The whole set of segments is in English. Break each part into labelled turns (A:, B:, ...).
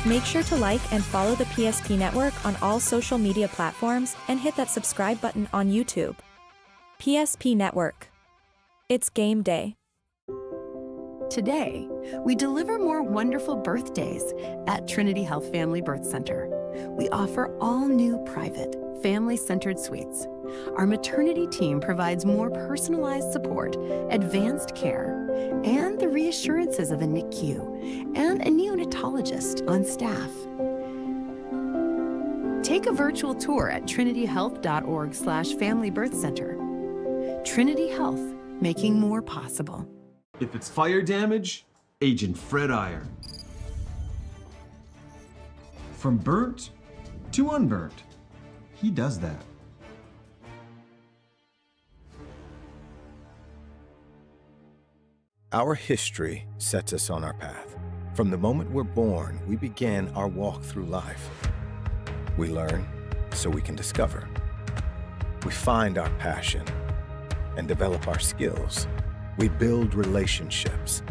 A: Make sure to like and follow the PSP Network on all social media platforms and hit that subscribe button on YouTube. PSP Network. It's game day.
B: Today, we deliver more wonderful birthdays at Trinity Health Family Birth Center. We offer all new private, family-centered suites. Our maternity team provides more personalized support, advanced care, and the reassurances of a NICU and a neonatologist on staff. Take a virtual tour at trinityhealth.org/Family Birth Center. Trinity Health, making more possible.
C: If it's fire damage, Agent Fred Iyer. From burnt to unburnt, he does that.
D: Our history sets us on our path. From the moment we're born, we begin our walk through life. We learn so we can discover. We find our passion and develop our skills. We build relationships.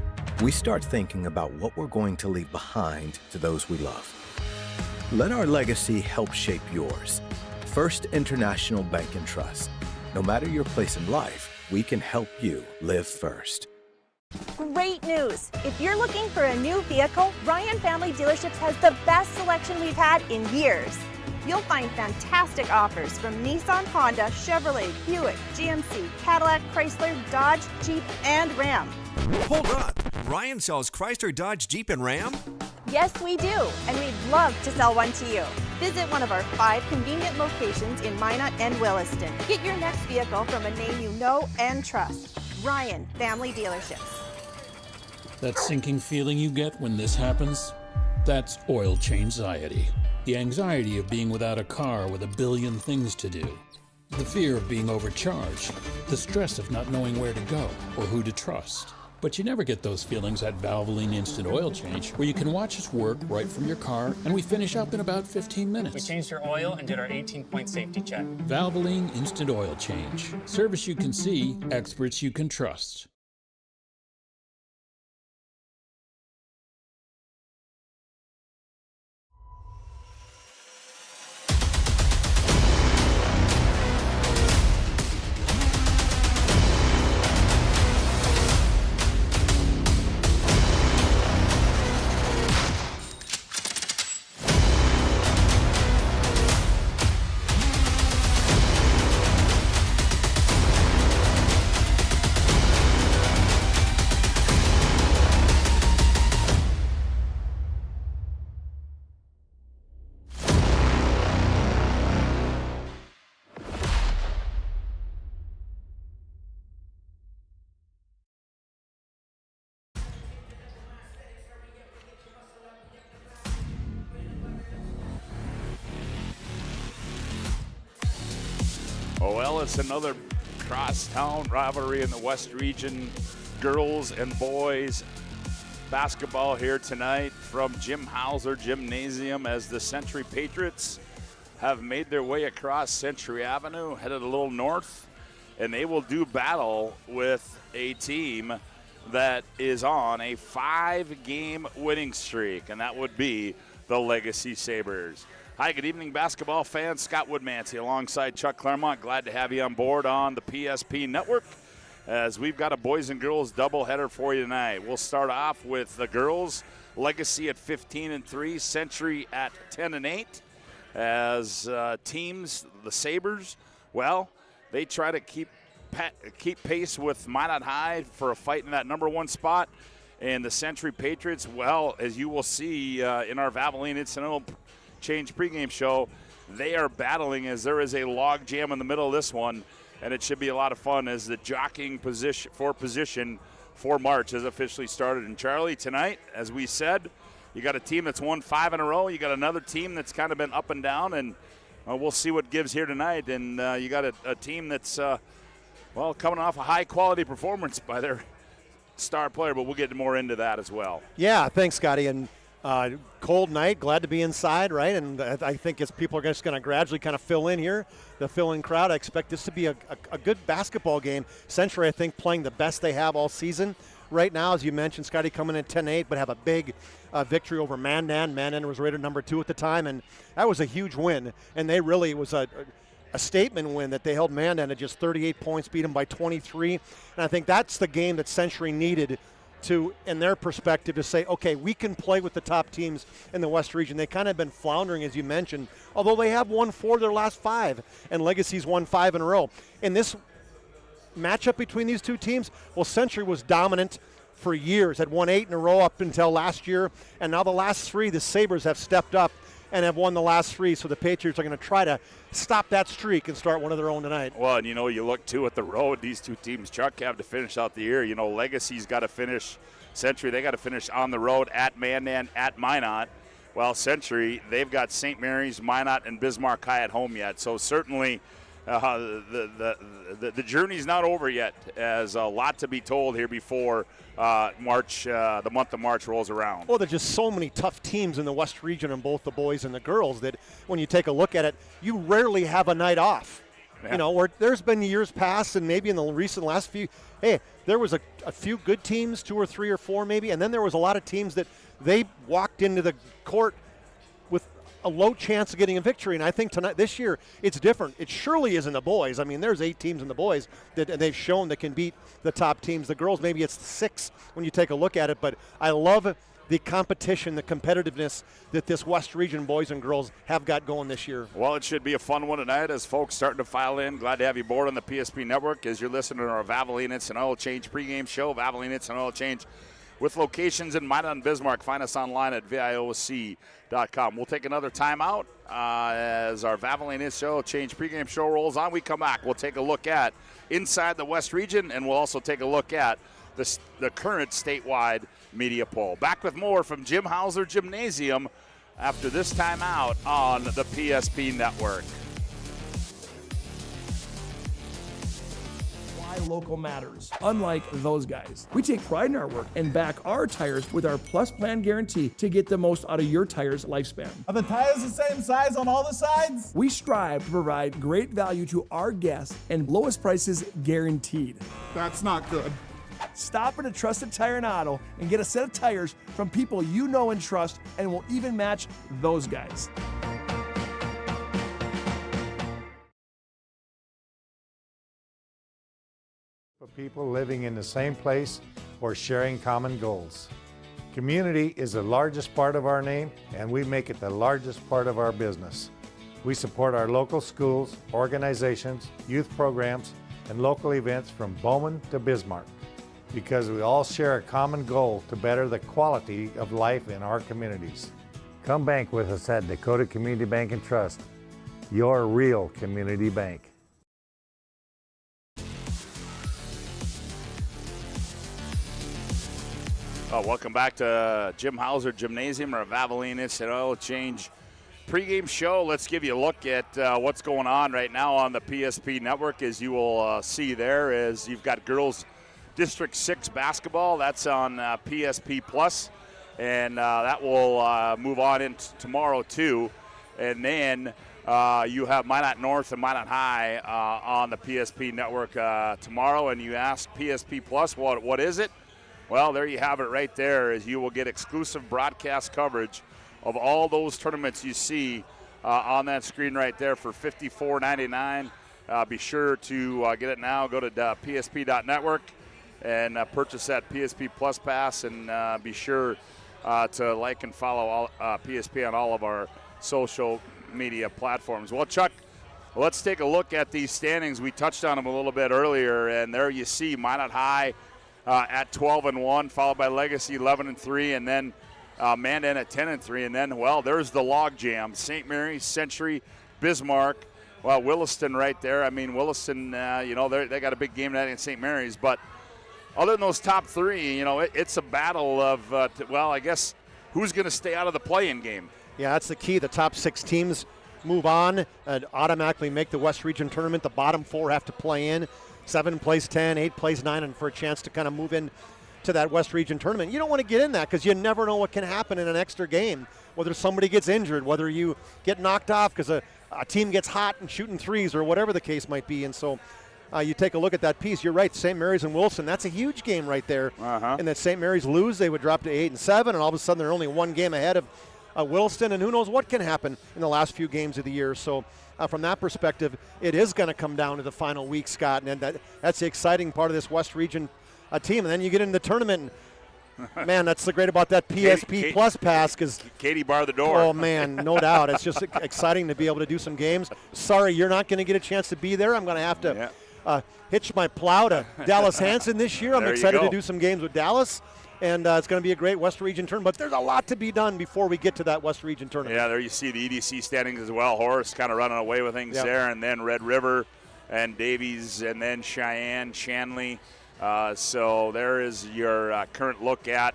D: We start thinking about what we're going to leave behind to those we love. Let our legacy help shape yours. First International Bank and Trust. No matter your place in life, we can help you live first.
E: Great news! If you're looking for a new vehicle, Ryan Family Dealerships has the best selection we've had in years. You'll find fantastic offers from Nissan, Honda, Chevrolet, Buick, GMC, Cadillac, Chrysler, Dodge, Jeep, and Ram.
F: Hold on! Ryan sells Chrysler, Dodge, Jeep, and Ram?
E: Yes, we do, and we'd love to sell one to you. Visit one of our 5 convenient locations in Minot and Williston. Get your next vehicle from a name you know and trust. Ryan Family Dealerships.
G: That sinking feeling you get when this happens? That's oil change-anxiety. The anxiety of being without a car with a billion things to do. The fear of being overcharged. The stress of not knowing where to go or who to trust. But you never get those feelings at Valvoline Instant Oil Change, where you can watch us work right from your car, and we finish up in about 15 minutes.
H: We changed your oil and did our 18-point safety check.
G: Valvoline Instant Oil Change. Service you can see, experts you can trust.
I: Oh, well, it's another crosstown rivalry in the West Region. Girls and boys basketball here tonight from Jim Hauser Gymnasium as the Century Patriots have made their way across Century Avenue, headed a little north, and they will do battle with a team that is on a 5-game winning streak, and that would be the Legacy Sabres. Hi, good evening, basketball fans. Scott WOODMANSEE alongside Chuck Claremont. Glad to have you on board on the PSP Network as we've got a boys and girls doubleheader for you tonight. We'll start off with the girls, Legacy at 15-3, Century at 10-8. As teams, the Sabres, well, they try to keep pace with Minot High for a fight in that number 1 spot. And the Century Patriots, well, as you will see in our Valvoline Incidental Change pregame show, they are battling as there is a log jam in the middle of this one, and it should be a lot of fun as the jockeying position for March has officially started. And Charlie, tonight, as we said, you got a team that's won 5 in a row. You got another team that's kind of been up and down, and we'll see what gives here tonight. And you got a team that's, coming off a high-quality performance by their star player, but we'll get more into that as well.
J: Yeah, thanks, Scotty. And cold night, glad to be inside, right? And I think as people are just going to gradually kind of fill in here, the fill-in crowd, I expect this to be a good basketball game. Century, I think, playing the best they have all season. right now, as you mentioned, Scotty coming in 10-8, but have a big victory over Mandan. Mandan was rated number 2 at the time, and that was a huge win. And they really, it was a statement win that they held Mandan at just 38 points, beat them by 23. And I think that's the game that Century needed to, in their perspective, to say, okay, we can play with the top teams in the West region. They kind of been floundering, as you mentioned, although they have won 4 of their last 5, and Legacy's won 5 in a row. In this matchup between these two teams, well, Century was dominant for years, had won 8 in a row up until last year, and now the last 3, the Sabres have stepped up and have won the last 3, so the Patriots are going to try to stop that streak and start one of their own tonight.
I: Well, and you look too at the road, these two teams, Chuck, have to finish out the year. Legacy's got to finish, Century, they got to finish on the road at Mandan, at Minot. Well, Century, they've got St. Mary's, Minot, and Bismarck High at home yet, so certainly the journey's not over yet, as a lot to be told here before March, the month of March rolls around.
J: Well, there's just so many tough teams in the West region in both the boys and the girls that when you take a look at it, you rarely have a night off.
I: Yeah.
J: Where there's been years past, and maybe in the recent last few, hey, there was a few good teams, 2 or 3 or 4 maybe, and then there was a lot of teams that they walked into the court with a low chance of getting a victory. And I think this year, it's different. It surely isn't the boys. I mean, there's 8 teams in the boys that they've shown that can beat the top teams. The girls, maybe it's 6 when you take a look at it. But I love the competition, the competitiveness that this West region boys and girls have got going this year.
I: Well, it should be a fun one tonight as folks starting to file in. Glad to have you aboard on the PSP Network as you're listening to our Valvoline Instant Oil Change pregame show. Valvoline Instant Oil Change with locations in Minot and Bismarck. Find us online at VIOC.com. We'll take another timeout as our Valvoline Instant Oil Change pregame show rolls on. We come back. We'll take a look at inside the West region, and we'll also take a look at the current statewide media poll. Back with more from Jim Hauser Gymnasium after this timeout on the PSP Network.
K: Why local matters. Unlike those guys, we take pride in our work and back our tires with our Plus Plan guarantee to get the most out of your tire's lifespan.
L: Are the tires the same size on all the sides?
K: We strive to provide great value to our guests and lowest prices guaranteed.
L: That's not good.
K: Stop at a trusted tire and auto and get a set of tires from people you know and trust, and will even match those guys.
M: For people living in the same place or sharing common goals. Community is the largest part of our name, and we make it the largest part of our business. We support our local schools, organizations, youth programs, and local events from Bowman to Bismarck, because we all share a common goal to better the quality of life in our communities. Come bank with us at Dakota Community Bank and Trust, your real community bank.
I: Welcome back to Jim Hauser Gymnasium, or Valvoline Instant Oil Change pregame show. Let's give you a look at what's going on right now on the PSP Network. As you will see there, is you've got girls District 6 basketball. That's on PSP Plus, and that will move on into tomorrow too. And then you have Minot North and Minot High on the PSP Network tomorrow. And you ask PSP Plus, what is it? Well, there you have it right there, as you will get exclusive broadcast coverage of all those tournaments you see on that screen right there for $54.99. Be sure to get it now. Go to psp.network and purchase that PSP Plus Pass, and be sure to like and follow PSP on all of our social media platforms. Well, Chuck, let's take a look at these standings. We touched on them a little bit earlier, and there you see Minot High at 12-1, followed by Legacy 11-3, and then Mandan at 10-3, and then, well, there's the log jam. St. Mary's, Century, Bismarck, well, Williston right there. I mean, Williston, they got a big game tonight in St. Mary's, but other than those top 3, it's a battle of, I guess, who's going to stay out of the play-in game.
J: Yeah, that's the key. The top 6 teams move on and automatically make the West Region tournament. The bottom 4 have to play in. 7 plays 10, 8 plays 9, and for a chance to kind of move in to that West Region tournament. You don't want to get in that because you never know what can happen in an extra game, whether somebody gets injured, whether you get knocked off because a team gets hot and shooting threes or whatever the case might be. And so you take a look at that piece. You're right, St. Mary's and Wilson. That's a huge game right there. And that St. Mary's lose, they would drop to 8-7, and all of a sudden they're only one game ahead of Williston, and who knows what can happen in the last few games of the year. So from that perspective, it is going to come down to the final week, Scott, and that's the exciting part of this West Region team. And then you get into the tournament, and man, that's the great about that PSP Plus pass, because
I: Katie barred the door.
J: Oh, man, no doubt. It's just exciting to be able to do some games. Sorry, you're not going to get a chance to be there. I'm going to have to hitch my plow to Dallas Hanson this year. I'm excited to do some games with Dallas. And it's going to be a great West Region tournament. But there's a lot to be done before we get to that West Region tournament.
I: Yeah, there you see the EDC standings as well. Horace kind of running away with things there. And then Red River and Davies, and then Cheyenne, Shanley. So there is your current look at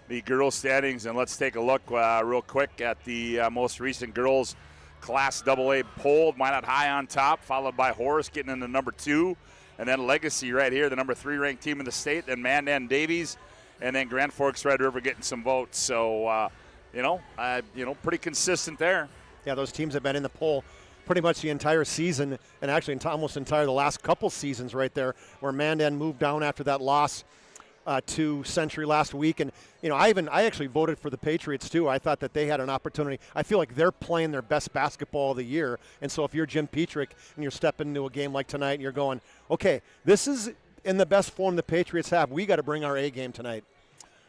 I: the girls' standings. And let's take a look real quick at the most recent girls' Class AA poll. Minot High on top, followed by Horace getting into number 2. And then Legacy right here, the number 3 ranked team in the state. Then Mandan Davies. And then Grand Forks Red River getting some votes. So, pretty consistent there.
J: Yeah, those teams have been in the poll pretty much the entire season, and actually almost the last couple seasons right there, where Mandan moved down after that loss to Century last week. And, I actually voted for the Patriots too. I thought that they had an opportunity. I feel like they're playing their best basketball of the year. And so if you're Jim Petrick and you're stepping into a game like tonight and you're going, okay, this is in the best form the Patriots have. We got to bring our A game tonight.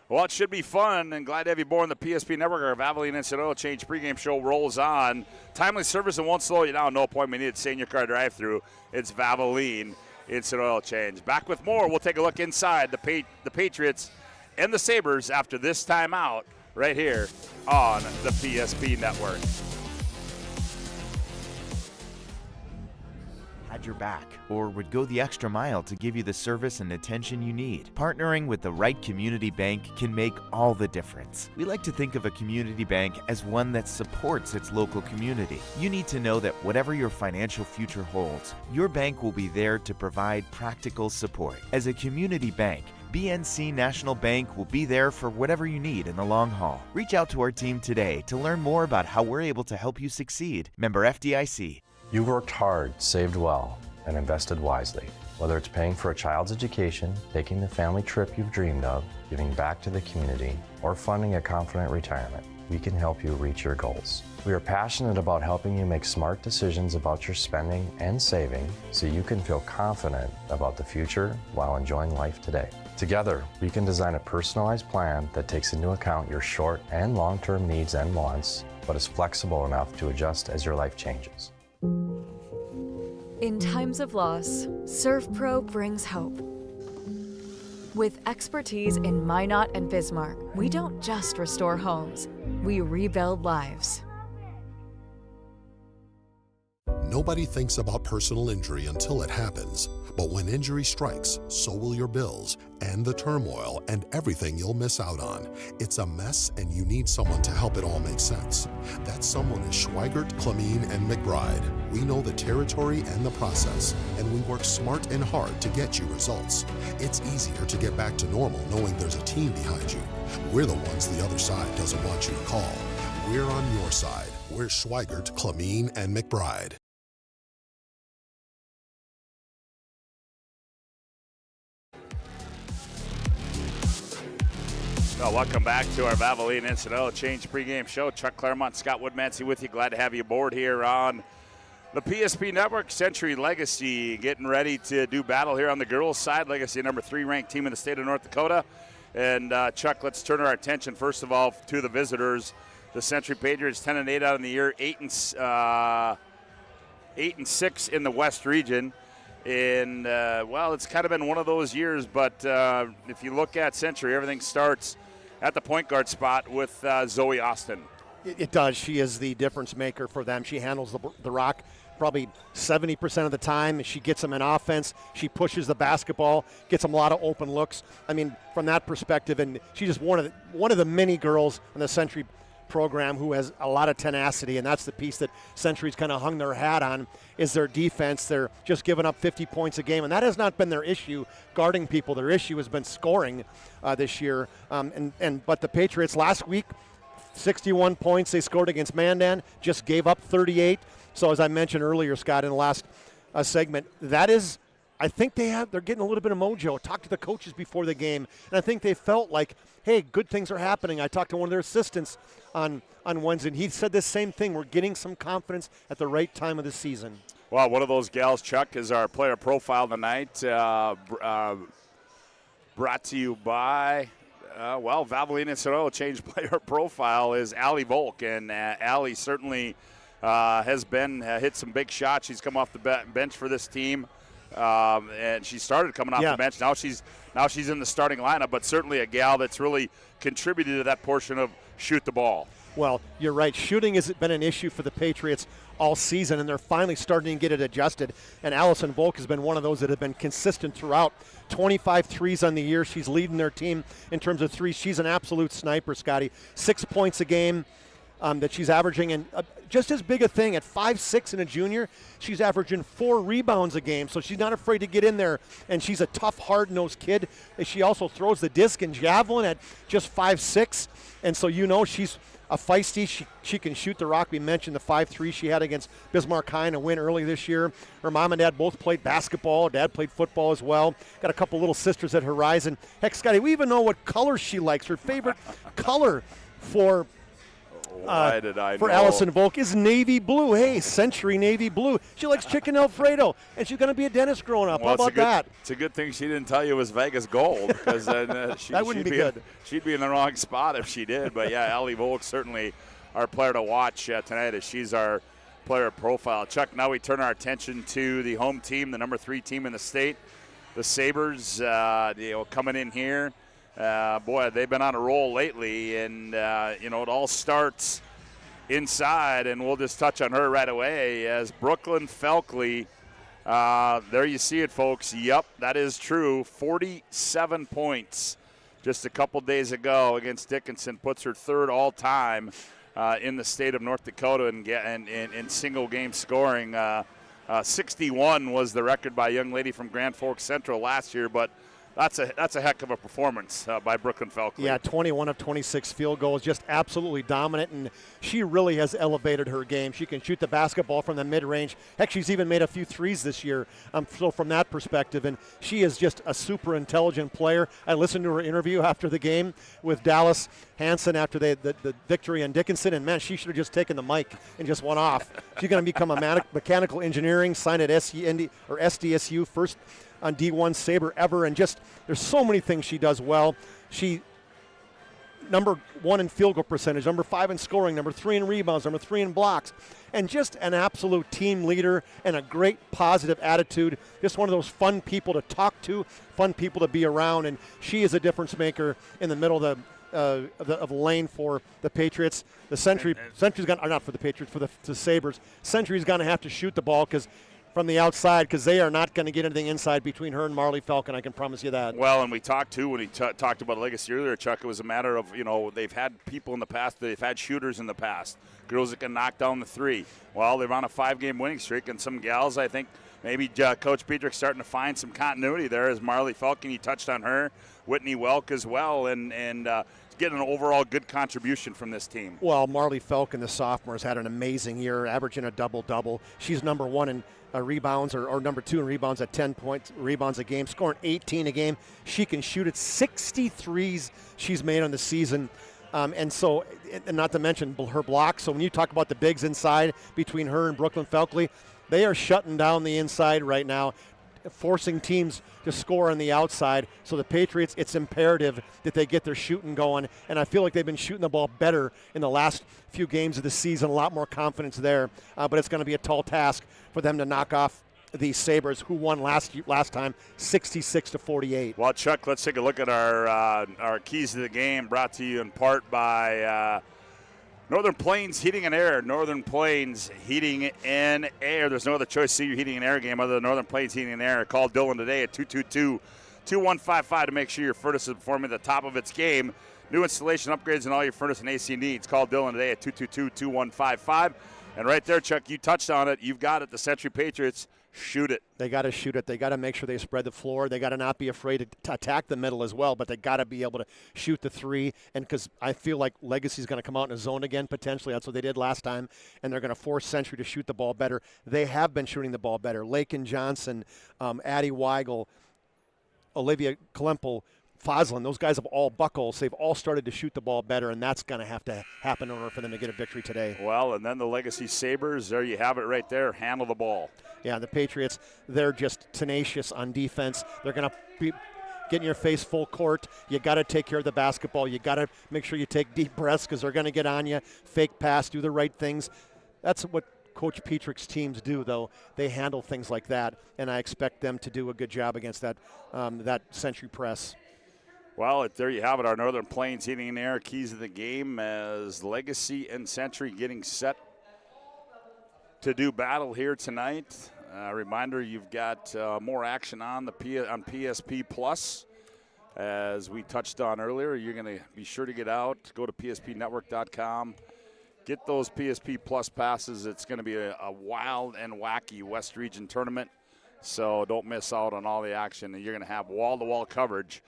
I: Well, it should be fun, and glad to have you aboard the PSP Network. Our Valvoline Instant Oil Change pregame show rolls on. Timely service and won't slow you down. No appointment needed. Stay in your car drive-through. It's Valvoline Instant Oil Change. Back with more. We'll take a look inside the Patriots and the Sabres after this timeout right here on the PSP Network.
N: Had your back, or would go the extra mile to give you the service and attention you need. Partnering with the right community bank can make all the difference. We like to think of a community bank as one that supports its local community. You need to know that whatever your financial future holds, your bank will be there to provide practical support. As a community bank, BNC National Bank will be there for whatever you need in the long haul. Reach out to our team today to learn more about how we're able to help you succeed. Member FDIC.
O: You worked hard, saved well, and invested wisely. Whether it's paying for a child's education, taking the family trip you've dreamed of, giving back to the community, or funding a confident retirement, we can help you reach your goals. We are passionate about helping you make smart decisions about your spending and saving so you can feel confident about the future while enjoying life today. Together, we can design a personalized plan that takes into account your short and long-term needs and wants, but is flexible enough to adjust as your life changes.
P: In times of loss, ServPro brings hope. With expertise in Minot and Bismarck, we don't just restore homes, we rebuild lives.
Q: Nobody thinks about personal injury until it happens. But when injury strikes, so will your bills and the turmoil and everything you'll miss out on. It's a mess, and you need someone to help it all make sense. That someone is Schweigert, Clamine, and McBride. We know the territory and the process, and we work smart and hard to get you results. It's easier to get back to normal knowing there's a team behind you. We're the ones the other side doesn't want you to call. We're on your side. We're Schweigert, Clamine, and McBride.
I: Well, welcome back to our Valvoline Instant Oil Change pregame show. Chuck Clairmont, Scott Woodmansee with you. Glad to have you aboard here on the PSP Network. Century Legacy getting ready to do battle here on the girls' side. Legacy, number 3 ranked team in the state of North Dakota. And Chuck, let's turn our attention first of all to the visitors. The Century Patriots 10-8 out in the year, 8-6 in the West region. And, it's kind of been one of those years, but if you look at Century, everything starts at the point guard spot with Zoe Austin.
J: It does. She is the difference maker for them. She handles the rock probably 70% of the time. She gets them in offense. She pushes the basketball, gets them a lot of open looks. I mean, from that perspective, and she's just one of the many girls in the Century program who has a lot of tenacity, and that's the piece that Century's kind of hung their hat on, is their defense. They're just giving up 50 points a game, and that has not been their issue, guarding people. Their issue has been scoring this year. But the Patriots last week, 61 points they scored against Mandan, just gave up 38. So as I mentioned earlier, Scott, in the last segment, that is I think they're getting a little bit of mojo. Talked to the coaches before the game, and I think they felt like, hey, good things are happening. I talked to one of their assistants on Wednesday, and he said the same thing. We're getting some confidence at the right time of the season.
I: Well, one of those gals, Chuck, is our player profile tonight. Brought to you by, Valvoline and Oil Change player profile is Allie Volk, and Allie certainly has been hit some big shots. She's come off the bench for this team. And she started coming off the bench. Now she's in the starting lineup, but certainly a gal that's really contributed to that portion of shoot the ball.
J: Well, you're right. Shooting has been an issue for the Patriots all season, and they're finally starting to get it adjusted. And Allison Volk has been one of those that have been consistent throughout. 25 threes on the year. She's leading their team in terms of threes. She's an absolute sniper, Scotty. 6 points a game. That she's averaging, and just as big a thing at 5'6" and a junior, she's averaging 4 rebounds a game, so she's not afraid to get in there, and she's a tough, hard-nosed kid. She also throws the disc and javelin at just 5'6", and so she's a feisty. She can shoot the rock. We mentioned the 5-3 she had against Bismarck High in a win early this year. Her mom and dad both played basketball. Dad played football as well. Got a couple little sisters at Horizon. Heck, Scotty, we even know what color she likes. Her favorite color for
I: Why did I
J: for
I: know?
J: Allison Volk is navy blue. Hey, Century navy blue. She likes chicken Alfredo, and she's going to be a dentist growing up.
I: Well,
J: How about that?
I: It's a good thing she didn't tell you it was Vegas gold, because then
J: that wouldn't be good.
I: She'd be in the wrong spot if she did. But yeah, Allie Volk certainly our player to watch tonight, as she's our player profile. Chuck, now we turn our attention to the home team, the number 3 team in the state, the Sabres. Coming in here. Boy, they've been on a roll lately, and, it all starts inside, and we'll just touch on her right away as Brooklyn Felkley. There you see it, folks. Yep, that is true. 47 points just a couple days ago against Dickinson. Puts her 3rd all-time in the state of North Dakota in single-game scoring. 61 was the record by a young lady from Grand Forks Central last year, but that's a heck of a performance by Brooklyn Felkley.
J: Yeah, 21 of 26 field goals, just absolutely dominant, and she really has elevated her game. She can shoot the basketball from the mid-range. Heck, she's even made a few threes this year, so from that perspective, and she is just a super intelligent player. I listened to her interview after the game with Dallas Hansen after the victory on Dickinson, and man, she should have just taken the mic and just went off. She's going to become a mechanical engineering, signed at SDSU, first on D1 Sabre ever, and just there's so many things she does well. She number 1 in field goal percentage, number 5 in scoring, number 3 in rebounds, number 3 in blocks, and just an absolute team leader and a great positive attitude. Just one of those fun people to talk to, fun people to be around, and she is a difference maker in the middle of the lane for the Patriots. The Century's not for the Patriots, for the Sabres. Century's going to have to shoot the ball from the outside, because they are not going to get anything inside between her and Marley Falcon. I can promise you that.
I: Well, and we talked too when he talked about legacy earlier, Chuck. It was a matter of they've had people in the past, they've had shooters in the past, girls that can knock down the 3. Well, they're on a 5-game winning streak, and some gals, I think maybe Coach Petrick's starting to find some continuity there. As Marley Falcon, he touched on her, Whitney Welk as well, and getting an overall good contribution from this team.
J: Well, Marley Falcon, the sophomore, has had an amazing year, averaging a double-double. She's number 1 in rebounds, or number 2 in rebounds at 10 points, rebounds a game, scoring 18 a game. She can shoot at 63s she's made on the season. And not to mention her blocks. So when you talk about the bigs inside between her and Brooklyn Felkley, they are shutting down the inside right now, forcing teams to score on the outside. So the Patriots, it's imperative that they get their shooting going, and I feel like they've been shooting the ball better in the last few games of the season, a lot more confidence there, but it's going to be a tall task for them to knock off the Sabres, who won last time 66-48.
I: Well, Chuck, let's take a look at our keys to the game, brought to you in part by Northern Plains Heating and Air. Northern Plains Heating and Air. There's no other choice to see your heating and air game other than Northern Plains Heating and Air. Call Dylan today at 222-2155 to make sure your furnace is performing at the top of its game. New installation upgrades and all your furnace and AC needs. Call Dylan today at 222-2155. And right there, Chuck, you touched on it. You've got it. The Century Patriots shoot it.
J: They got to shoot it. They got to make sure they spread the floor. They got to not be afraid to attack the middle as well, but they got to be able to shoot the three. And because I feel like Legacy's going to come out in a zone again potentially. That's what they did last time, and they're going to force Century to shoot the ball better. They have been shooting the ball better. Lakin Johnson, Addie Weigel, Olivia Klempel, Foslin, those guys have all buckles. They've all started to shoot the ball better, and that's going to have to happen in order for them to get a victory today.
I: Well, and then the Legacy Sabres, there you have it right there, handle the ball.
J: Yeah, the Patriots, they're just tenacious on defense. They're going to be getting your face full court. You got to take care of the basketball. You got to make sure you take deep breaths because they're going to get on you, fake pass, do the right things. That's what Coach Petrick's teams do, though. They handle things like that, and I expect them to do a good job against that Century press.
I: Well, there you have it, our Northern Plains Heating and Air keys of the game as Legacy and Century getting set to do battle here tonight. Reminder, you've got more action on PSP Plus. As we touched on earlier, you're going to be sure to get out, go to pspnetwork.com, get those PSP Plus passes. It's going to be a wild and wacky West Region tournament, so don't miss out on all the action. And you're going to have wall-to-wall coverage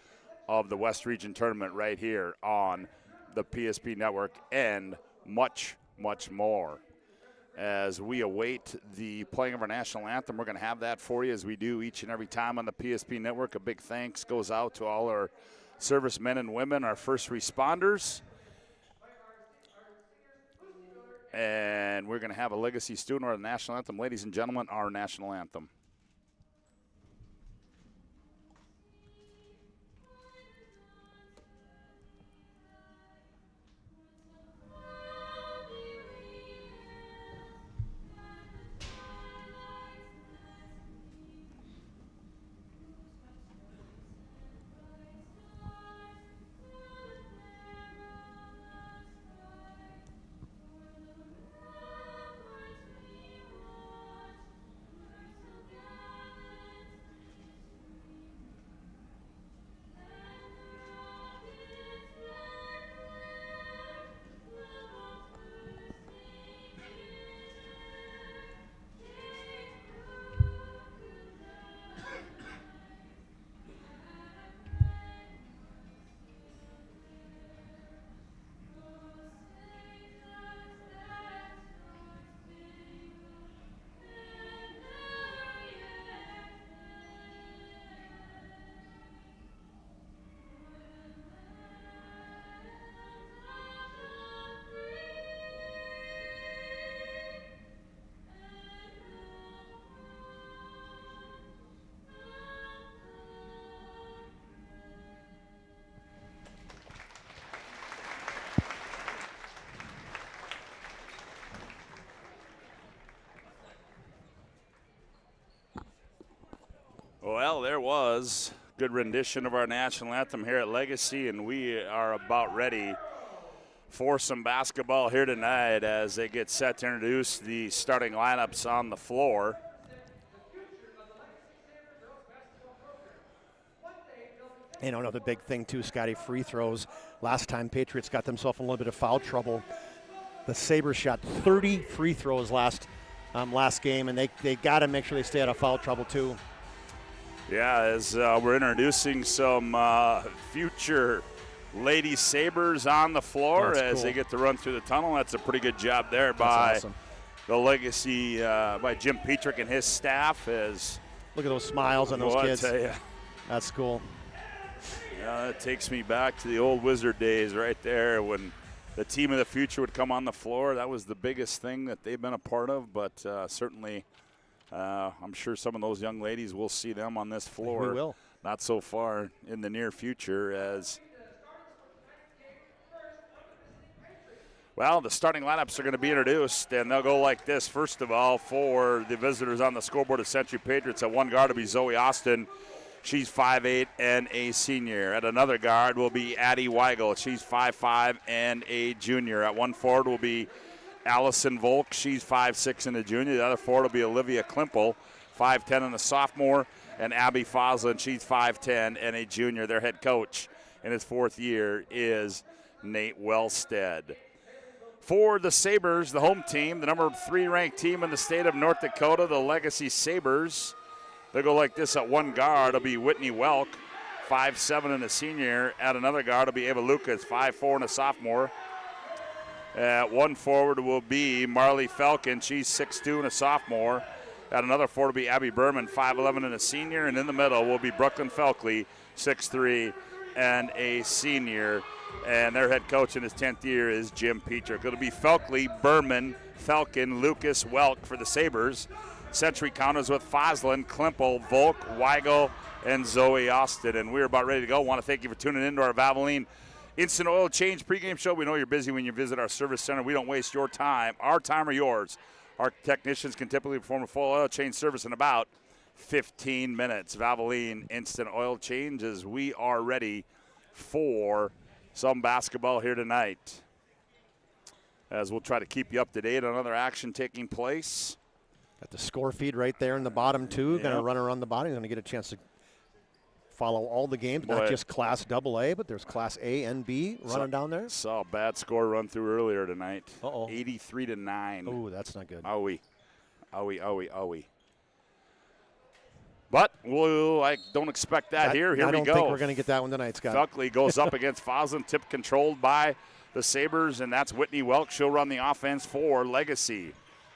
I: of the West Region tournament right here on the PSP Network and much, much more. As we await the playing of our national anthem, we're going to have that for you as we do each and every time on the PSP Network. A big thanks goes out to all our servicemen and women, our first responders. And we're going to have a Legacy student or a national anthem. Ladies and gentlemen, our national anthem. Well, there was good rendition of our national anthem here at Legacy, and we are about ready for some basketball here tonight as they get set to introduce the starting lineups on the floor.
J: And another big thing, too, Scotty, free throws. Last time, Patriots got themselves in a little bit of foul trouble. The Sabres shot 30 free throws last game, and they got to make sure they stay out of foul trouble, too.
I: Yeah, as we're introducing some future Lady Sabres on the floor as they get to run through the tunnel. That's a pretty good job there by the Legacy, by Jim Petrick and his staff.
J: Look at those smiles on those kids.
I: I tell you.
J: That's cool.
I: Yeah, that takes me back to the old Wizard days right there when the team of the future would come on the floor. That was the biggest thing that they've been a part of, but certainly I'm sure some of those young ladies will see them on this floor.
J: We will.
I: Not so far in the near future as well, the starting lineups are going to be introduced, and they'll go like this. First of all, for the visitors on the scoreboard of Century Patriots, at one guard will be Zoe Austin. She's 5'8" and a senior. At another guard will be Addie Weigel. She's 5'5" and a junior. At one forward will be Allison Volk. She's 5'6" and a junior. The other forward will be Olivia Klempel, 5'10" and a sophomore. And Abby Foslin, she's 5'10" and a junior. Their head coach in his fourth year is Nate Wellstead. For the Sabres, the home team, the number 3 ranked team in the state of North Dakota, the Legacy Sabres. They go like this at one guard. It'll be Whitney Welk, 5'7" and a senior. At another guard, it'll be Ava Lucas, 5'4" and a sophomore. At one forward will be Marley Falcon. She's 6'2" and a sophomore. At another forward will be Abby Berman, 5'11" and a senior. And in the middle will be Brooklyn Felkley, 6'3" and a senior. And their head coach in his 10th year is Jim Petrick. It'll be Felkley, Berman, Falcon, Lucas, Welk for the Sabres. Century counters with Foslin, Klimpel, Volk, Weigel, and Zoe Austin. And we're about ready to go. Want to thank you for tuning in to our Valvoline Instant Oil Change pregame show. We know you're busy when you visit our service center. We don't waste your time, our time or yours. Our technicians can typically perform a full oil change service in about 15 minutes. Valvoline Instant Oil Change, as we are ready for some basketball here tonight. As we'll try to keep you up to date on other action taking place.
J: Got the score feed right there in the bottom, too.
I: Yep.
J: Going to run around the bottom. Going to get a chance to follow all the games, not just Class AA, but there's Class A and B running down there.
I: Saw a bad score run through earlier tonight. 83-9.
J: Oh, that's not good.
I: Owie. But I don't expect that here. Here we go.
J: I don't think we're going to get that one tonight, Scott.
I: Felkley goes up against Foslin, tip controlled by the Sabres, and that's Whitney Welk. She'll run the offense for Legacy.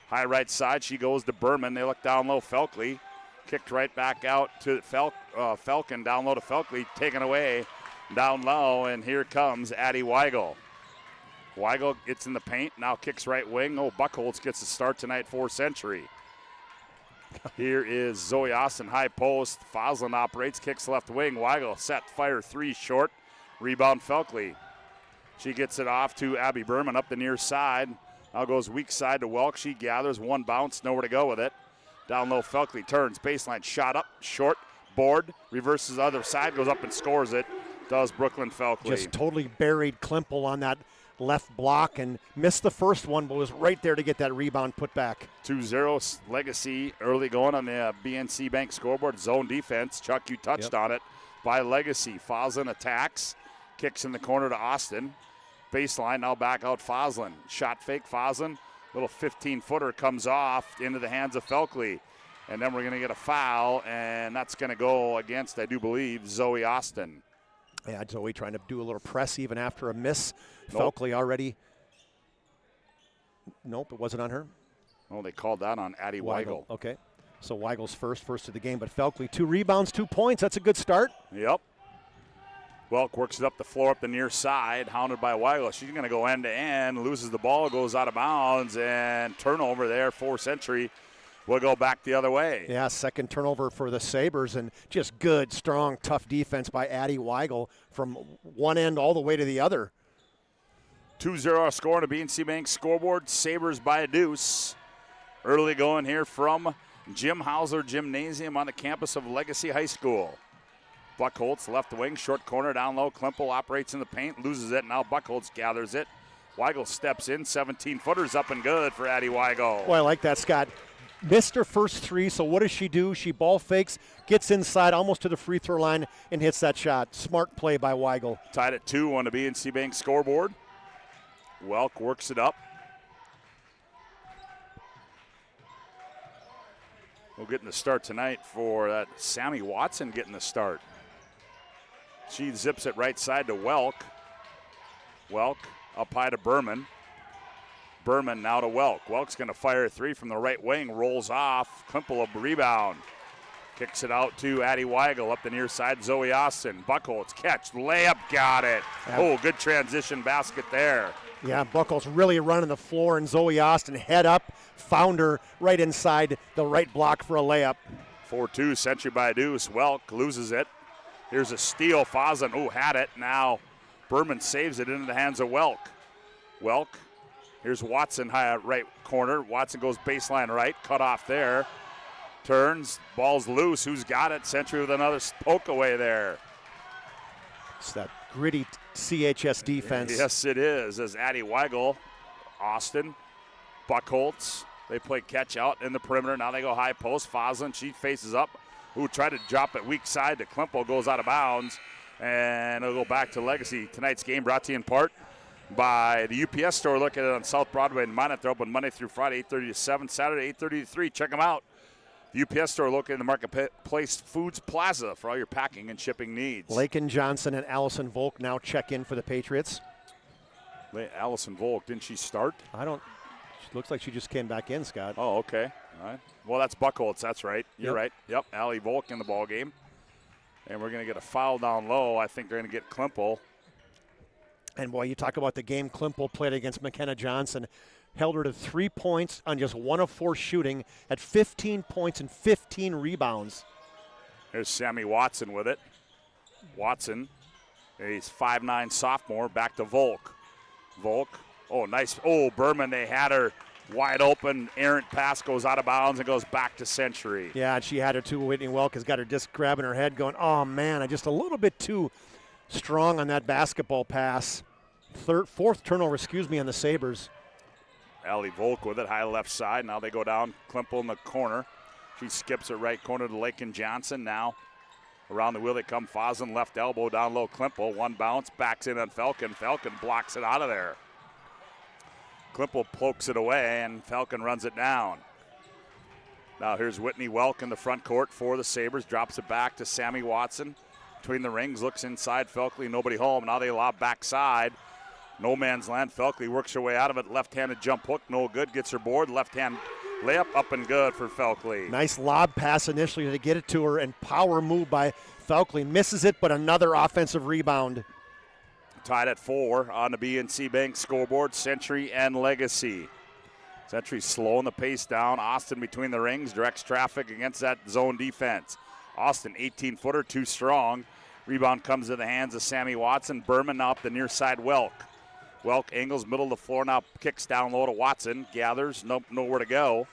I: High right side, she goes to Berman. They look down low. Felkley kicked right back out to Falcon. Down low to Felkley, taken away down low, and here comes Addie Weigel. Weigel gets in the paint, now kicks right wing. Buckholz gets the start tonight for Century. Here is Zoe Austin, high post. Foslin operates, kicks left wing. Weigel set, fire 3 short. Rebound Felkley. She gets it off to Abby Berman up the near side. Now goes weak side to Welk. She gathers one bounce, nowhere to go with it. Down low, Felkley turns, baseline, shot up, short, board, reverses the other side, goes up and scores it. Does Brooklyn Felkley.
J: Just totally buried Klimpel on that left block and missed the first one, but was right there to get that rebound put back.
I: 2-0 Legacy early going on the BNC Bank scoreboard. Zone defense. Chuck, you touched on it, by Legacy. Foslin attacks, kicks in the corner to Austin. Baseline, now back out Foslin. Shot fake, Foslin. Little 15-footer comes off into the hands of Felkley. And then we're going to get a foul, and that's going to go against, I do believe, Zoe Austin.
J: Yeah, Zoe trying to do a little press even after a miss.
I: Nope.
J: Felkley already. Nope, it wasn't on her.
I: Oh, they called that on Addie Weigel.
J: Okay, so Weigel's first of the game, but Felkley 2 rebounds, 2 points. That's a good start.
I: Yep. Welk works it up the floor, up the near side, hounded by Weigel. She's going to go end-to-end, loses the ball, goes out of bounds, and turnover there for Century. We'll go back the other way.
J: Yeah, second turnover for the Sabres, and just good, strong, tough defense by Addie Weigel from one end all the way to the other.
I: 2-0 score on the BNC Bank scoreboard. Sabres by a deuce. Early going here from Jim Hauser Gymnasium on the campus of Legacy High School. Buckholz, left wing, short corner, down low. Klimpel operates in the paint, loses it. Now Buckholz gathers it. Weigel steps in, 17-footers up and good for Addie Weigel.
J: Boy, I like that, Scott. Missed her first 3, so what does she do? She ball fakes, gets inside almost to the free throw line, and hits that shot. Smart play by Weigel.
I: Tied at 2 on the BNC Bank scoreboard. Welk works it up. We'll get in the start tonight for that. Sammy Watson getting the start. She zips it right side to Welk. Welk up high to Berman. Berman now to Welk. Welk's going to fire a 3 from the right wing. Rolls off. Klimpel a rebound. Kicks it out to Addie Weigel up the near side. Zoe Austin. Buckholz catch. Layup. Got it. Oh, good transition basket there.
J: Yeah, Buckholz really running the floor, and Zoe Austin head up. Found her right inside the right block for a layup.
I: 4-2, Century by a deuce. Welk loses it. Here's a steal. Foslin, had it. Now Berman saves it into the hands of Welk. Welk, here's Watson, high right corner. Watson goes baseline right, cut off there. Turns, ball's loose. Who's got it? Century with another poke away there.
J: It's that gritty CHS defense.
I: Yes, it is. As Addie Weigel, Austin, Buckholz, they play catch out in the perimeter. Now they go high post. Foslin, she faces up. Tried to drop it weak side to Klimpel, goes out of bounds. And it'll go back to Legacy. Tonight's game brought to you in part by the UPS store located on South Broadway in Minot. They're open Monday through Friday, 8:30 to 7, Saturday, 8:30 to 3. Check them out. The UPS store located in the Marketplace Foods Plaza for all your packing and shipping needs.
J: Lakin Johnson and Allison Volk now check in for the Patriots.
I: Allison Volk, didn't she start?
J: She looks like she just came back in, Scott.
I: Oh, okay. All right. Well, that's Buckholz. That's right. You're right. Yep, Allie Volk in the ball game. And we're going to get a foul down low. I think they're going to get Klimpel.
J: And, boy, you talk about the game Klimpel played against McKenna Johnson. Held her to 3 points on just 1 of 4 shooting at 15 points and 15 rebounds.
I: Here's Sammy Watson with it. Watson, he's 5'9" sophomore, back to Volk. Volk, oh, nice. Oh, Berman, they had her wide open. Errant pass goes out of bounds and goes back to Century.
J: Yeah, and she had her too. Whitney Welk has got her disc grabbing her head going, oh, man, I just a little bit too strong on that basketball pass. Fourth turnover, on the Sabres.
I: Allie Volk with it, high left side. Now they go down. Klimpel in the corner. She skips it right corner to Lakin Johnson. Now around the wheel they come. Foslin left elbow down low. Klimpel, one bounce, backs in on Falcon. Falcon blocks it out of there. Klimpel pokes it away, and Falcon runs it down. Now here's Whitney Welk in the front court for the Sabres. Drops it back to Sammy Watson. Between the rings, looks inside. Felkley, nobody home. Now they lob backside. No man's land. Felkley works her way out of it. Left-handed jump hook, no good. Gets her board. Left-hand layup up and good for Felkley.
J: Nice lob pass initially to get it to her, and power move by Felkley. Misses it, but another offensive rebound.
I: Tied at 4 on the BNC Bank scoreboard. Century and Legacy. Century slowing the pace down. Austin between the rings directs traffic against that zone defense. Austin, 18-footer, too strong. Rebound comes to the hands of Sammy Watson. Berman now up the near side. Welk. Welk angles middle of the floor, now kicks down low to Watson. Gathers, nowhere to go.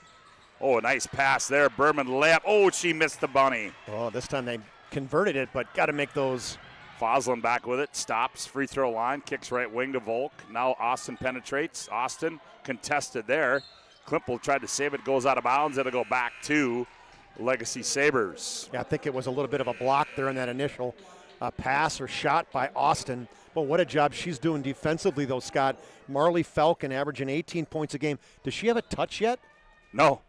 I: Oh, a nice pass there. Berman layup. Oh, she missed the bunny.
J: Oh, this time they converted it, but got to make those.
I: Foslin back with it. Stops, free throw line, kicks right wing to Volk. Now Austin penetrates. Austin contested there. Klimpel tried to save it, goes out of bounds. It'll go back to Legacy Sabres.
J: Yeah, I think it was a little bit of a block there in that initial pass or shot by Austin. But what a job she's doing defensively, though, Scott. Marley Falcon averaging 18 points a game. Does she have a touch yet?
I: No.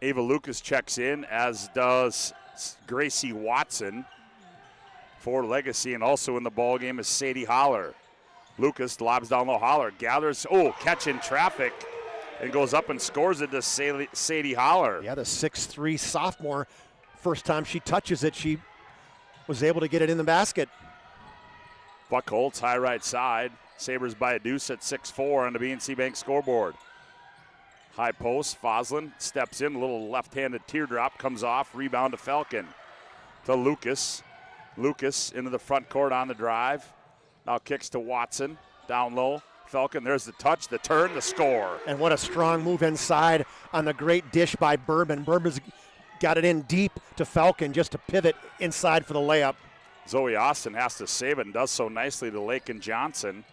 I: Ava Lucas checks in, as does Gracie Watson for Legacy. And also in the ball game is Sadie Holler. Lucas lobs down low. Holler gathers. Oh, catch in traffic. And goes up and scores it to Sadie Holler.
J: Yeah, the 6'3" sophomore. First time she touches it, she was able to get it in the basket.
I: Buckholz, high right side. Sabres by a deuce at 6-4 on the BNC Bank scoreboard. High post, Foslin steps in, a little left-handed teardrop, comes off, rebound to Falcon. To Lucas. Lucas into the front court on the drive. Now kicks to Watson, down low. Falcon, there's the touch, the turn, the score.
J: And what a strong move inside on the great dish by Bourbon. Bourbon's got it in deep to Falcon just to pivot inside for the layup.
I: Zoe Austin has to save it and does so nicely to Lakin Johnson.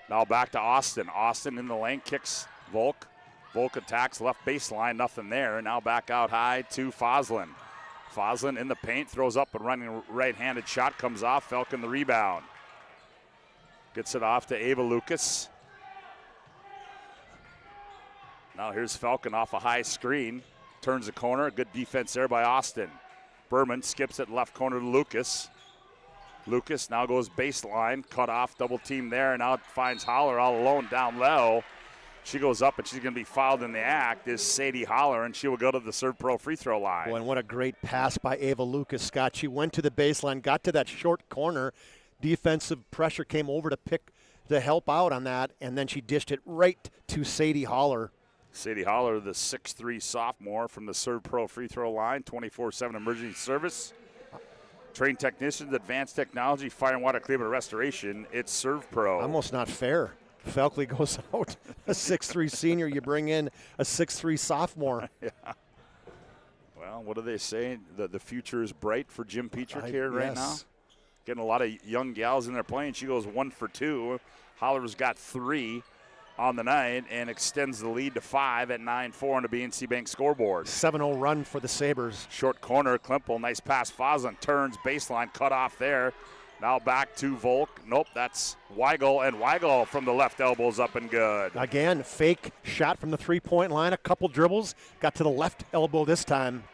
I: Now back to Austin. Austin in the lane, kicks Volk. Volk attacks left baseline, nothing there. Now back out high to Foslin. Foslin in the paint, throws up and running right-handed shot, comes off. Falcon the rebound. Gets it off to Ava Lucas. Now here's Falcon off a high screen. Turns the corner, good defense there by Austin. Berman skips it left corner to Lucas. Lucas now goes baseline, cut off, double team there. Now finds Holler all alone down low. She goes up and she's going to be fouled in the act, is Sadie Holler, and she will go to the Serve Pro free throw line.
J: Boy, and what a great pass by Ava Lucas, Scott. She went to the baseline, got to that short corner. Defensive pressure came over to help out on that, and then she dished it right to Sadie Holler.
I: Sadie Holler, the 6'3" sophomore from the Serve Pro free throw line, 24/7 emergency service. Trained technicians, advanced technology, fire and water cleaning and restoration. It's Serve Pro.
J: Almost not fair. Falkley goes out, a 6'3" senior. You bring in a 6'3" sophomore.
I: Yeah. Well, what do they say? The future is bright for Jim Petrick here right now. Getting a lot of young gals in there playing. She goes 1 for 2. Holler's got 3 on the night and extends the lead to 5 at 9-4 on the BNC Bank scoreboard.
J: 7-0 run for the Sabres.
I: Short corner, Klimpel, nice pass. Foslin turns, baseline, cut off there. Now back to Volk. Nope, that's Weigel, and Weigel from the left elbow's up and good.
J: Again, fake shot from the three-point line, a couple dribbles, got to the left elbow this time.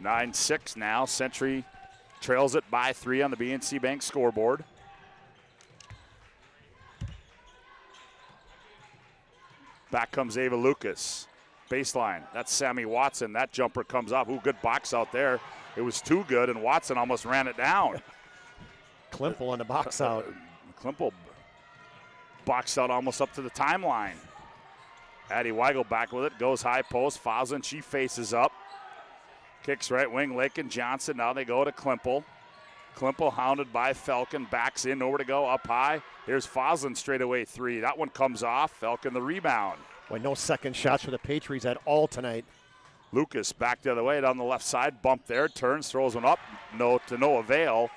I: 9-6 now. Century trails it by 3 on the BNC Bank scoreboard. Back comes Ava Lucas. Baseline. That's Sammy Watson. That jumper comes off. Ooh, good box out there. It was too good, and Watson almost ran it down.
J: Klimple on the box out.
I: Klimple boxed out almost up to the timeline. Addie Weigel back with it. Goes high post. Foslin, she faces up. Kicks right wing. Lakin Johnson. Now they go to Klimple. Klimple hounded by Falcon. Backs in. Nowhere to go. Up high. Here's Foslin straightaway 3. That one comes off. Falcon the rebound.
J: Boy, no second shots for the Patriots at all tonight.
I: Lucas back the other way down the left side. Bump there. Turns. Throws one up. No to no avail.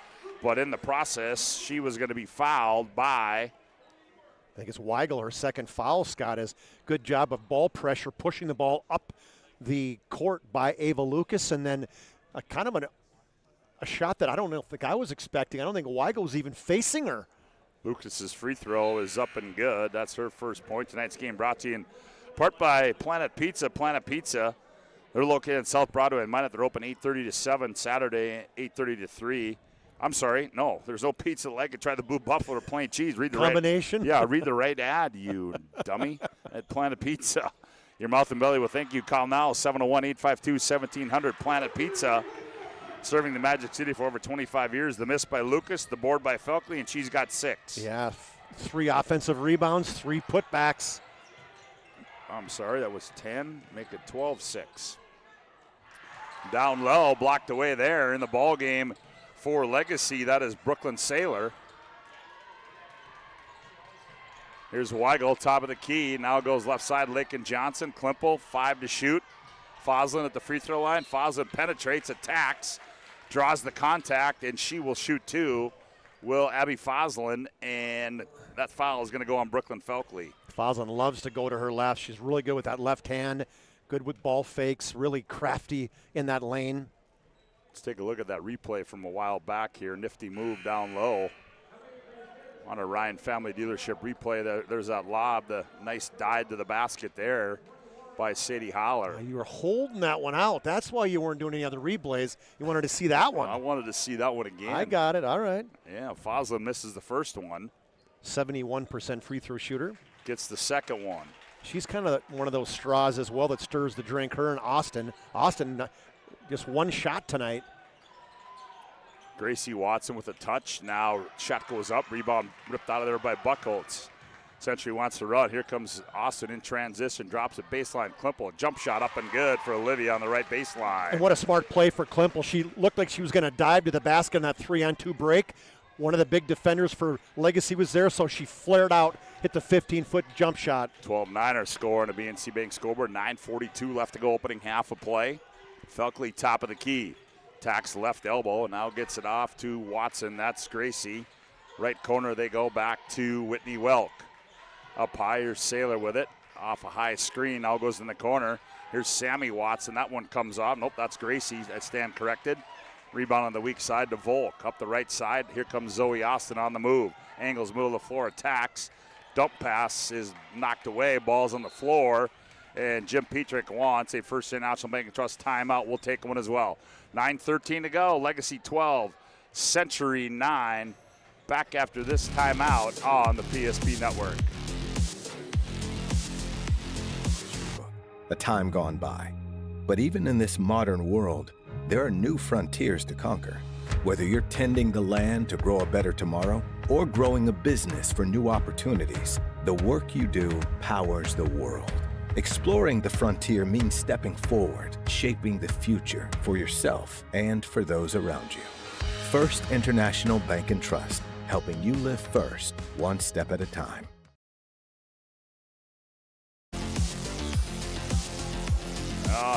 I: But in the process, she was going to be fouled by,
J: I think it's Weigel, her second foul, Scott. Is good job of ball pressure, pushing the ball up the court by Ava Lucas, and then a kind of a shot that I don't know if the guy was expecting. I don't think Weigel was even facing her.
I: Lucas's free throw is up and good. That's her first point. Tonight's game brought to you in part by Planet Pizza. Planet Pizza, they're located in South Broadway and Minot. They're open 8:30 to 7, Saturday 8:30 to 3. I'm sorry, no, there's no pizza like it. Try the Blue Buffalo or plain cheese. Read the
J: combination.
I: Yeah, read the right ad, you dummy. At Planet Pizza. Your mouth and belly will thank you. Call now, 701-852-1700. Planet Pizza, serving the Magic City for over 25 years. The miss by Lucas, the board by Felkley, and she's got 6.
J: Yeah, 3 offensive rebounds, 3 putbacks.
I: I'm sorry, that was 10. Make it 12-6. Down low, blocked away there in the ball game. For Legacy, that is Brooklyn Saylor. Here's Weigel, top of the key. Now goes left side, Lakin Johnson. Klimple, 5 to shoot. Foslin at the free throw line. Foslin penetrates, attacks, draws the contact, and she will shoot 2. Will Abby Foslin, and that foul is going to go on Brooklyn Felkley.
J: Foslin loves to go to her left. She's really good with that left hand, good with ball fakes, really crafty in that lane.
I: Let's take a look at that replay from a while back here. Nifty move down low on a Ryan Family Dealership replay. There's that lob, the nice dive to the basket there by Sadie Holler.
J: You were holding that one out. That's why you weren't doing any other replays. You wanted to see that one.
I: I wanted to see that one again.
J: I got it. All right.
I: Yeah, Foslin misses the first one.
J: 71% free throw shooter.
I: Gets the second one.
J: She's kind of one of those straws as well that stirs the drink. Her and Austin. Austin, just one shot tonight.
I: Gracie Watson with a touch. Now shot goes up. Rebound ripped out of there by Buckholtz. Century wants to run. Here comes Austin in transition. Drops it baseline. Klimple. Jump shot up and good for Olivia on the right baseline.
J: And what a smart play for Klimple. She looked like she was going to dive to the basket on that 3-on-2 break. One of the big defenders for Legacy was there, so she flared out, hit the 15-foot jump shot.
I: 12-9 our score on the BNC Bank scoreboard. 9:42 left to go, opening half of play. Felkley top of the key. Tacks left elbow and now gets it off to Watson. That's Gracie. Right corner they go back to Whitney Welk. Up high, here's Saylor with it. Off a high screen, now goes in the corner. Here's Sammy Watson. That one comes off. Nope, that's Gracie. I stand corrected. Rebound on the weak side to Volk. Up the right side, here comes Zoe Austin on the move. Angles middle of the floor, attacks. Dump pass is knocked away. Ball's on the floor. And Jim Petrick wants a First State National Bank and Trust timeout. We'll take one as well. 9:13 to go. Legacy 12, Century 9. Back after this timeout on the PSP Network.
D: A time gone by. But even in this modern world, there are new frontiers to conquer. Whether you're tending the land to grow a better tomorrow or growing a business for new opportunities, the work you do powers the world. Exploring the frontier means stepping forward, shaping the future for yourself and for those around you. First International Bank and Trust, helping you live first, one step at a time.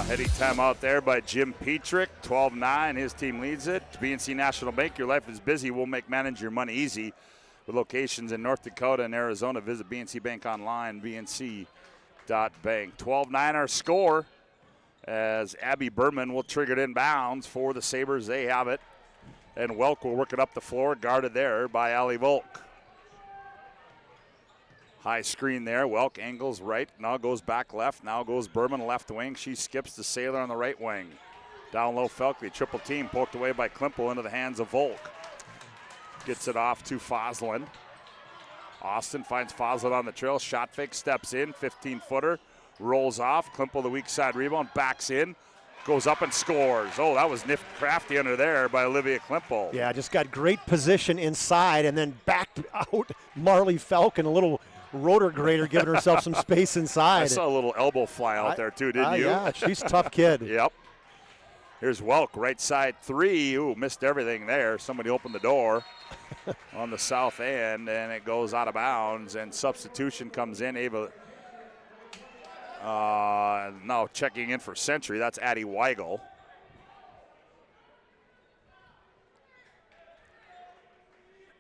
I: Heady timeout there by Jim Petrick. 12-9, his team leads it. BNC National Bank, your life is busy. We'll make manage your money easy. With locations in North Dakota and Arizona, visit BNC Bank online, bnc.bank. 12-9 our score as Abby Berman will trigger it inbounds for the Sabres. They have it. And Welk will work it up the floor, guarded there by Ali Volk. High screen there. Welk angles right. Now goes back left. Now goes Berman left wing. She skips to Sailor on the right wing. Down low, Felkley. Triple team poked away by Klimpel into the hands of Volk. Gets it off to Foslin. Austin finds Foslin on the trail. Shot fake, steps in. 15-footer. Rolls off. Klimpel the weak side rebound. Backs in. Goes up and scores. Oh, that was crafty under there by Olivia Klimpel.
J: Yeah, just got great position inside and then backed out Marley Falcon, a little rotor grader, giving herself some space inside.
I: I saw a little elbow fly out there too, didn't you?
J: Yeah, she's a tough kid.
I: Yep. Here's Welk, right side three. Ooh, missed everything there. Somebody opened the door on the south end, and it goes out of bounds, and substitution comes in. Ava now checking in for Century. That's Addie Weigel.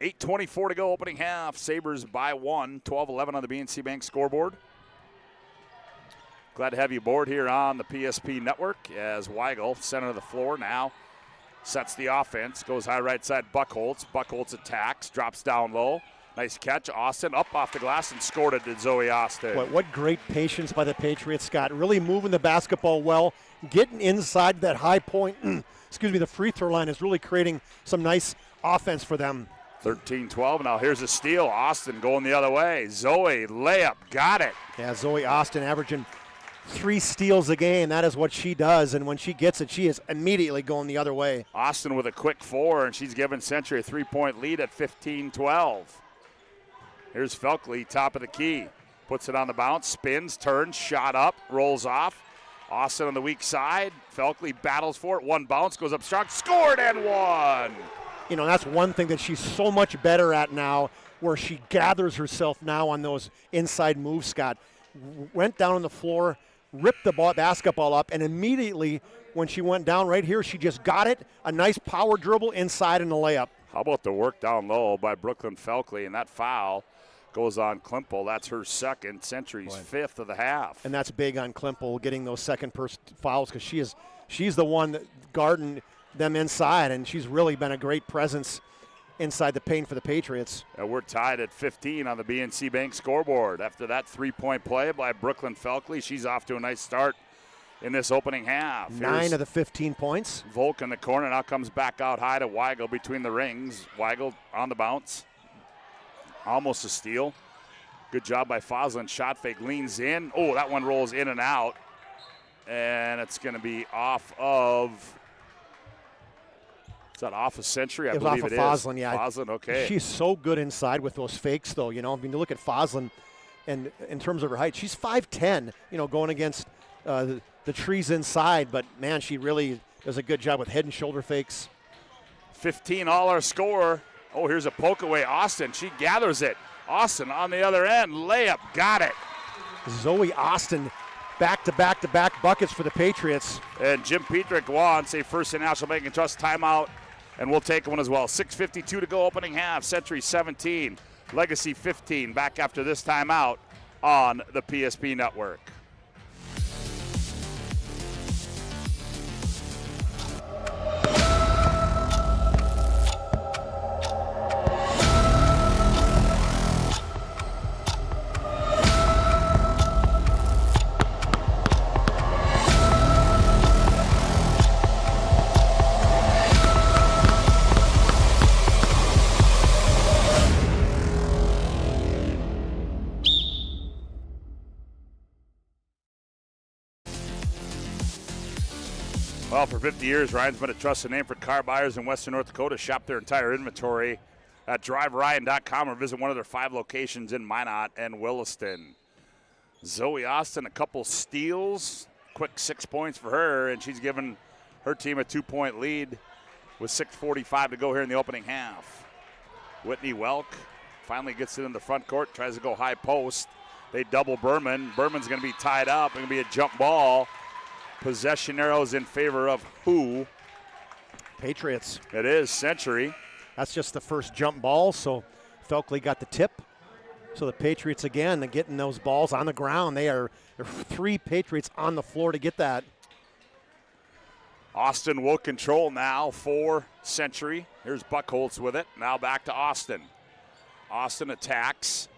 I: $8:24 to go, opening half. Sabres by 1, 12-11 on the BNC Bank scoreboard. Glad to have you aboard here on the PSP network as Weigel, center of the floor now, sets the offense, goes high right side, Buckholtz. Buckholtz attacks, drops down low. Nice catch. Austin up off the glass and scored it to Zoe Austin.
J: What great patience by the Patriots, Scott. Really moving the basketball well, getting inside that high point. The free throw line is really creating some nice offense for them.
I: 13-12. Now here's a steal. Austin going the other way. Zoe, layup, got it.
J: Yeah, Zoe Austin averaging 3 steals a game. That is what she does, and when she gets it, she is immediately going the other way.
I: Austin with a quick 4, and she's given Century a 3-point lead at 15-12. Here's Felkley, top of the key. Puts it on the bounce, spins, turns, shot up, rolls off. Austin on the weak side. Felkley battles for it. One bounce, goes up strong, scored and one.
J: You know, that's one thing that she's so much better at now, where she gathers herself now on those inside moves, Scott. Went down on the floor, ripped the basketball up, and immediately when she went down right here, she just got it. A nice power dribble inside and a layup.
I: How about the work down low by Brooklyn Felkley, and that foul goes on Klimpel. That's her second, Century's 5th of the half.
J: And that's big on Klimpel, getting those second fouls, because she's the one that guarding them inside, and she's really been a great presence inside the paint for the Patriots.
I: And we're tied at 15 on the BNC Bank scoreboard. After that 3-point play by Brooklyn Felkley, she's off to a nice start in this opening half.
J: 9 of the 15 points.
I: Volk in the corner, now comes back out high to Weigel between the rings. Weigel on the bounce. Almost a steal. Good job by Foslin. Shot fake, leans in. Oh, that one rolls in and out. And it's going to be off of... Is that off of Century? I believe it is.
J: Foslin, yeah.
I: Foslin, okay.
J: She's so good inside with those fakes, though. You know, I mean, you look at Foslin, and in terms of her height, she's 5'10", you know, going against the trees inside. But, man, she really does a good job with head and shoulder fakes.
I: 15 all our score. Oh, here's a poke away. Austin, she gathers it. Austin on the other end. Layup, got it.
J: Zoe Austin, back-to-back-to-back buckets for the Patriots.
I: And Jim Petrick wants a First National Bank and Trust timeout, and we'll take one as well. 6:52 to go, opening half. Century 17, Legacy 15. Back after this timeout on the PSP Network. Well, for 50 years, Ryan's been a trusted name for car buyers in Western North Dakota. Shop their entire inventory at driveryan.com or visit one of their 5 locations in Minot and Williston. Zoe Austin, a couple steals, quick 6 points for her, and she's given her team a 2-point lead with 6:45 to go here in the opening half. Whitney Welk finally gets it in the front court, tries to go high post. They double Berman. Berman's going to be tied up. It's going to be a jump ball. Possession arrows in favor of who?
J: Patriots.
I: It is Century.
J: That's just the first jump ball, so Felkley got the tip. So the Patriots again, they're getting those balls on the ground. There are 3 Patriots on the floor to get that.
I: Austin will control now for Century. Here's Buckholz with it. Now back to Austin. Austin attacks.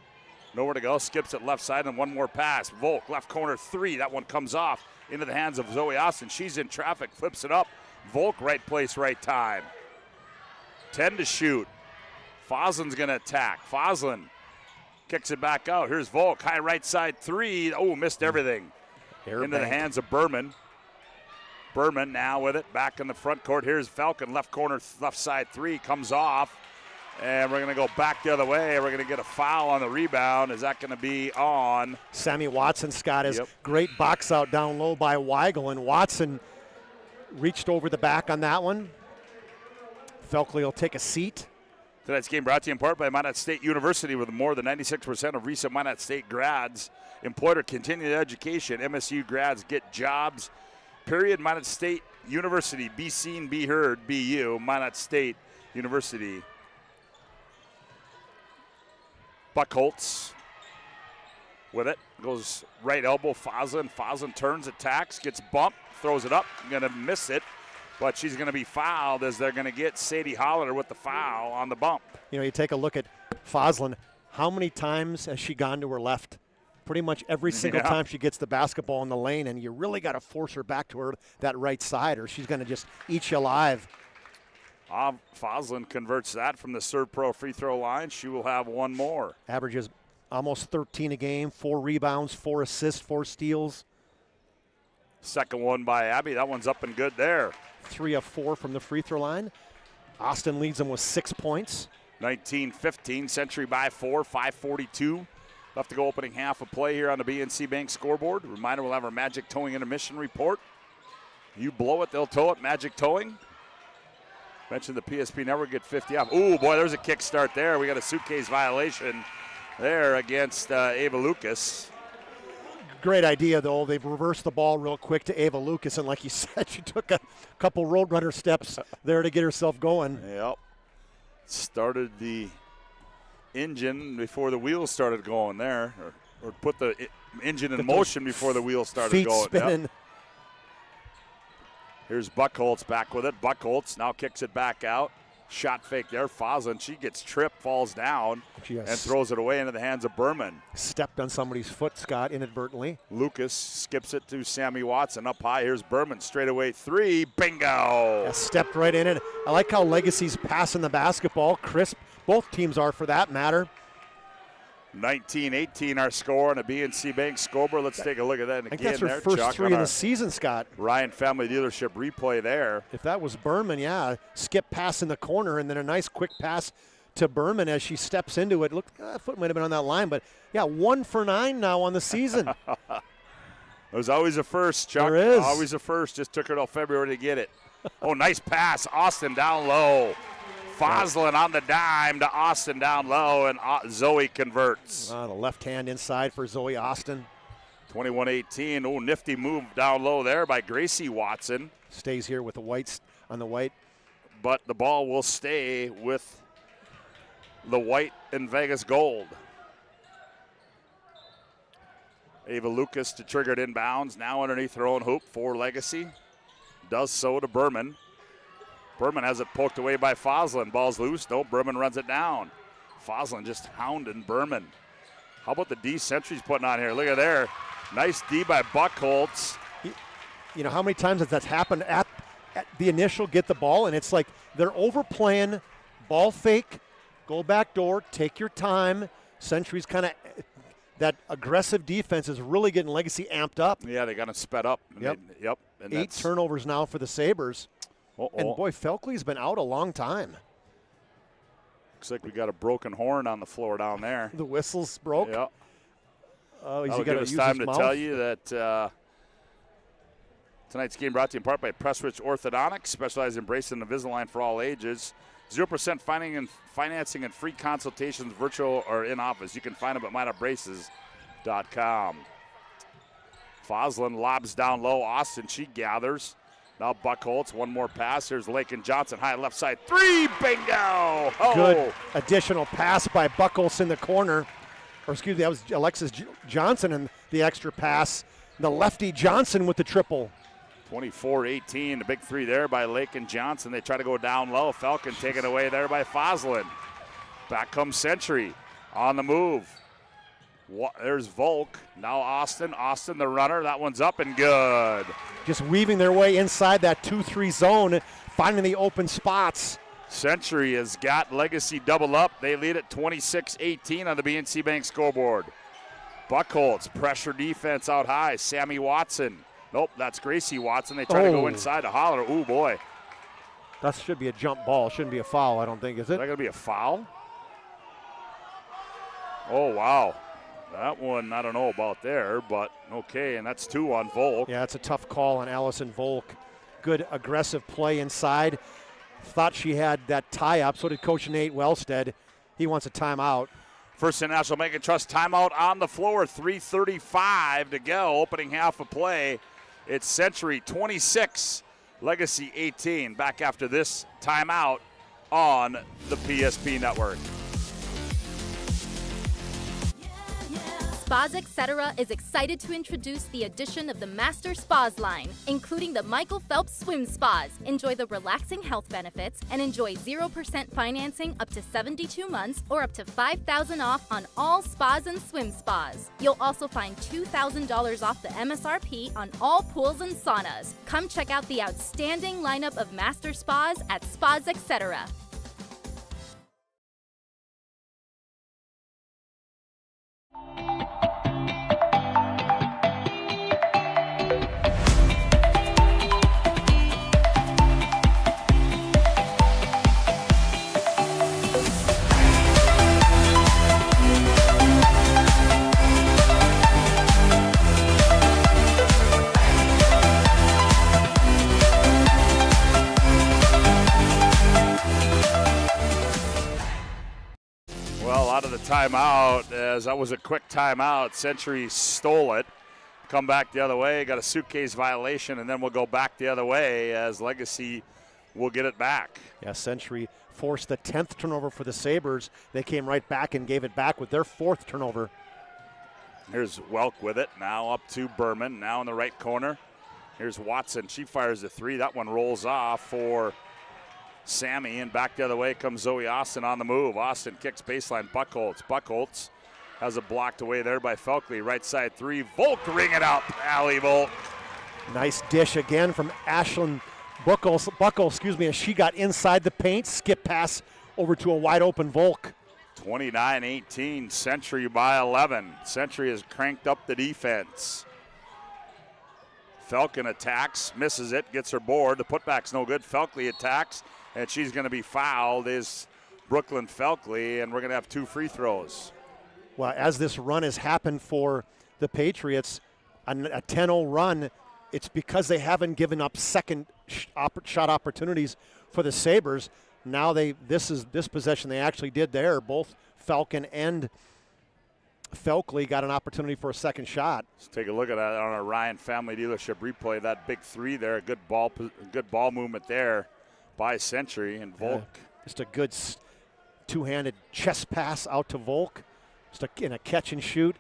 I: Nowhere to go. Skips it left side and one more pass. Volk, left corner 3. That one comes off into the hands of Zoe Austin. She's in traffic. Flips it up. Volk, right place, right time. 10 to shoot. Foslin's going to attack. Foslin kicks it back out. Here's Volk. High right side 3. Oh, missed everything. Into the hands of Berman. Berman now with it. Back in the front court. Here's Falcon. Left corner, left side 3. Comes off. And we're going to go back the other way. We're going to get a foul on the rebound. Is that going to be on?
J: Sammy Watson, Scott, is great box out down low by Weigel. And Watson reached over the back on that one. Felkley will take a seat.
I: Tonight's game brought to you in part by Minot State University, with more than 96% of recent Minot State grads employed or continuing education. MSU grads get jobs. Period. Minot State University. Be seen, be heard, be you. Minot State University. Buckholz with it. Goes right elbow. Foslin. Foslin turns, attacks, gets bumped, throws it up. Going to miss it. But she's going to be fouled as they're going to get Sadie Hollander with the foul on the bump.
J: You know, you take a look at Foslin. How many times has she gone to her left? Pretty much every single time she gets the basketball in the lane, and you really got to force her back to her that right side, or she's going to just eat you alive.
I: Foslin converts that from the Serve Pro free throw line. She will have one more.
J: Averages almost 13 a game, 4 rebounds, 4 assists, 4 steals.
I: Second one by Abby. That one's up and good there.
J: 3 of 4 from the free throw line. Austin leads them with 6 points.
I: 19-15, Century by 4, 5:42 left to go, opening half of play here on the BNC Bank scoreboard. Reminder, we'll have our Magic Towing intermission report. You blow it, they'll tow it. Magic Towing. Mentioned the PSP Network, get 50 off. Ooh, boy, there's a kick start there. We got a suitcase violation there against Ava Lucas.
J: Great idea, though. They've reversed the ball real quick to Ava Lucas, and like you said, she took a couple roadrunner steps there to get herself going.
I: Yep. Started the engine before the wheels started going there, or put the engine in motion before the wheels started
J: feet
I: going.
J: Spinning.
I: Yep. Here's Buckholz back with it. Buckholz now kicks it back out. Shot fake there. Foslin, she gets tripped, falls down, and throws it away into the hands of Berman.
J: Stepped on somebody's foot, Scott, inadvertently.
I: Lucas skips it to Sammy Watson. Up high, here's Berman. Straightaway 3. Bingo!
J: Yeah, stepped right in it. I like how Legacy's passing the basketball. Crisp. Both teams are, for that matter.
I: 19-18 our score on a BNC Bank scoreboard. Let's take a look at that again.
J: I think that's her
I: there,
J: first
I: Chuck,
J: 3 in the season, Scott.
I: Ryan Family Dealership replay there.
J: If that was Berman, yeah. Skip pass in the corner and then a nice quick pass to Berman as she steps into it. Look, foot might have been on that line, but yeah, 1 for 9 now on the season.
I: There's always a first, Chuck.
J: There is.
I: Always a first. Just took her till February to get it. Oh, nice pass. Austin down low. Foslin on the dime to Austin down low, and Zoe converts.
J: The left hand inside for Zoe Austin.
I: 21-18. Oh, nifty move down low there by Gracie Watson.
J: Stays here with the whites on the white.
I: But the ball will stay with the white and Vegas gold. Ava Lucas to trigger it inbounds. Now underneath her own hoop for Legacy. Does so to Berman. Berman has it poked away by Foslin. Ball's loose. No, Berman runs it down. Foslin just hounding Berman. How about the D Century's putting on here? Look at there. Nice D by Buckholz.
J: You know how many times has that happened at the initial get the ball, and it's like they're overplaying, ball fake, go back door, take your time. Century's kind of that aggressive defense is really getting Legacy amped up.
I: Yeah, they got it sped up.
J: Yep.
I: Yep. And
J: 8 turnovers now for the Sabres. And boy, Felkley's been out a long time.
I: Looks like we got a broken horn on the floor down there.
J: The whistle's broke.
I: Yep.
J: Oh,
I: That'll give us time to tell you that tonight's game brought to you in part by Pressrich Orthodontics, specializing in bracing and Invisalign for all ages. 0% financing and free consultations, virtual or in office. You can find them at MyDaBraces.com. Foslin lobs down low. Austin, she gathers. Now Buckholz, one more pass. Here's Lakin Johnson, high left side. 3, bingo! Oh.
J: Good additional pass by Buckholz in the corner. Or excuse me, that was Alexis Johnson and the extra pass. The lefty Johnson with the triple.
I: 24-18, the big three there by Lake and Johnson. They try to go down low. Falcon taken away there by Foslin. Back comes Century on the move. There's Volk. Now Austin. Austin, the runner. That one's up and good.
J: Just weaving their way inside that 2-3 zone, finding the open spots.
I: Century has got Legacy double up. They lead at 26-18 on the BNC Bank scoreboard. Buckholz, pressure defense out high. Sammy Watson. Nope, that's Gracie Watson. They try to go inside to Holler. Ooh, boy.
J: That should be a jump ball. Shouldn't be a foul, I don't think, is it?
I: Is that going to be a foul? Oh, wow. That one, I don't know about there, but okay, and that's 2 on Volk.
J: Yeah, it's a tough call on Allison Volk. Good aggressive play inside. Thought she had that tie up, so did Coach Nate Wellstead. He wants a timeout.
I: First International Bank and Trust timeout on the floor. 3:35 to go, opening half of play. It's Century 26, Legacy 18. Back after this timeout on the PSP Network.
R: Spas Etc. is excited to introduce the addition of the Master Spas line, including the Michael Phelps Swim Spas. Enjoy the relaxing health benefits and enjoy 0% financing up to 72 months or up to $5,000 off on all spas and swim spas. You'll also find $2,000 off the MSRP on all pools and saunas. Come check out the outstanding lineup of Master Spas at Spas Etc.
I: Out of the timeout, as that was a quick timeout. Century stole it. Come back the other way, got a suitcase violation, and then we'll go back the other way as Legacy will get it back.
J: Yeah, Century forced the 10th turnover for the Sabres. They came right back and gave it back with their 4th turnover.
I: Here's Welk with it, now up to Berman, now in the right corner. Here's Watson, she fires the 3. That one rolls off for Sammy, and back the other way comes Zoe Austin on the move. Austin kicks baseline, Buckholz. Buckholz has it blocked away there by Felkley. Right side 3, Volk ring it up. Alley Volk.
J: Nice dish again from Ashlyn Buckle, as she got inside the paint. Skip pass over to a wide open Volk.
I: 29-18, Century by 11. Century has cranked up the defense. Falcon attacks, misses it, gets her board. The putback's no good. Felkley attacks, and she's going to be fouled, is Brooklyn Felkley, and we're going to have 2 free throws.
J: Well, as this run has happened for the Patriots, a 10-0 run, it's because they haven't given up second shot opportunities for the Sabres. Now this possession they actually did there. Both Falcon and Felkley got an opportunity for a second shot.
I: Let's take a look at that on our Ryan Family Dealership replay. That big 3 there, good ball movement there by Century, and Volk.
J: Yeah, just a good two-handed chest pass out to Volk. Just in a catch and shoot.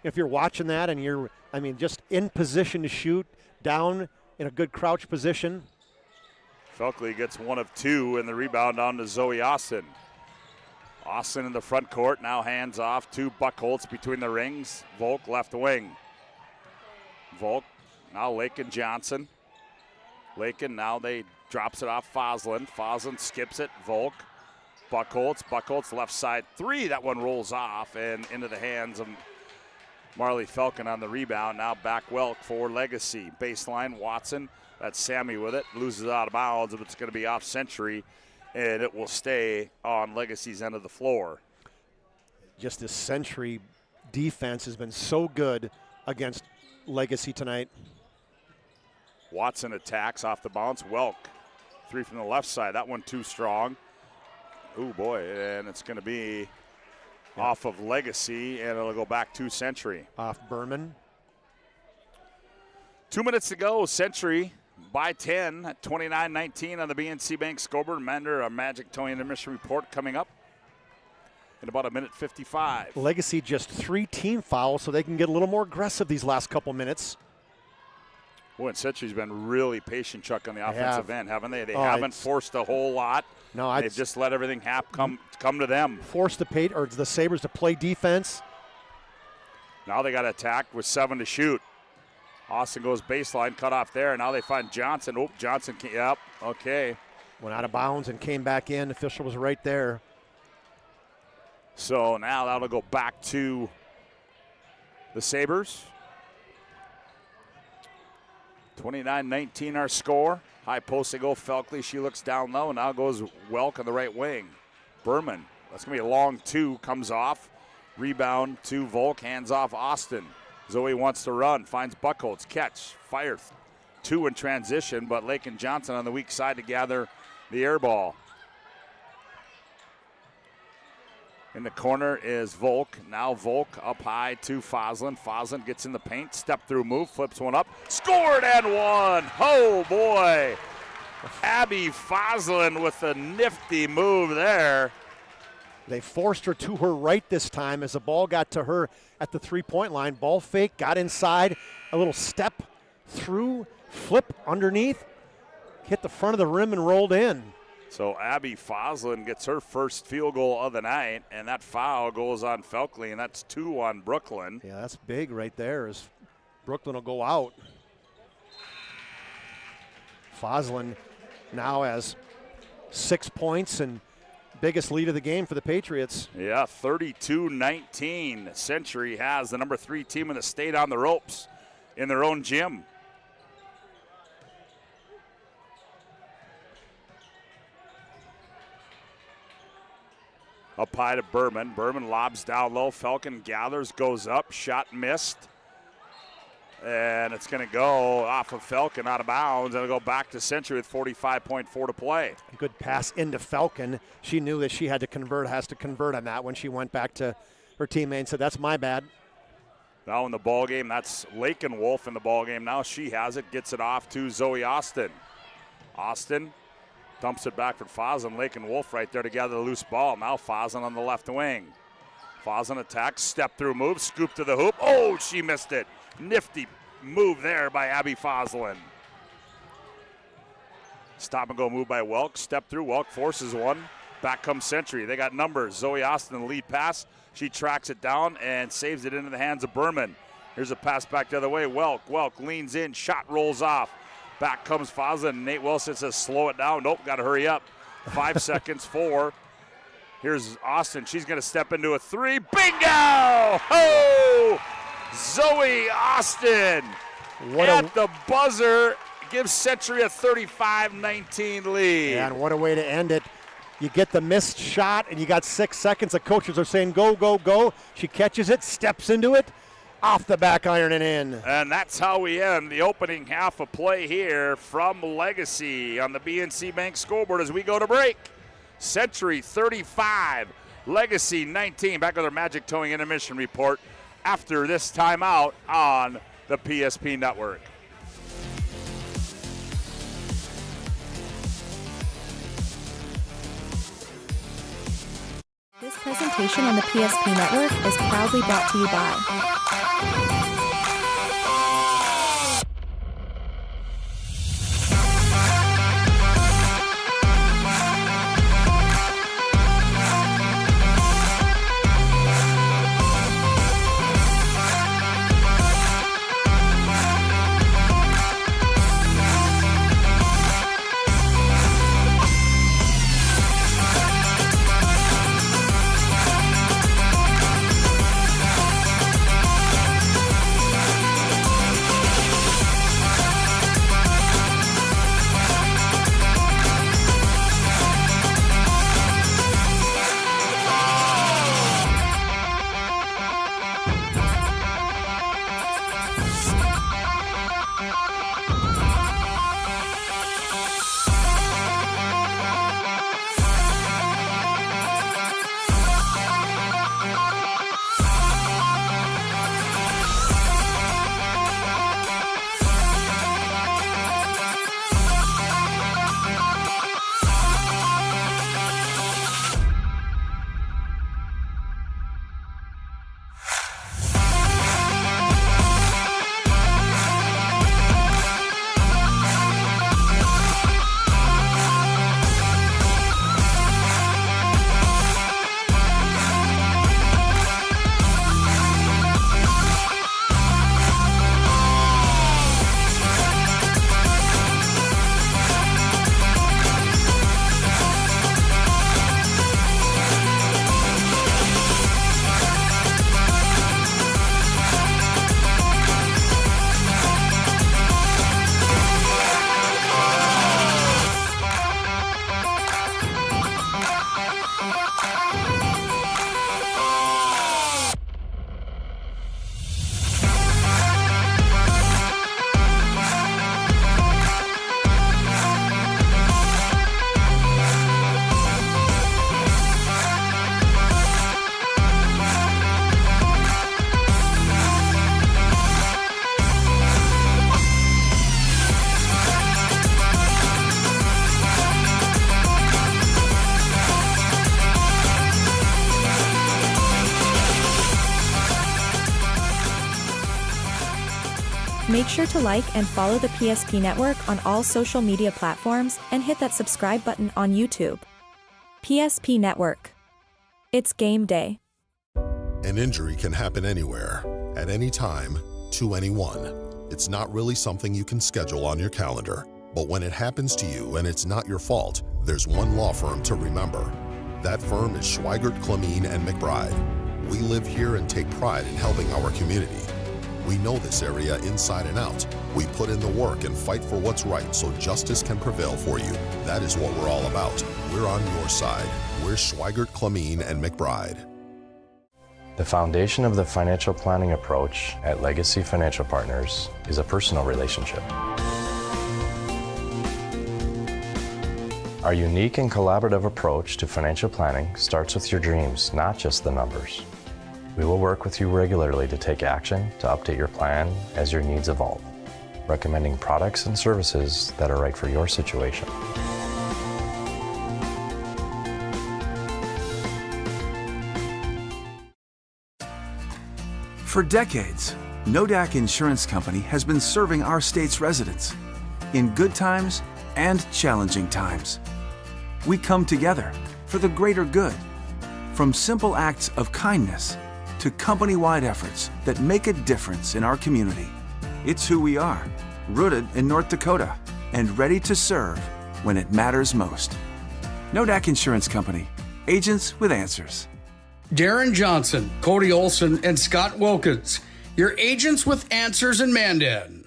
J: If you're watching that and you're, just in position to shoot, down in a good crouch position.
I: Felkley gets 1 of 2, and the rebound on to Zoe Austin. Austin in the front court, now hands off to Buckholz between the rings. Volk left wing. Volk, now Lakin Johnson. Lakin, now they drops it off Foslin. Foslin skips it, Volk. Buckholz left side 3. That one rolls off and into the hands of Marley Falcon on the rebound. Now back Welk for Legacy. Baseline, Watson. That's Sammy with it. Loses it out of bounds, but it's going to be off Century, and it will stay on Legacy's end of the floor.
J: Just this Century defense has been so good against Legacy tonight.
I: Watson attacks off the bounce. Welk, 3 from the left side. That one too strong. Oh boy, and it's going to be off of Legacy, and it'll go back to Century.
J: Off Berman.
I: 2 minutes to go. Century by 10 at 29-19 on the BNC Bank scoreboard. Remember, a Magic Tony Intermission report coming up in about 1:55.
J: Legacy just 3 team fouls, so they can get a little more aggressive these last couple minutes.
I: Boy, and Century's been really patient, Chuck, on the offensive end, haven't they? They
J: Oh,
I: haven't forced a whole lot.
J: No,
I: they've just let everything come to them.
J: Forced the Sabres to play defense.
I: Now they got to attack with 7 to shoot. Austin goes baseline, cut off there. Now they find Johnson. Oh, Johnson, yep, okay.
J: Went out of bounds and came back in. The official was right there.
I: So now that'll go back to the Sabres. 29-19 our score. High post they go Felkley. She looks down low. Now goes Welk on the right wing. Berman. That's going to be a long 2. Comes off. Rebound to Volk. Hands off Austin. Zoe wants to run. Finds Buckholz. Catch. Fire. 2 in transition, but Lake and Johnson on the weak side to gather the air ball. In the corner is Volk. Now Volk up high to Foslin. Foslin gets in the paint. Step through move. Flips one up. Scored and one. Oh, boy. Abby Foslin with a nifty move there.
J: They forced her to her right this time as the ball got to her at the three-point line. Ball fake, got inside, a little step through, flip underneath, hit the front of the rim and rolled in.
I: So Abby Foslin gets her first field goal of the night, and that foul goes on Felkley, and that's 2 on Brooklyn.
J: Yeah, that's big right there as Brooklyn will go out. Foslin now has 6 points and biggest lead of the game for the Patriots.
I: Yeah, 32-19. Century has the number 3 team in the state on the ropes in their own gym. Up high to Berman. Berman lobs down low. Falcon gathers, goes up. Shot missed. And it's going to go off of Falcon out of bounds. And it'll go back to Century with 45.4 to play.
J: A good pass into Falcon. She knew that she had to convert, has to convert on that when she went back to her teammate and said, that's my bad.
I: Now in the ball game, that's Lakin Wolf in the ball game. Now she has it, gets it off to Zoe Austin. Austin dumps it back for Foslin. Lakin Wolf right there to gather the loose ball. Now Foslin on the left wing. Foslin attacks, step through move, scoop to the hoop. Oh, she missed it. Nifty move there by Abby Foslin. Stop and go move by Welk. Step through. Welk forces one. Back comes Century. They got numbers. Zoe Austin, the lead pass. She tracks it down and saves it into the hands of Berman. Here's a pass back the other way. Welk leans in. Shot rolls off. Back comes Foslin. Nate Wilson says slow it down. Nope, got to hurry up. 5 seconds, 4. Here's Austin. She's going to step into a 3. Bingo! Oh! Zoe Austin at the buzzer gives Century a 35-19 lead.
J: Yeah, and what a way to end it. You get the missed shot, and you got 6 seconds. The coaches are saying, go, go, go. She catches it, steps into it, off the back iron and in.
I: And that's how we end the opening half of play here from Legacy on the BNC Bank scoreboard as we go to break. Century 35, Legacy 19. Back with our Magic Towing Intermission report after this timeout on the PSP Network.
A: This presentation on the PSP Network is proudly brought to you by Make sure to like and follow the PSP Network on all social media platforms and hit that subscribe button on YouTube. PSP Network. It's game day.
Q: An injury can happen anywhere, at any time, to anyone. It's not really something you can schedule on your calendar. But when it happens to you and it's not your fault, there's one law firm to remember. That firm is Schweigert, Clemeen, and McBride. We live here and take pride in helping our community. We know this area inside and out. We put in the work and fight for what's right so justice can prevail for you. That is what we're all about. We're on your side. We're Schweigert, Clemeen, and McBride.
O: The foundation of the financial planning approach at Legacy Financial Partners is a personal relationship. Our unique and collaborative approach to financial planning starts with your dreams, not just the numbers. We will work with you regularly to take action to update your plan as your needs evolve, recommending products and services that are right for your situation.
S: For decades, Nodak Insurance Company has been serving our state's residents in good times and challenging times. We come together for the greater good, from simple acts of kindness to company-wide efforts that make a difference in our community. It's who we are, rooted in North Dakota and ready to serve when it matters most. Nodak Insurance Company, agents with answers.
T: Darren Johnson, Cody Olson, and Scott Wilkins, your agents with answers in Mandan.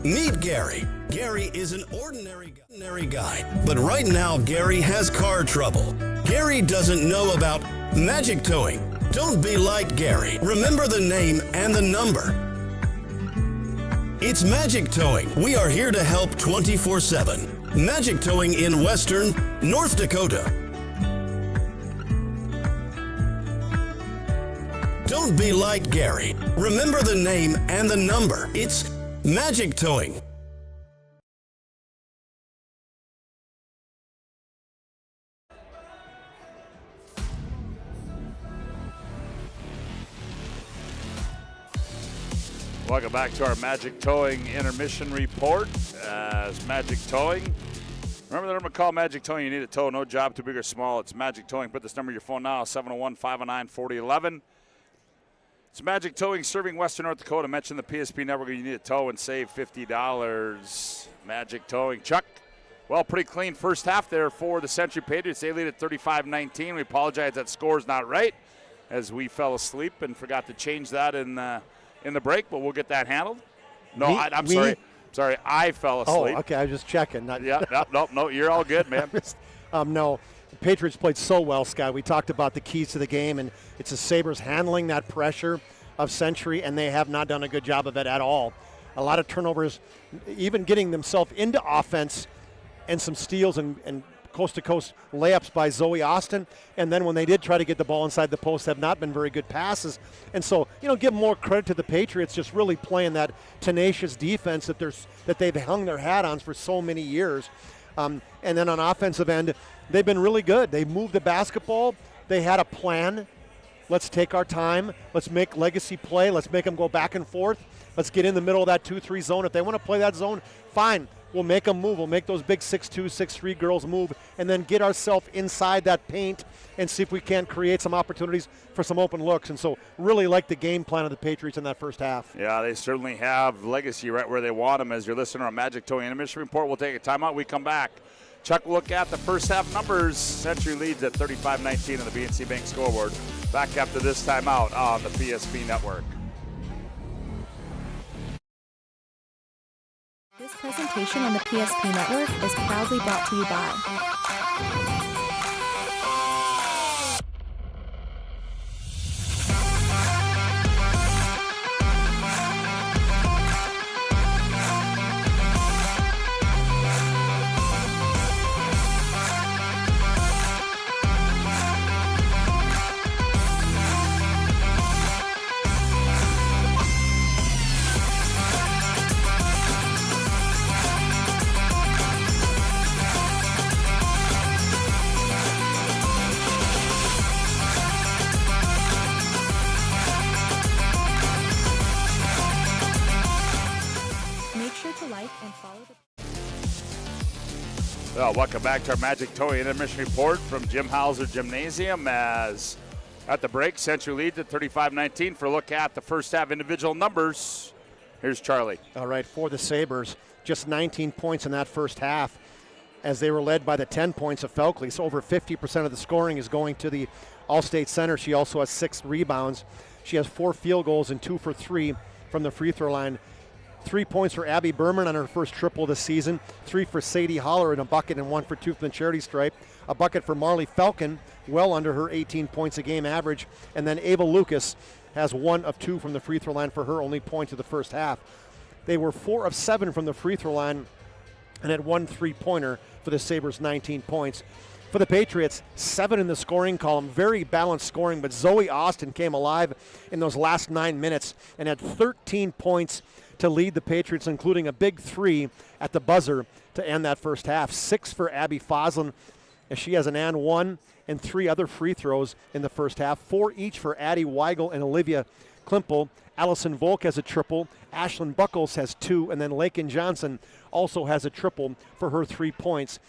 U: Meet Gary. Gary is an ordinary guy, but right now Gary has car trouble. Gary doesn't know about magic towing. Don't be like Gary. Remember the name and the number. It's Magic Towing. We are here to help 24/7. Magic Towing in Western North Dakota. Don't be like Gary. Remember the name and the number. It's Magic Towing.
I: Welcome back to our Magic Towing Intermission Report. As Magic Towing, remember the number to call Magic Towing. You need a tow, no job too big or small. It's Magic Towing. Put this number in your phone now, 701-509-4011. It's Magic Towing serving Western North Dakota. Mention the PSP Network. You need a tow and save $50. Magic Towing. Chuck, well, pretty clean first half there for the Century Patriots. They lead at 35-19. We apologize that score's not right as we fell asleep and forgot to change that in the break, but we'll get that handled. No, I'm sorry. Sorry, I fell asleep.
J: Oh, okay. I was just checking.
I: No, you're all good, man.
J: No, the Patriots played so well, Scott. We talked about the keys to the game, and it's the Sabres handling that pressure of Century, and they have not done a good job of it at all. A lot of turnovers, even getting themselves into offense, and some steals and coast-to-coast layups by Zoe Austin, and then when they did try to get the ball inside the post, have not been very good passes. And so, give more credit to the Patriots just really playing that tenacious defense that they've hung their hat on for so many years. And then on offensive end, they've been really good. They moved the basketball. They had a plan. Let's take our time. Let's make Legacy play. Let's make them go back and forth. Let's get in the middle of that 2-3 zone. If they want to play that zone, fine. We'll make them move. We'll make those big 6'2", 6'3 girls move and then get ourselves inside that paint and see if we can create some opportunities for some open looks. And so really like the game plan of the Patriots in that first half.
I: Yeah, they certainly have Legacy right where they want them. As you're listening to our Magic Towing Intermission Report, we'll take a timeout. We come back. Chuck will look at the first half numbers. Century leads at 35-19 on the BNC Bank scoreboard. Back after this timeout on the PSP Network.
A: This presentation on the PSP Network is proudly brought to you by
I: Well, welcome back to our Magic Towing Intermission Report from Jim Hauser Gymnasium. As at the break, Century leads at 35-19. For a look at the first half individual numbers, here's Charlie.
J: All right, for the Sabres, just 19 points in that first half as they were led by the 10 points of Felkley. So over 50% of the scoring is going to the All-State Center. She also has 6 rebounds. She has 4 field goals and 2 for 3 from the free throw line. 3 points for Abby Berman on her first triple this season. 3 for Sadie Holler in a bucket and 1 for 2 from the charity stripe. A bucket for Marley Falcon, well under her 18 points a game average. And then Ava Lucas has 1 of 2 from the free throw line for her only point of the first half. They were 4 of 7 from the free throw line and had 1 3-pointer for the Sabres, 19 points. For the Patriots, 7 in the scoring column, very balanced scoring, but Zoe Austin came alive in those last 9 minutes and had 13 points to lead the Patriots, including a big 3 at the buzzer to end that first half. 6 for Abby Foslin, as she has an and 1 and 3 other free throws in the first half. 4 each for Addie Weigel and Olivia Klimpel. Allison Volk has a triple. Ashlyn Buckles has 2, and then Lakin Johnson also has a triple for her 3 points.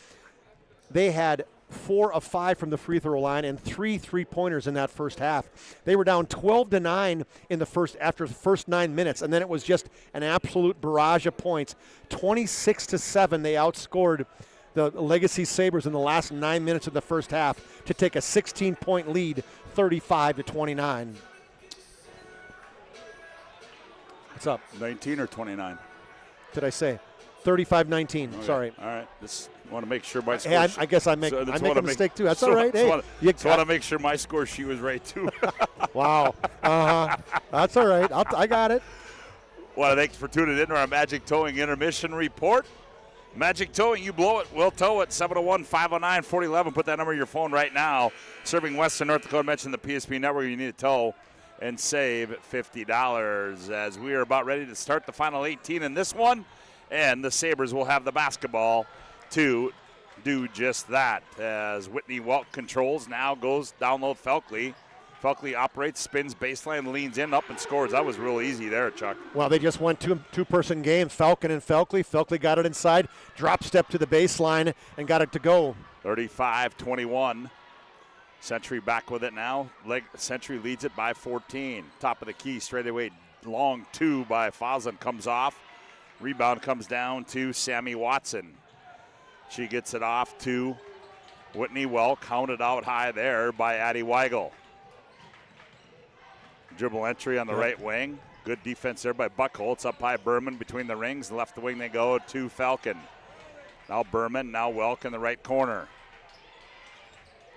J: They had 4 of 5 from the free throw line and 3 3-pointers in that first half. They were down 12-9 in the first after the first 9 minutes, and then it was just an absolute barrage of points. 26-7, they outscored the Legacy Sabres in the last 9 minutes of the first half to take a 16-point lead, 35-29. What's up?
I: 19 or 29?
J: Did I say? 35-19.
I: Okay.
J: Sorry.
I: All right. Just want to make sure my score.
J: Hey, I guess I make a mistake too. That's all right. Hey,
I: I want to make sure my score sheet was right too.
J: Wow. That's all right. I got it.
I: Well, thanks for tuning in to our Magic Towing Intermission Report. Magic Towing, you blow it, we'll tow it. 701-509-4011. Put that number in your phone right now. Serving Western North Dakota. Mention the PSP network. You need a tow and save $50 as we are about ready to start the final 18 in this one. And the Sabres will have the basketball to do just that. As Whitney Welk controls, now goes down low Felkley. Felkley operates, spins baseline, leans in, up, and scores. That was real easy there, Chuck.
J: Well, they just went two-person game, Falcon and Felkley. Felkley got it inside, drop step to the baseline, and got it to go.
I: 35-21. Century back with it now. Century leads it by 14. Top of the key, straight away, long 2 by Foslin comes off. Rebound comes down to Sammy Watson. She gets it off to Whitney Welk, counted out high there by Addie Weigel. Dribble entry on the right wing. Good defense there by Buckholz. Up high Berman between the rings. Left wing they go to Falcon. Now Berman, now Welk in the right corner.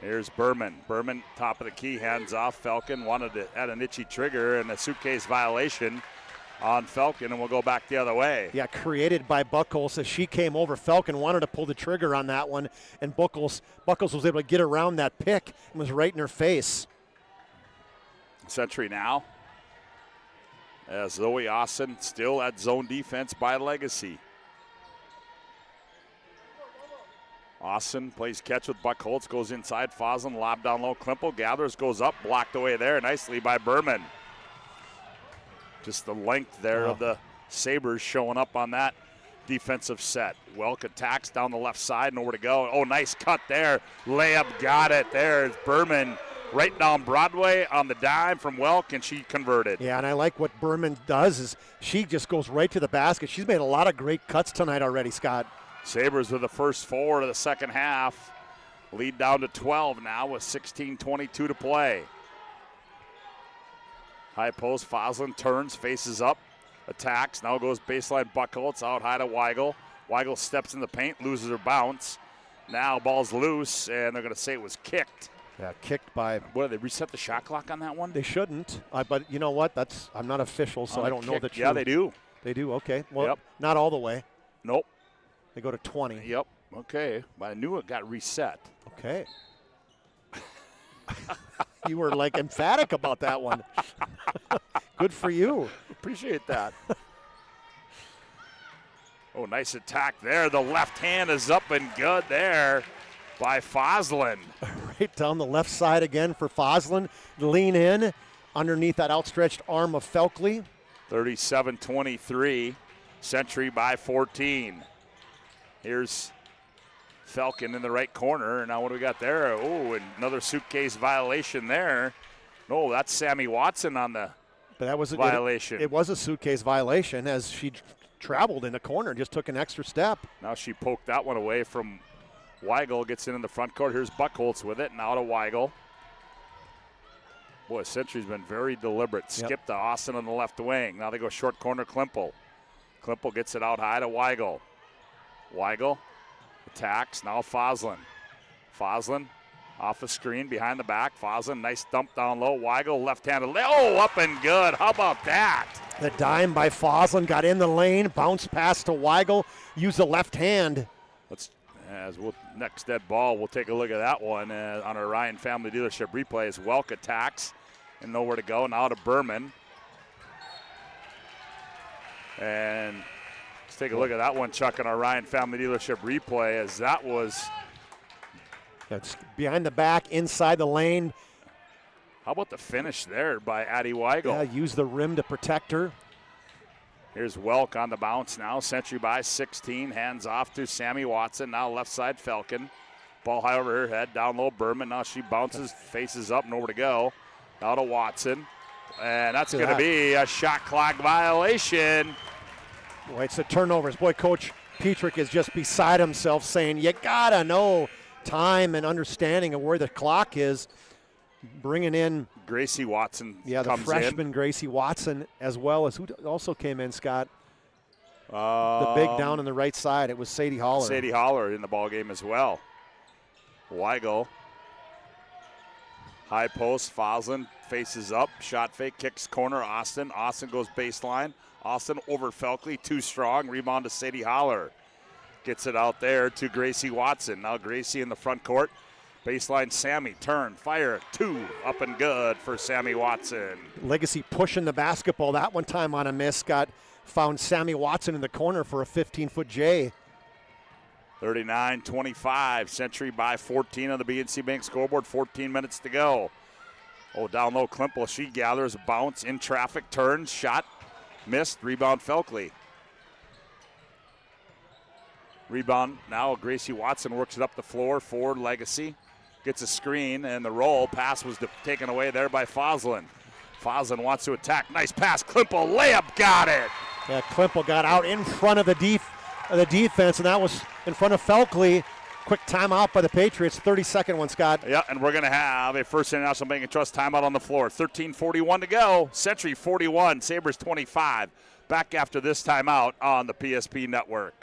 I: Here's Berman. Berman, top of the key, hands off. Falcon wanted to add an itchy trigger and a suitcase violation on Falcon, and we'll go back the other way.
J: Yeah, created by Buckholz as she came over. Falcon wanted to pull the trigger on that one, and Buckholz was able to get around that pick and was right in her face.
I: Century now, as Zoe Austin still at zone defense by Legacy. Austin plays catch with Buckholz, goes inside. Foslin, lob down low. Klimpel gathers, goes up, blocked away there nicely by Berman. Just the length there of the Sabres showing up on that defensive set. Welk attacks down the left side, nowhere to go. Oh, nice cut there. Layup got it. There's Berman right down Broadway on the dime from Welk, and she converted.
J: Yeah, and I like what Berman does is she just goes right to the basket. She's made a lot of great cuts tonight already, Scott.
I: Sabres with the first 4 of the second half. Lead down to 12 now with 16:22 to play. High post, Foslin turns, faces up, attacks. Now goes baseline Buckholz out high to Weigel. Weigel steps in the paint, loses her bounce. Now ball's loose, and they're going to say it was kicked.
J: Yeah, kicked by.
I: What, did they reset the shot clock on that one?
J: They shouldn't, but you know what? I'm not official, so I don't know the truth.
I: Yeah, they do.
J: They do, okay. Well, not all the way.
I: Nope.
J: They go to 20.
I: Yep, okay. But I knew it got reset.
J: Okay. You were like emphatic about that one. Good for you.
I: Appreciate that. Oh, nice attack there. The left hand is up and good there by Foslin.
J: Right down the left side again for Foslin. Lean in underneath that outstretched arm of Felkley.
I: 37-23. Century by 14. Here's Falcon in the right corner. Now what do we got there? Oh, another suitcase violation there. No, that's Sammy Watson on the violation.
J: It was a suitcase violation as she traveled in the corner, just took an extra step.
I: Now she poked that one away from Weigel, gets in the front court. Here's Buckholz with it, now to Weigel. Boy, Century's been very deliberate. Skip to Austin on the left wing. Now they go short corner, Klimpel. Klimpel gets it out high to Weigel. Weigel attacks, now Foslin. Foslin off a screen, behind the back. Foslin, nice dump down low. Weigel, left-handed. Oh, up and good. How about that?
J: The dime by Foslin got in the lane, bounced pass to Weigel, used the left hand.
I: Next dead ball, we'll take a look at that one on our Ryan Family Dealership replay as Welk attacks and nowhere to go. Now to Berman. And let's take a look at that one, Chuck, on our Ryan Family Dealership replay as that was.
J: That's behind the back, inside the lane.
I: How about the finish there by Addie Weigel?
J: Yeah, use the rim to protect her.
I: Here's Welk on the bounce now. Century by 16. Hands off to Sammy Watson. Now left side Falcon. Ball high over her head. Down low Berman. Now she bounces, faces up, nowhere to go. Now to Watson. And that's going to be a shot clock violation.
J: Boy, it's the turnovers. Boy, Coach Petrick is just beside himself saying, you got to know time and understanding of where the clock is. Bringing in
I: Gracie Watson.
J: Yeah, the freshman Gracie Watson, as well as who also came in, Scott. The big down on the right side. It was Sadie Holler.
I: Sadie Holler in the ball game as well. Weigel. High post. Foslin faces up. Shot fake. Kicks corner. Austin. Austin goes baseline. Austin over Felkley. Too strong. Rebound to Sadie Holler. Gets it out there to Gracie Watson. Now Gracie in the front court. Baseline Sammy, turn, fire, two, up and good for Sammy Watson.
J: Legacy pushing the basketball that one time on a miss. Found Sammy Watson in the corner for a 15-foot J.
I: 39-25, Century by 14 on the BNC Bank scoreboard, 14 minutes to go. Oh, down low, Klimpel, she gathers a bounce, in traffic, turns, shot, missed, rebound Felkley. Rebound, now Gracie Watson works it up the floor for Legacy. Gets a screen, and the roll pass was taken away there by Foslin. Foslin wants to attack. Nice pass. Klimpel, layup, got it.
J: Yeah, Klimpel got out in front of the defense, and that was in front of Felkley. Quick timeout by the Patriots. 30-second one, Scott.
I: Yeah, and we're going to have a First International Bank and Trust timeout on the floor. 13:41 to go. Century 41, Sabres 25. Back after this timeout on the PSP Network.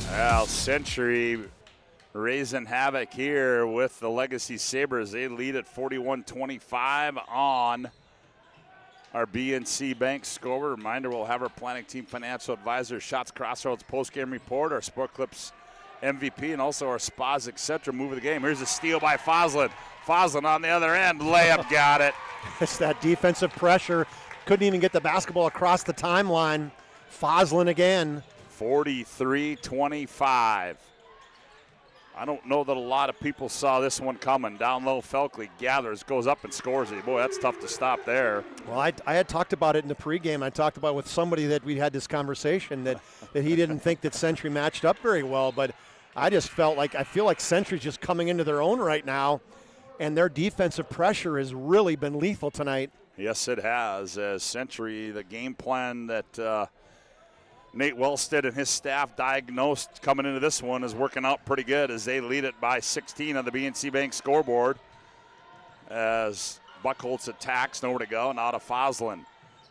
I: Well, Century raising havoc here with the Legacy Sabres. They lead at 41-25 on our BNC Bank score. Reminder, we'll have our planning team financial advisor, Shots Crossroads postgame report, our Sport Clips MVP, and also our Spas, etc. move of the game. Here's a steal by Foslin. Foslin on the other end, layup, got it.
J: It's that defensive pressure. Couldn't even get the basketball across the timeline. Foslin again.
I: 43-25. I don't know that a lot of people saw this one coming. Down low, Felkley gathers, goes up and scores it. Boy, that's tough to stop there.
J: Well, I had talked about it in the pregame. I talked about it with somebody that we had this conversation that he didn't think that Century matched up very well. But I just felt like, I feel like Century's just coming into their own right now, and their defensive pressure has really been lethal tonight.
I: Yes, it has. As Century, the game plan that Nate Wellstead and his staff diagnosed coming into this one is working out pretty good as they lead it by 16 on the BNC Bank scoreboard. As Buckholz attacks, nowhere to go, now to Foslin.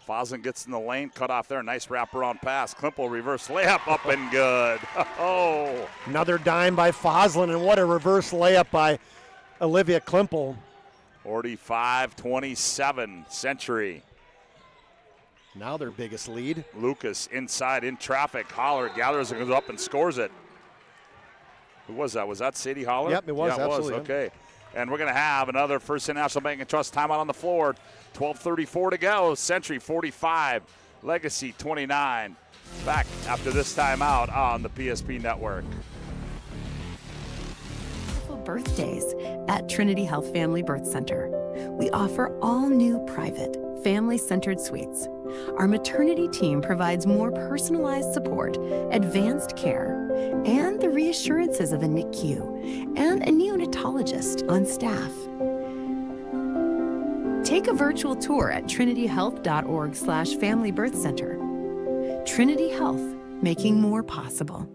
I: Foslin gets in the lane, cut off there, nice wraparound pass. Klimpel reverse layup, up and good. Oh!
J: Another dime by Foslin, and what a reverse layup by Olivia Klimpel.
I: 45-27, Century.
J: Now their biggest lead.
I: Lucas inside in traffic. Holler gathers and goes up and scores it. Who was that? Was that Sadie Holler?
J: Yep, it was.
I: Yeah, it
J: absolutely.
I: was. Okay. And we're going to have another First National Bank and Trust timeout on the floor. 12:34 to go. Century 45, Legacy 29. Back after this timeout on the PSP Network.
B: Birthdays at Trinity Health Family Birth Center. We offer all new private, family-centered suites. Our maternity team provides more personalized support, advanced care, and the reassurances of a NICU and a neonatologist on staff. Take a virtual tour at trinityhealth.org/Family Birth Center. Trinity Health, making more possible.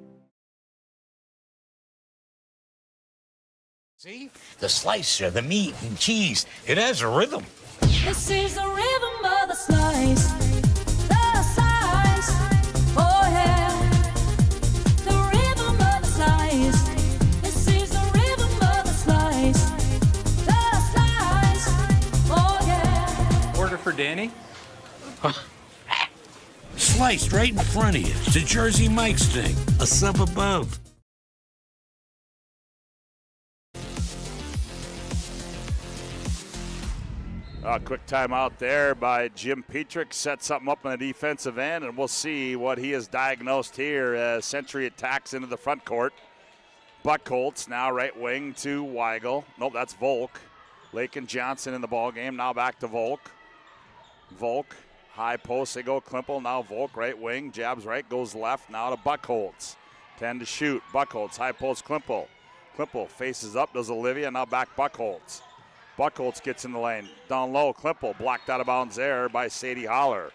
V: See? The slicer, the meat and cheese, it has a rhythm.
W: This is the rhythm of the slice. The slice. Oh yeah. The rhythm of the slice. This is the rhythm of the slice. The slice. Oh yeah.
X: Order for Danny?
V: Sliced right in front of you. It's a Jersey Mike's thing. A sub above.
I: Quick timeout there by Jim Petrick. Set something up on the defensive end, and we'll see what he has diagnosed here as Century attacks into the front court. Buckholz now right wing to Weigel. Nope, that's Volk. Lake and Johnson in the ball game. Now back to Volk. Volk, high post, they go Klimple. Now Volk right wing, jabs right, goes left. Now to Buckholz. 10 to shoot. Buckholz, high post, Klimple. Klimple faces up, does Olivia. Now back Buckholz. Buckholz gets in the lane. Down low, Klimple blocked out of bounds there by Sadie Holler.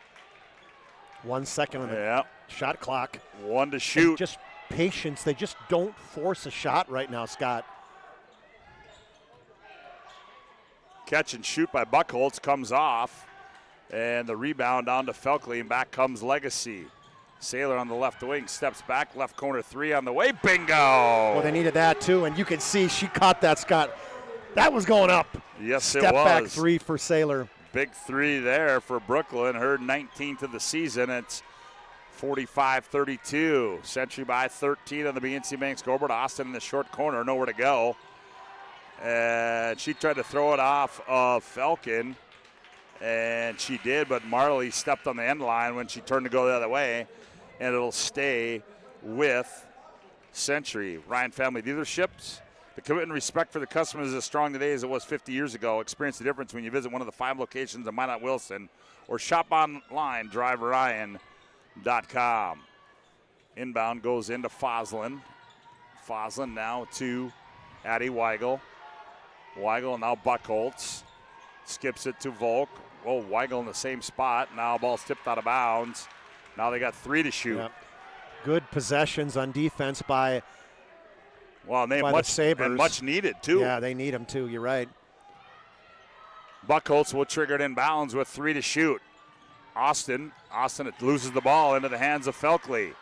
J: 1 second on the shot clock.
I: 1 to shoot.
J: And just patience. They just don't force a shot right now, Scott.
I: Catch and shoot by Buckholz comes off. And the rebound down to Felkley, and back comes Legacy. Saylor on the left wing, steps back, left corner three on the way. Bingo!
J: Well, they needed that too, and you can see she caught that, Scott. That was going up.
I: Yes, it was.
J: Step back three for Saylor.
I: Big three there for Brooklyn, her 19th of the season. It's 45-32. Century by 13 on the BNC Bank scoreboard. Austin in the short corner, nowhere to go. And she tried to throw it off of Falcon, and she did, but Marley stepped on the end line when she turned to go the other way, and it'll stay with Century. Ryan Family Dealerships. The commitment and respect for the customers is as strong today as it was 50 years ago. Experience the difference when you visit one of the 5 locations in Minot Wilson or shop online, driveryan.com. Inbound goes into Foslin. Foslin now to Addie Weigel. Weigel now Buckholz. Skips it to Volk. Oh, Weigel in the same spot. Now ball's tipped out of bounds. Now they got 3 to shoot.
J: Yep. Good possessions on defense by
I: the
J: Sabres.
I: And much needed, too.
J: Yeah, they need them, too. You're right.
I: Buckholz will trigger it in bounds with 3 to shoot. Austin loses the ball into the hands of Felkley.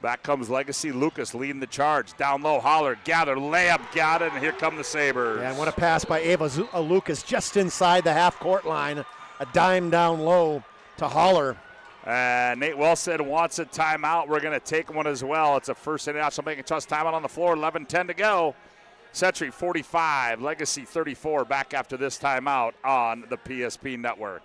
I: Back comes Legacy. Lucas leading the charge. Down low, Holler, gather, layup, got it, and here come the Sabres.
J: Yeah, and what a pass by Ava Lucas just inside the half-court line. A dime down low to Holler.
I: Nate Wellstead wants a timeout. We're going to take one as well. It's a First International Bank and Trust timeout on the floor. 11:10 to go. Century 45, Legacy 34. Back after this timeout on the PSP Network.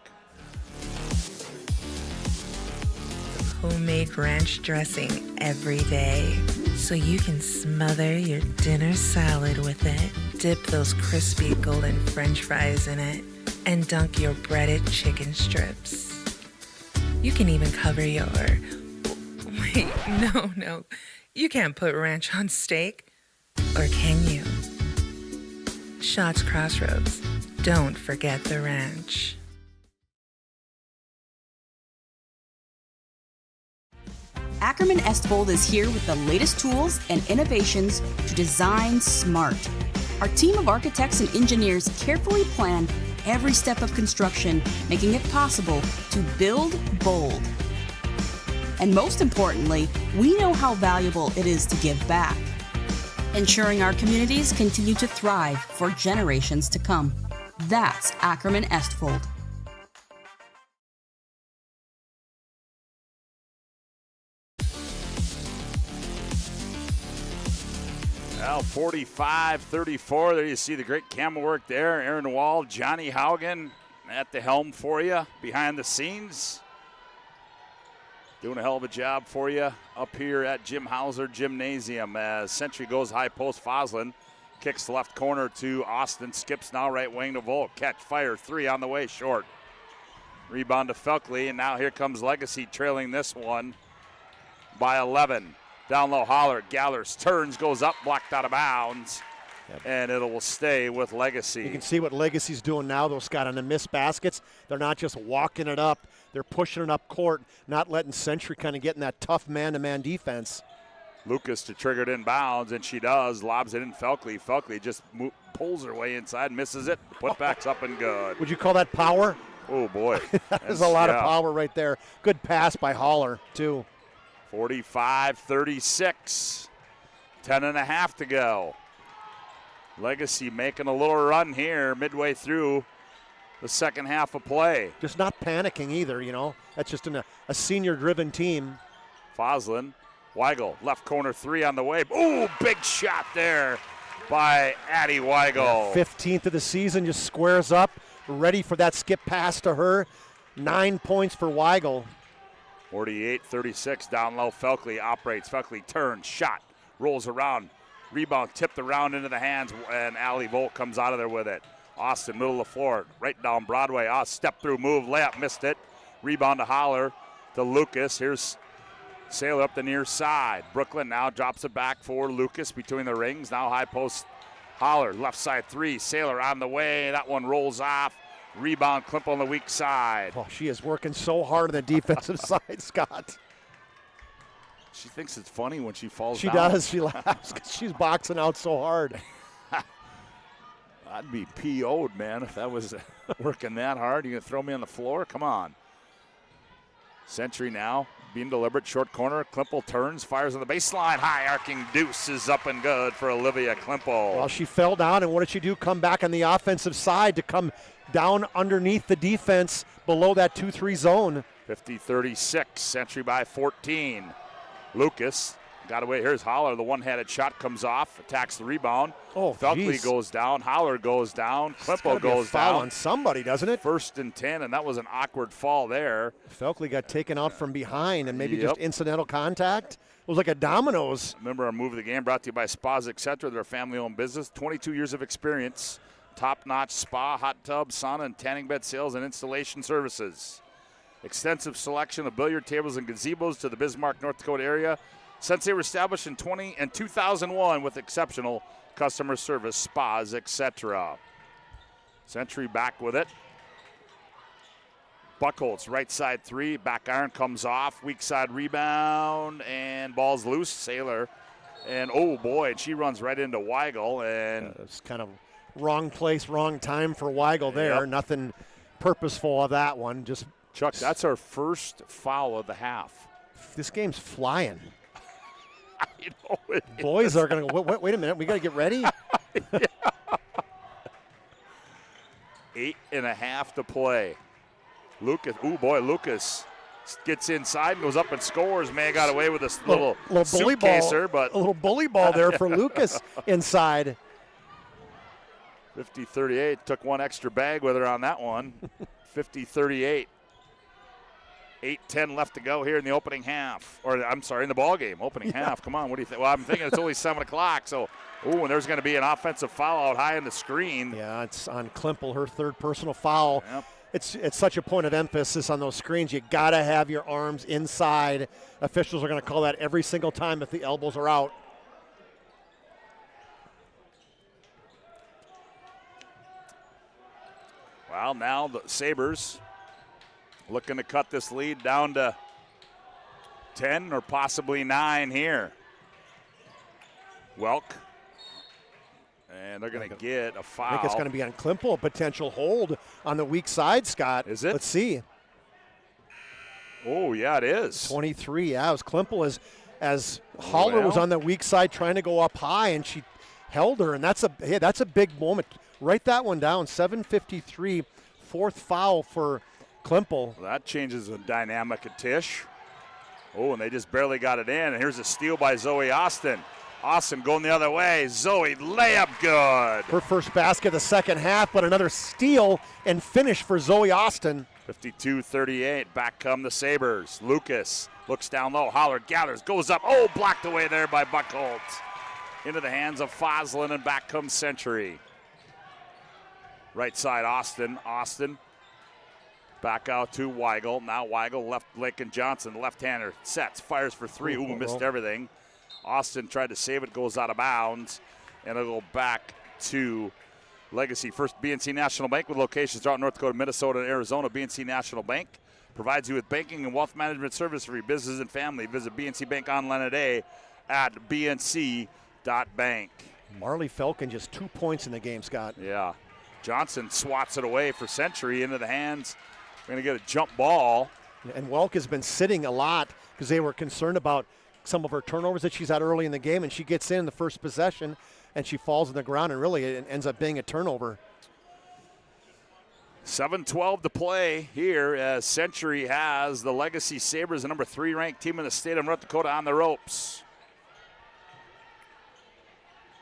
Y: Homemade ranch dressing every day, so you can smother your dinner salad with it. Dip those crispy golden French fries in it, and dunk your breaded chicken strips. You can even cover your... Wait, no. You can't put ranch on steak. Or can you? Shots Crossroads. Don't forget the ranch.
Z: Ackerman Estvold is here with the latest tools and innovations to design smart. Our team of architects and engineers carefully plan every step of construction, making it possible to build bold. And most importantly, we know how valuable it is to give back, ensuring our communities continue to thrive for generations to come. That's Ackerman Estfold.
I: Well, 45-34. There you see the great camera work there. Aaron Wall, Johnny Haugen at the helm for you behind the scenes. Doing a hell of a job for you up here at Jim Hauser Gymnasium as Century goes high post. Foslin kicks left corner to Austin. Skips now right wing to Volk. Catch, fire, 3 on the way, short. Rebound to Felkley, and now here comes Legacy trailing this one by 11. Down low, Holler, Gallers turns, goes up, blocked out of bounds, and it will stay with Legacy.
J: You can see what Legacy's doing now, though, Scott, on the missed baskets. They're not just walking it up. They're pushing it up court, not letting Century kind of get in that tough man-to-man defense.
I: Lucas to trigger it inbounds, and she does. Lobs it in Felkley. Felkley just pulls her way inside, misses it. Putback's up and good.
J: Would you call that power?
I: Oh, boy.
J: There's a lot of power right there. Good pass by Holler, too.
I: 45-36. 10.5 to go. Legacy making a little run here midway through the second half of play.
J: Just not panicking either, you know. That's just a senior-driven team.
I: Foslin, Weigel, left corner 3 on the way. Ooh, big shot there by Addie Weigel.
J: 15th of the season, just squares up, ready for that skip pass to her. 9 points for Weigel.
I: 48-36, down low, Felkley operates. Felkley turns, shot, rolls around. Rebound tipped around into the hands, and Allie Volt comes out of there with it. Austin, middle of the floor, right down Broadway. Step through move, layup, missed it. Rebound to Holler, to Lucas. Here's Sailor up the near side. Brooklyn now drops it back for Lucas between the rings. Now high post, Holler, left side 3. Sailor on the way. That one rolls off. Rebound, Klimp on the weak side.
J: Oh, she is working so hard on the defensive side, Scott.
I: She thinks it's funny when she falls
J: She
I: down.
J: does. She laughs because she's boxing out so hard.
I: I'd be PO'd, man, if that was working that hard. You gonna throw me on the floor? Come on. Century now being deliberate, short corner. Klimple turns, fires on the baseline. High arcing deuce is up and good for Olivia Klimple.
J: Well, she fell down, and what did she do? Come back on the offensive side to come down underneath the defense below that 2-3 zone.
I: 50-36, Century by 14. Lucas got away. Here's Holler. The one-handed shot comes off, attacks the rebound.
J: Oh,
I: Felkley goes down. Holler goes down. Klimple goes
J: foul
I: down.
J: on somebody, doesn't it?
I: 1st and 10, and that was an awkward fall there.
J: Felkley got taken out from behind, and maybe just incidental contact. It was like a dominoes.
I: Remember our move of the game brought to you by Spas, etc. They're a family-owned business. 22 years of experience. Top-notch spa, hot tub, sauna, and tanning bed sales and installation services. Extensive selection of billiard tables and gazebos to the Bismarck, North Dakota area. Since they were established in 2001 with exceptional customer service, spas, etc. Century back with it. Buckholz, right side 3, back iron comes off, weak side rebound, and ball's loose. Sailor, and oh boy, she runs right into Weigel, and
J: it's kind of wrong place, wrong time for Weigel there.
I: Yep.
J: Nothing purposeful of that one. Just
I: Chuck, that's our first foul of the half.
J: This game's flying.
I: I know it
J: Boys are going to go, wait a minute, we got to get ready.
I: 8.5 to play. Lucas, Lucas gets inside and goes up and scores. Man got away with this little
J: bully ball,
I: but
J: a little bully ball there for Lucas inside.
I: 50-38, took one extra bag with her on that one. 50-38. 8:10 left to go here in the opening half. Or, I'm sorry, in the ball game, opening half. Come on, what do you think? Well, I'm thinking it's only 7 o'clock. So, and there's going to be an offensive foul out high in the screen.
J: Yeah, it's on Klimple, her 3rd personal foul.
I: Yep.
J: It's such a point of emphasis on those screens. You got to have your arms inside. Officials are going to call that every single time if the elbows are out.
I: Well, now the Sabres looking to cut this lead down to 10 or possibly 9 here. Welk. And they're going to get a foul.
J: I think it's going to be on Klimple, a potential hold on the weak side, Scott.
I: Is it?
J: Let's see.
I: Oh, yeah, it is.
J: 23, yeah. It was Klimple as Holler was on the weak side trying to go up high, and she held her, and that's a big moment. write that one down. 7:53, fourth foul for Klimpel.
I: Well, that changes the dynamic at Tisch. Oh, and they just barely got it in. And here's a steal by Zoe Austin. Austin going the other way. Zoe, layup good.
J: Her first basket of the second half, but another steal and finish for Zoe Austin.
I: 52-38, back come the Sabres. Lucas looks down low, Holler gathers, goes up. Oh, blocked away there by Buckholtz. Into the hands of Foslin, and back comes Century. Right side, Austin. Back out to Weigel. Now Weigel, left Lakin Johnson, left-hander, sets, fires for three. Ooh, missed everything. Austin tried to save it, goes out of bounds, and it'll go back to Legacy. First BNC National Bank with locations throughout North Dakota, Minnesota, and Arizona. BNC National Bank provides you with banking and wealth management service for your business and family. Visit BNC Bank online today at bnc.bank.
J: Marley Falcon just 2 points in the game, Scott.
I: Yeah. Johnson swats it away for Century into the hands. We're going to get a jump ball.
J: And Welk has been sitting a lot because they were concerned about some of her turnovers that she's had early in the game, and she gets in the first possession, and she falls on the ground, and really it ends up being a turnover.
I: 7:12 to play here as Century has the Legacy Sabres, the number 3 ranked team in the state of North Dakota, on the ropes.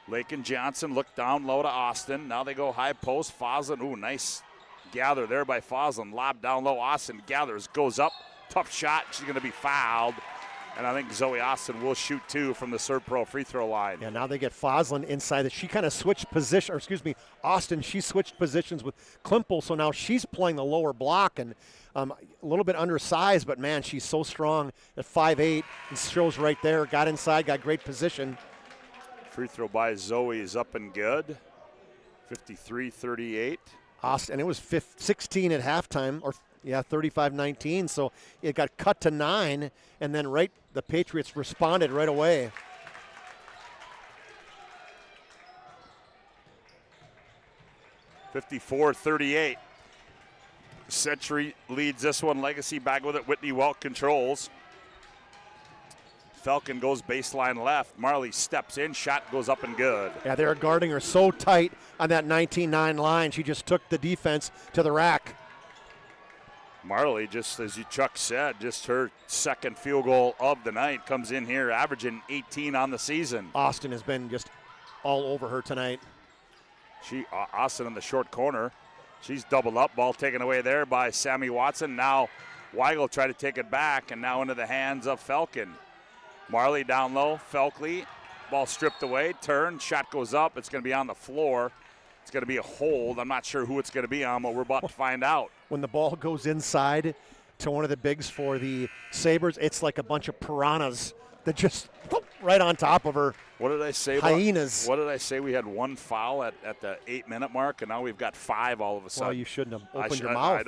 I: Lakin Johnson looked down low to Austin. Now they go high post. Foslin, ooh, nice gather there by Foslin. Lob down low. Austin gathers, goes up. Tough shot. She's going to be fouled. And I think Zoe Austin will shoot 2 from the Serve Pro free throw line.
J: Yeah, now they get Foslin inside. She kind of switched position, or excuse me, Austin, she switched positions with Klimpel, so now she's playing the lower block and a little bit undersized, but man, she's so strong at 5'8", and shows right there. Got inside, got great position.
I: Free throw by Zoe is up and good. 53-38.
J: Austin, and it was 16 at halftime, or 35-19, so it got cut to 9, and then the Patriots responded right away.
I: (54-38). Century leads this one. Legacy back with it. Whitney Welk controls. Falcon goes baseline left. Marley steps in. Shot goes up and good.
J: Yeah, they're guarding her so tight on that 19-9 line. She just took the defense to the rack.
I: Marley, just as Chuck said, just her second field goal of the night, comes in here averaging 18 on the season.
J: Austin has been just all over her tonight.
I: Austin in the short corner. She's doubled up. Ball taken away there by Sammy Watson. Now Weigel tried to take it back, and now into the hands of Falcon. Marley down low. Felkley, ball stripped away. Turn, shot goes up. It's going to be on the floor. It's going to be a hold. I'm not sure who it's going to be on, but we're about to find out.
J: When the ball goes inside to one of the bigs for the Sabres, it's like a bunch of piranhas that just right on top of her.
I: What did I say?
J: Hyenas.
I: What did I say? We had 1 foul at the 8-minute mark, and now we've got 5 all of a sudden.
J: Well, you shouldn't have opened your mouth.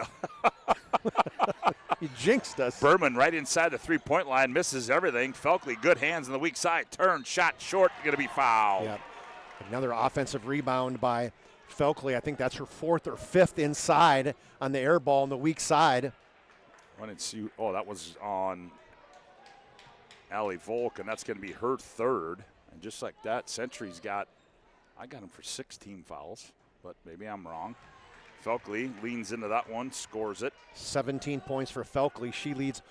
J: You jinxed us.
I: Berman right inside the three-point line, misses everything. Felkley, good hands on the weak side. Turn, shot short, going to be fouled.
J: Yeah. Another offensive rebound by Felkley. I think that's her 4th or 5th inside on the air ball on the weak side.
I: That was on Allie Volk, and that's going to be her 3rd. And just like that, Century's I got him for 16 fouls, but maybe I'm wrong. Felkley leans into that one, scores it.
J: 17 points for Felkley. She leads,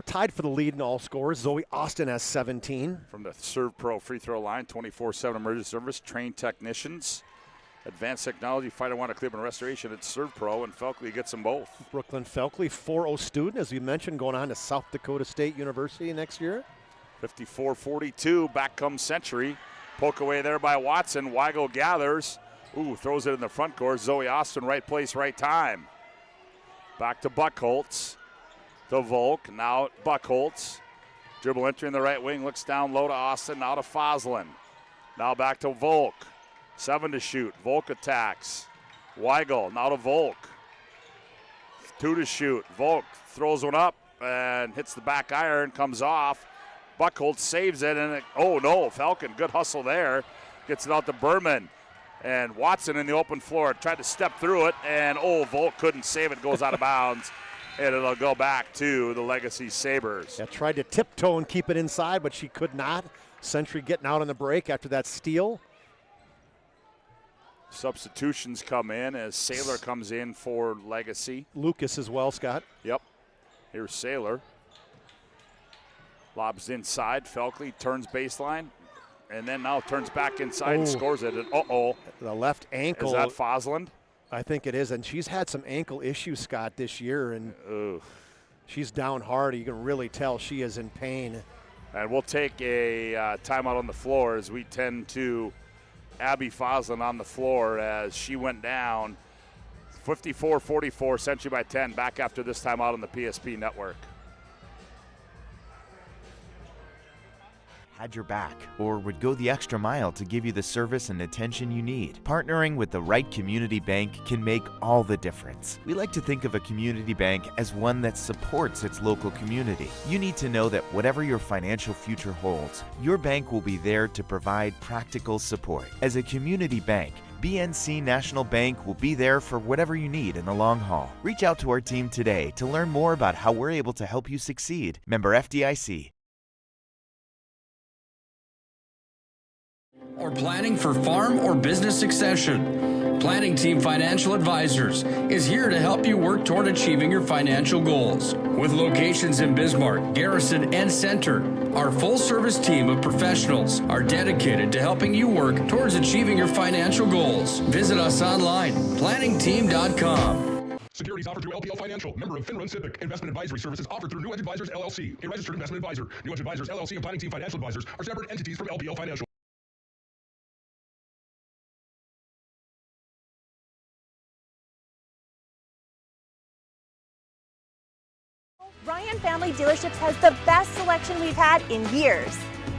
J: tied for the lead in all scores. Zoe Austin has 17.
I: From the Serve Pro free throw line, 24/7 emergency service, trained technicians, advanced technology, fighter water cleaning and restoration. It's Serve Pro, and Felkley gets them both.
J: Brooklyn Felkley, 4.0 student, as we mentioned, going on to South Dakota State University next year.
I: 54-42, back comes Century. Poke away there by Watson. Weigel gathers. Ooh, throws it in the front court. Zoe Austin, right place, right time. Back to Buckholtz. To Volk. Now Buckholtz. Dribble entry in the right wing. Looks down low to Austin. Now to Foslin. Now back to Volk. 7 to shoot. Volk attacks. Weigel. Now to Volk. 2 to shoot. Volk throws one up and hits the back iron. Comes off. Buckholtz saves it. And Falcon. Good hustle there. Gets it out to Berman. And Watson in the open floor tried to step through it, and Volk couldn't save it, goes out of bounds, and it'll go back to the Legacy Sabres.
J: Yeah, tried to tiptoe and keep it inside, but she could not. Century getting out on the break after that steal.
I: Substitutions come in as Saylor comes in for Legacy.
J: Lucas as well, Scott.
I: Yep. Here's Saylor. Lobs inside. Felkley turns baseline. And then now turns back inside and scores it. And
J: the left ankle.
I: Is that Fosland?
J: I think it is. And she's had some ankle issues, Scott, this year. And she's down hard. You can really tell she is in pain.
I: And we'll take a timeout on the floor as we tend to Abby Fosland on the floor as she went down. 54-44, Century by 10. Back after this timeout on the PSP network.
N: Had your back, or would go the extra mile to give you the service and attention you need. Partnering with the right community bank can make all the difference. We like to think of a community bank as one that supports its local community. You need to know that whatever your financial future holds, your bank will be there to provide practical support. As a community bank, BNC National Bank will be there for whatever you need in the long haul. Reach out to our team today to learn more about how we're able to help you succeed. Member FDIC.
T: Or planning for farm or business succession. Planning Team Financial Advisors is here to help you work toward achieving your financial goals. With locations in Bismarck, Garrison, and Center, our full-service team of professionals are dedicated to helping you work towards achieving your financial goals. Visit us online, planningteam.com.
C: Securities offered through LPL Financial, member of FINRA SIPC. Investment advisory services offered through New Edge Advisors, LLC, a registered investment advisor. New Edge Advisors, LLC, and Planning Team Financial Advisors are separate entities from LPL Financial.
E: Ryan Family Dealerships has the best selection we've had in years.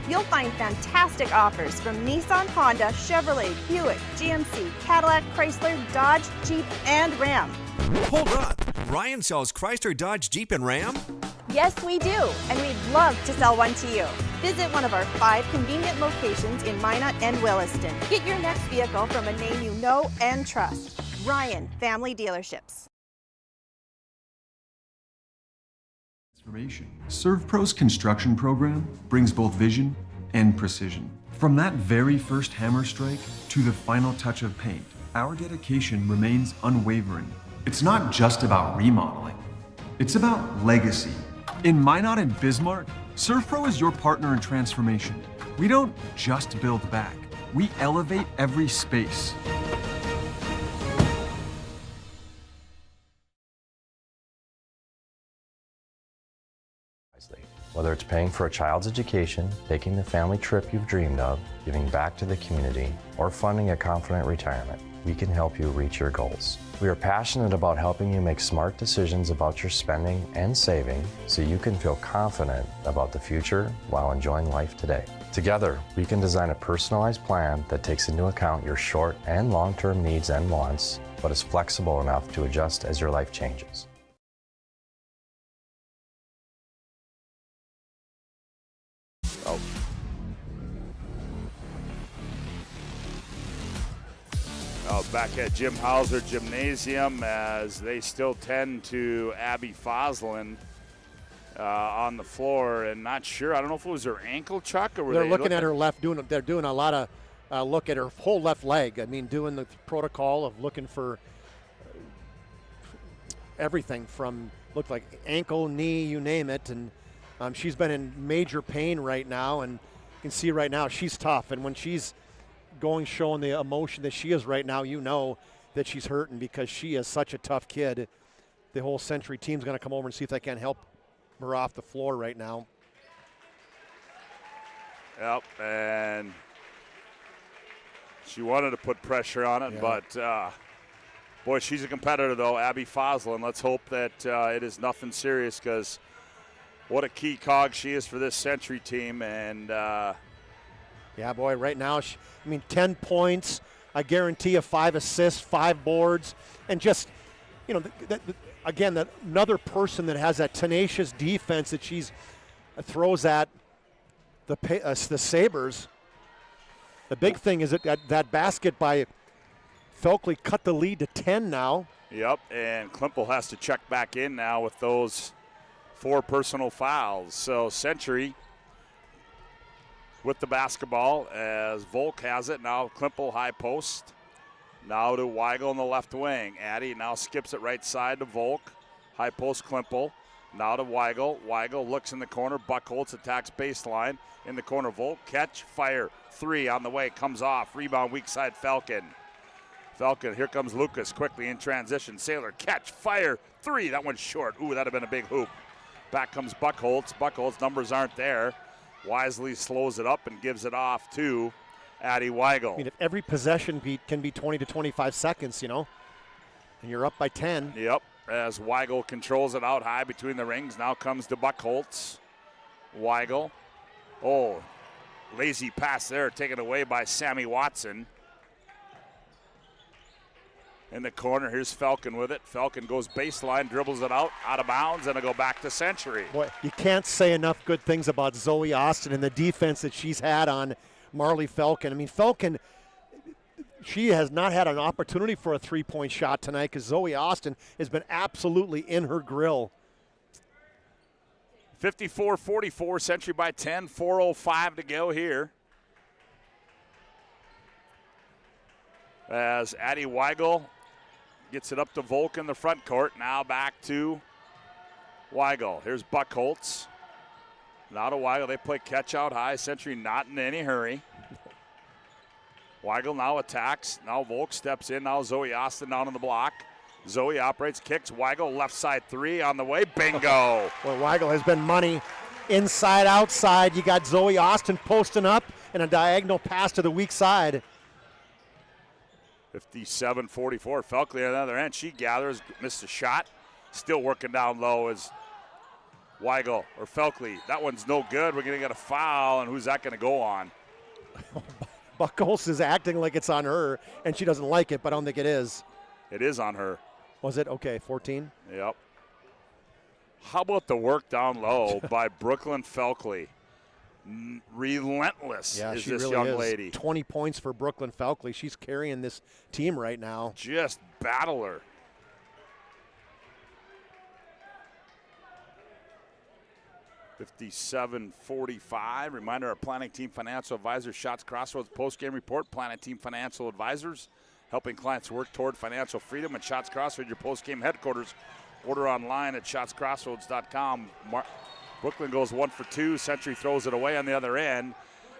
E: You'll find fantastic offers from Nissan, Honda, Chevrolet, Buick, GMC, Cadillac, Chrysler, Dodge, Jeep, and Ram.
F: Hold on. Ryan sells Chrysler, Dodge, Jeep, and Ram?
E: Yes, we do, and we'd love to sell one to you. Visit one of our 5 convenient locations in Minot and Williston. Get your next vehicle from a name you know and trust. Ryan Family Dealerships.
G: ServPro's construction program brings both vision and precision. From that very first hammer strike to the final touch of paint, our dedication remains unwavering. It's not just about remodeling, it's about legacy. In Minot and Bismarck, ServPro is your partner in transformation. We don't just build back, we elevate every space.
O: Whether it's paying for a child's education, taking the family trip you've dreamed of, giving back to the community, or funding a confident retirement, we can help you reach your goals. We are passionate about helping you make smart decisions about your spending and saving so you can feel confident about the future while enjoying life today. Together, we can design a personalized plan that takes into account your short and long-term needs and wants, but is flexible enough to adjust as your life changes.
I: Back at Jim Hauser Gymnasium as they still tend to Abby Fosland on the floor, and not sure. I don't know if it was her ankle, Chuck, or were
J: they're looking at her left. They're doing a lot of look at her whole left leg. I mean, doing the protocol of looking for everything from looked like ankle, knee, you name it, and she's been in major pain right now, and you can see right now she's tough, and when she's showing the emotion that she is right now, you know that she's hurting because she is such a tough kid. The whole Century team's going to come over and see if they can help her off the floor right now.
I: Yep, and she wanted to put pressure on it, but boy, she's a competitor though, Abby Fosland. Let's hope that it is nothing serious because what a key cog she is for this Century team, and
J: yeah, boy, right now, 10 points, I guarantee you 5 assists, 5 boards, and just, again, another person that has that tenacious defense that she's throws at the Sabres. The big thing is that basket by Felkley cut the lead to 10 now.
I: Yep, and Klimpel has to check back in now with those 4 personal fouls. So Century with the basketball as Volk has it. Now Klimpel high post. Now to Weigel in the left wing. Addy now skips it right side to Volk. High post Klimpel. Now to Weigel. Weigel looks in the corner. Buckholz attacks baseline. In the corner, Volk. Catch, fire. 3 on the way. Comes off. Rebound, weak side, Falcon. Falcon, here comes Lucas quickly in transition. Sailor, catch, fire. 3. That one's short. Ooh, that'd have been a big hoop. Back comes Buckholz. Buckholz, numbers aren't there. Wisely slows it up and gives it off to Addy Weigel.
J: I mean, if every possession can be 20 to 25 seconds, and you're up by 10.
I: Yep, as Weigel controls it out high between the rings. Now comes to Buckholz. Weigel. Oh, lazy pass there, taken away by Sammy Watson. In the corner, here's Falcon with it. Falcon goes baseline, dribbles it out of bounds, and it'll go back to Century.
J: Boy, you can't say enough good things about Zoe Austin and the defense that she's had on Marley Falcon. I mean, Falcon, she has not had an opportunity for a three-point shot tonight because Zoe Austin has been absolutely in her grill.
I: 54-44, Century by 10, 4:05 to go here. As Addy Weigel gets it up to Volk in the front court. Now back to Weigel. Here's Buckholz. Now to Weigel. They play catch out high. Century not in any hurry. Weigel now attacks. Now Volk steps in. Now Zoe Austin down on the block. Zoe operates, kicks. Weigel left side 3 on the way. Bingo.
J: Well, Weigel has been money inside, outside. You got Zoe Austin posting up and a diagonal pass to the weak side.
I: 57-44. Felkley on the other end. She gathers, missed a shot. Still working down low as Weigel or Felkley. That one's no good. We're going to get a foul, and who's that going to go on?
J: Buckholz is acting like it's on her, and she doesn't like it, but I don't think it is.
I: It is on her.
J: Was it? Okay, 14?
I: Yep. How about the work down low by Brooklyn Felkley? Relentless is
J: she
I: this
J: really
I: young
J: is.
I: lady.
J: 20 points for Brooklyn Felkley. She's carrying this team right now.
I: Just battler. $57-45. Reminder, our planning team financial advisors, Shots Crossroads post-game report. Planning team financial advisors helping clients work toward financial freedom. And Shots Crossroads, your post-game headquarters. Order online at shotscrossroads.com. Brooklyn goes 1 for 2. Century throws it away on the other end.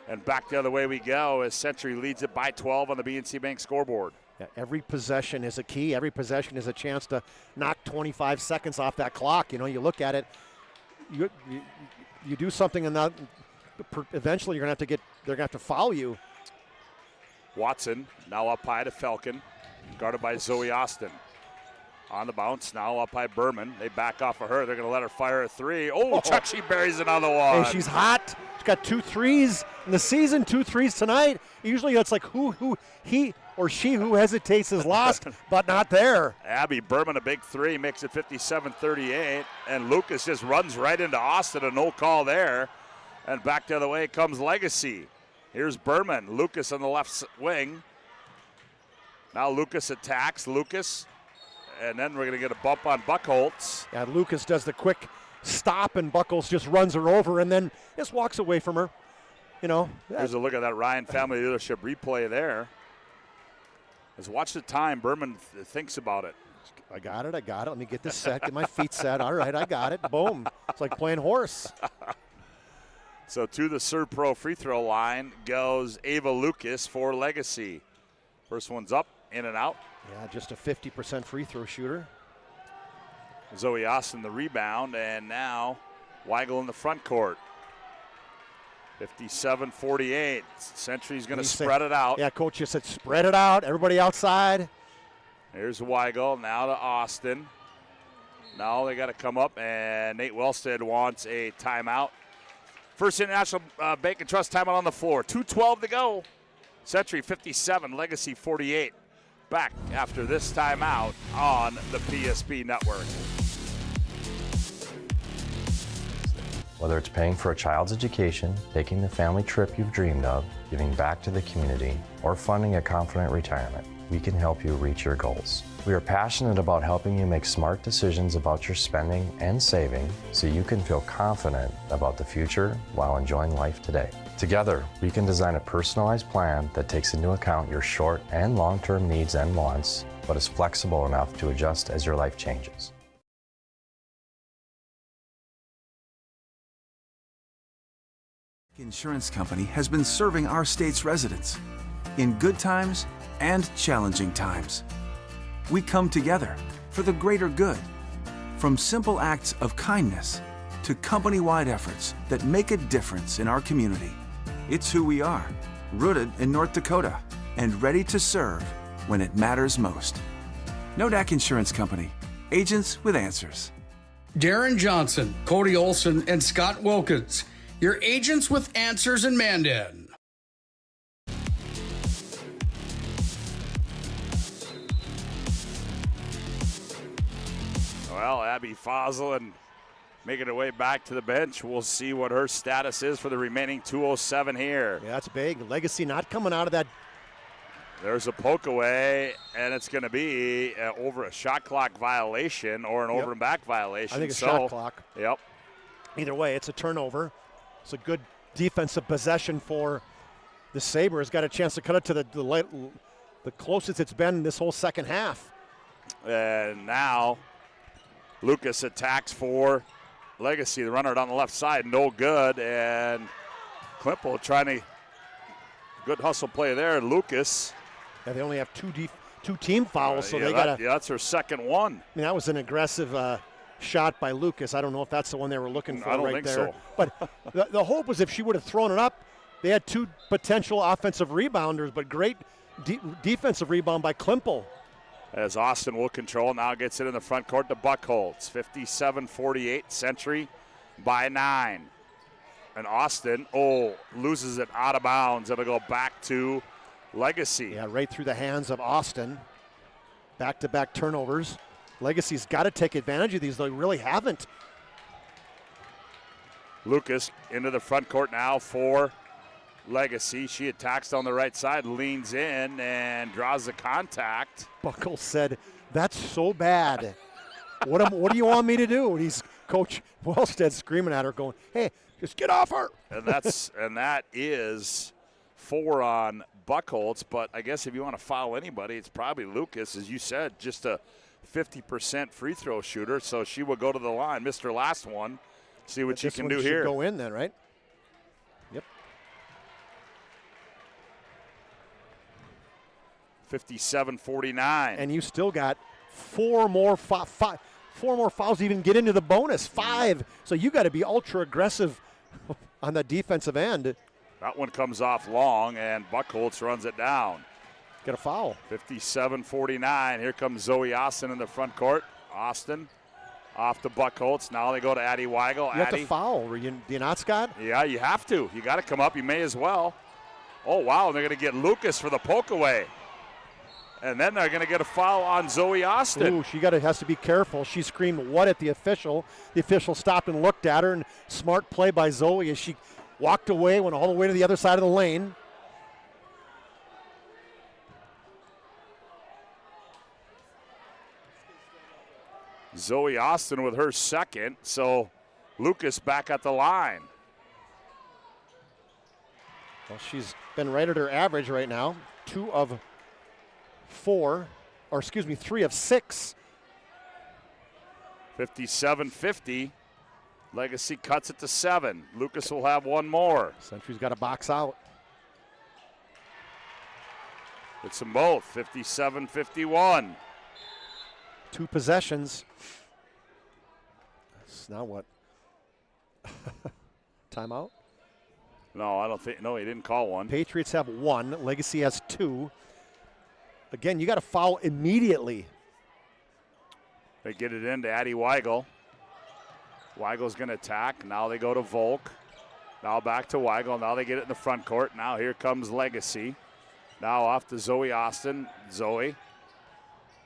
I: And back the other way we go as Century leads it by 12 on the BNC Bank scoreboard.
J: Yeah, every possession is a key. Every possession is a chance to knock 25 seconds off that clock. You look at it, you do something, and that eventually they're going to have to foul you.
I: Watson now up high to Falcon, guarded by Zoe Austin. On the bounce, now up by Berman. They back off of her. They're going to let her fire a 3. Oh, Chuck, she buries another one.
J: Hey, she's hot. She's got 2 threes in the season, 2 threes tonight. Usually it's like he or she who hesitates is lost, but not there.
I: Abby Berman, a big 3, makes it 57-38. And Lucas just runs right into Austin, a no call there. And back the other way comes Legacy. Here's Berman. Lucas on the left wing. Now Lucas attacks. Lucas. And then we're going to get a bump on Buckholz.
J: Yeah, Lucas does the quick stop, and Buckholz just runs her over and then just walks away from her.
I: Here's a look at that Ryan Family Dealership replay there. Let's watch the time. Berman thinks about it.
J: I got it. Let me get this set. Get my feet set. All right, I got it. Boom. It's like playing horse.
I: So to the Serpro free throw line goes Ava Lucas for Legacy. First one's up, in and out.
J: Yeah, just a 50% free throw shooter.
I: Zoe Austin the rebound, and now Weigel in the front court. 57-48. Century's going to spread it out.
J: Yeah, Coach just said spread it out. Everybody outside.
I: Here's Weigel, now to Austin. Now they got to come up, and Nate Wellstead wants a timeout. First International Bank and Trust timeout on the floor. 2:12 to go. Century 57, Legacy 48. Back after this timeout on the PSP Network.
O: Whether it's paying for a child's education, taking the family trip you've dreamed of, giving back to the community, or funding a confident retirement, we can help you reach your goals. We are passionate about helping you make smart decisions about your spending and saving so you can feel confident about the future while enjoying life today. Together, we can design a personalized plan that takes into account your short and long-term needs and wants, but is flexible enough to adjust as your life changes.
S: Insurance Company has been serving our state's residents in good times and challenging times. We come together for the greater good, from simple acts of kindness to company-wide efforts that make a difference in our community. It's who we are, rooted in North Dakota and ready to serve when it matters most. Nodak Insurance Company, agents with answers.
T: Darren Johnson, Cody Olson, and Scott Wilkins, your agents with answers in Mandan.
I: Well, Abby Fosland making her way back to the bench. We'll see what her status is for the remaining 2:07 here.
J: Yeah, that's big. Legacy not coming out of that.
I: There's a poke away, and it's going to be over a shot clock violation or an over and back violation.
J: I think it's shot clock.
I: Yep.
J: Either way, it's a turnover. It's a good defensive possession for the Sabres. Got a chance to cut it to the closest it's been this whole second half.
I: And now Lucas attacks for Legacy. The runner down the left side, no good. And Klimple trying to, good hustle play there. Lucas.
J: Yeah, they only have two team fouls, so
I: yeah,
J: they got to.
I: Yeah, that's her second one.
J: I mean, that was an aggressive shot by Lucas. I don't know if that's the one they were looking for right there.
I: So.
J: But the hope was if she would have thrown it up, they had two potential offensive rebounders, but great defensive rebound by Klimple.
I: As Austin will control, now gets it in the front court to Buckholz. 57-48, Century by 9. And Austin, loses it out of bounds. It'll go back to Legacy.
J: Yeah, right through the hands of Austin. Back-to-back turnovers. Legacy's got to take advantage of these. They really haven't.
I: Lucas into the front court now for Legacy. She attacks on the right side, leans in, and draws the contact.
J: Buckholz said, "That's so bad. What do you want me to do?" And he's Coach Wellstead screaming at her, going, "Hey, just get off her."
I: And that is 4 on Buckholz. But I guess if you want to foul anybody, it's probably Lucas, as you said, just a 50% free throw shooter. So she will go to the line, missed her last one. See what she can do here.
J: Go in then, right? Yep.
I: 57-49.
J: And you still got four more fouls to even get into the bonus. 5. So you got to be ultra aggressive on the defensive end.
I: That one comes off long, and Buckholz runs it down.
J: Got a foul.
I: 57-49. Here comes Zoe Austin in the front court. Austin off to Buckholz. Now they go to Addie Weigel.
J: You have to foul. Do you not, Scott?
I: Yeah, you have to. You got to come up. You may as well. Oh, wow. They're going to get Lucas for the poke away. And then they're going to get a foul on Zoe Austin.
J: Ooh, she has to be careful. She screamed, "What?" at the official. The official stopped and looked at her, and smart play by Zoe as she walked away, went all the way to the other side of the lane.
I: Zoe Austin with her second, so Lucas back at the line.
J: Well, she's been right at her average right now. 2 of 4, or excuse me, 3 of 6.
I: 57-50. Legacy cuts it to 7. Lucas will have one more.
J: Century's got to box out.
I: It's them both. 57-51.
J: 2 possessions. Now what? Timeout?
I: No, I don't think. No, he didn't call one.
J: Patriots have 1. Legacy has 2. Again, you got to foul immediately.
I: They get it into Addie Weigel. Weigel's going to attack. Now they go to Volk. Now back to Weigel. Now they get it in the front court. Now here comes Legacy. Now off to Zoe Austin. Zoe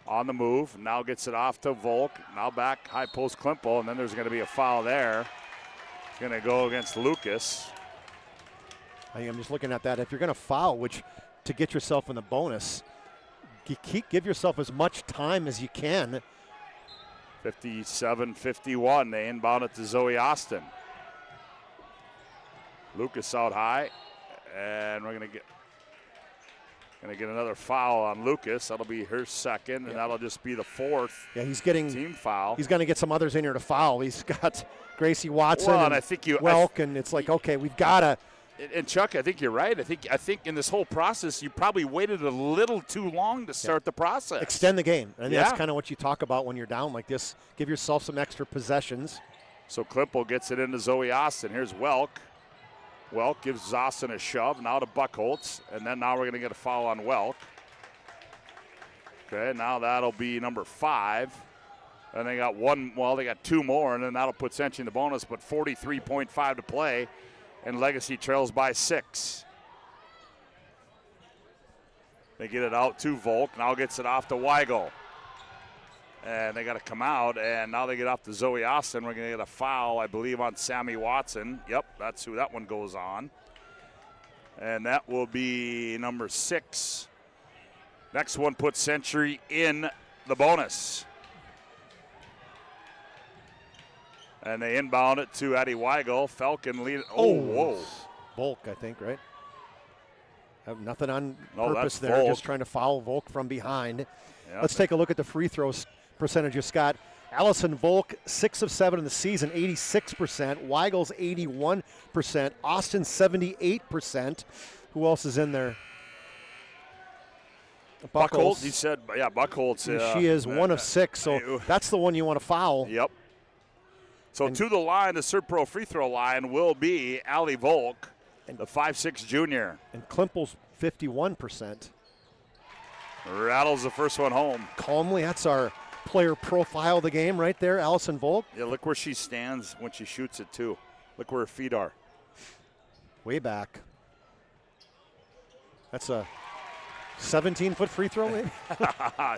I: on the move. Now gets it off to Volk. Now back high post Klimple. And then there's going to be a foul there. It's going to go against Lucas.
J: I'm just looking at that. If you're going to foul, which to get yourself in the bonus, give yourself as much time as you can.
I: 57-51. They inbound it to Zoe Austin. Lucas out high, and we're going to get another foul on Lucas. That'll be her second, and that'll just be the fourth.
J: Yeah, he's getting
I: team foul.
J: He's going to get some others in here to foul. He's got Gracie Watson
I: and
J: I think Welk, and it's like, okay, we've got to.
I: And Chuck, I think you're right. I think in this whole process, you probably waited a little too long to start the process.
J: Extend the game, and that's kind of what you talk about when you're down like this. Give yourself some extra possessions.
I: So Klippel gets it into Zoe Austin. Here's Welk. Welk gives Austin a shove, now to Buckholz, and then now we're going to get a foul on Welk. Okay, now that'll be number 5. And they got they got 2 more, and then that'll put Century in the bonus, but 43.5 to play, and Legacy trails by 6. They get it out to Volk, now gets it off to Weigel. And they got to come out, and now they get off to Zoe Austin. We're going to get a foul, I believe, on Sammy Watson. Yep, that's who that one goes on. And that will be number 6. Next one puts Century in the bonus. And they inbound it to Addie Weigel. Falcon lead. Whoa.
J: Volk, I think, right? Have nothing on
I: No,
J: purpose
I: that's
J: there,
I: Volk.
J: just trying to foul Volk from behind.
I: Yep.
J: Let's take a look at the free throws percentages, Scott. Allison Volk, 6 of 7 in the season, 86%. Weigel's 81%. Austin, 78%. Who else is in there?
I: Buckholz, he said, yeah, Buckholz.
J: She is 1 of 6, so that's the one you want to foul.
I: Yep. So to the line, the Serpro free throw line will be Allie Volk, the 5'6 junior.
J: And Klimpel's 51%.
I: Rattles the first one home.
J: Calmly, that's our player profile of the game right there, Allison Volk.
I: Yeah, look where she stands when she shoots it, too. Look where her feet are.
J: Way back. That's a 17-foot free throw, maybe?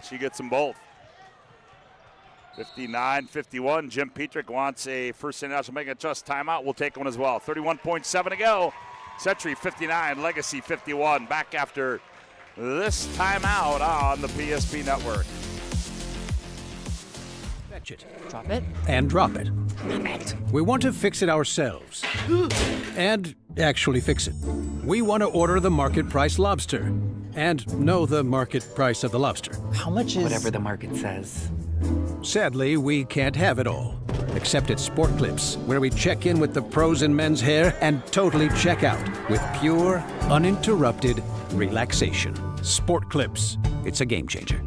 I: She gets them both. 59-51. Jim Petrick wants a first international make a trust timeout. We'll take one as well. 31.7 to go. Century 59, Legacy 51. Back after this timeout on the PSP Network.
H: Fetch it. Drop it. And drop it. We want to fix it ourselves. And actually fix it. We want to order the market price lobster. And know the market price of the lobster.
K: How much is... Whatever the market says.
H: Sadly, we can't have it all. Except at Sport Clips, where we check in with the pros in men's hair and totally check out with pure, uninterrupted relaxation. Sport Clips. It's a game changer.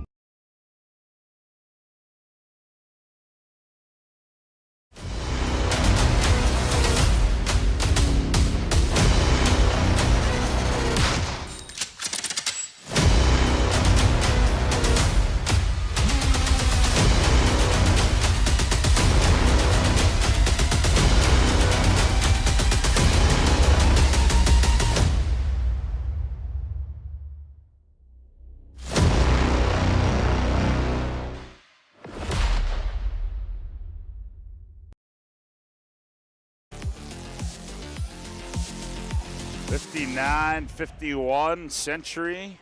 I: .51 Century,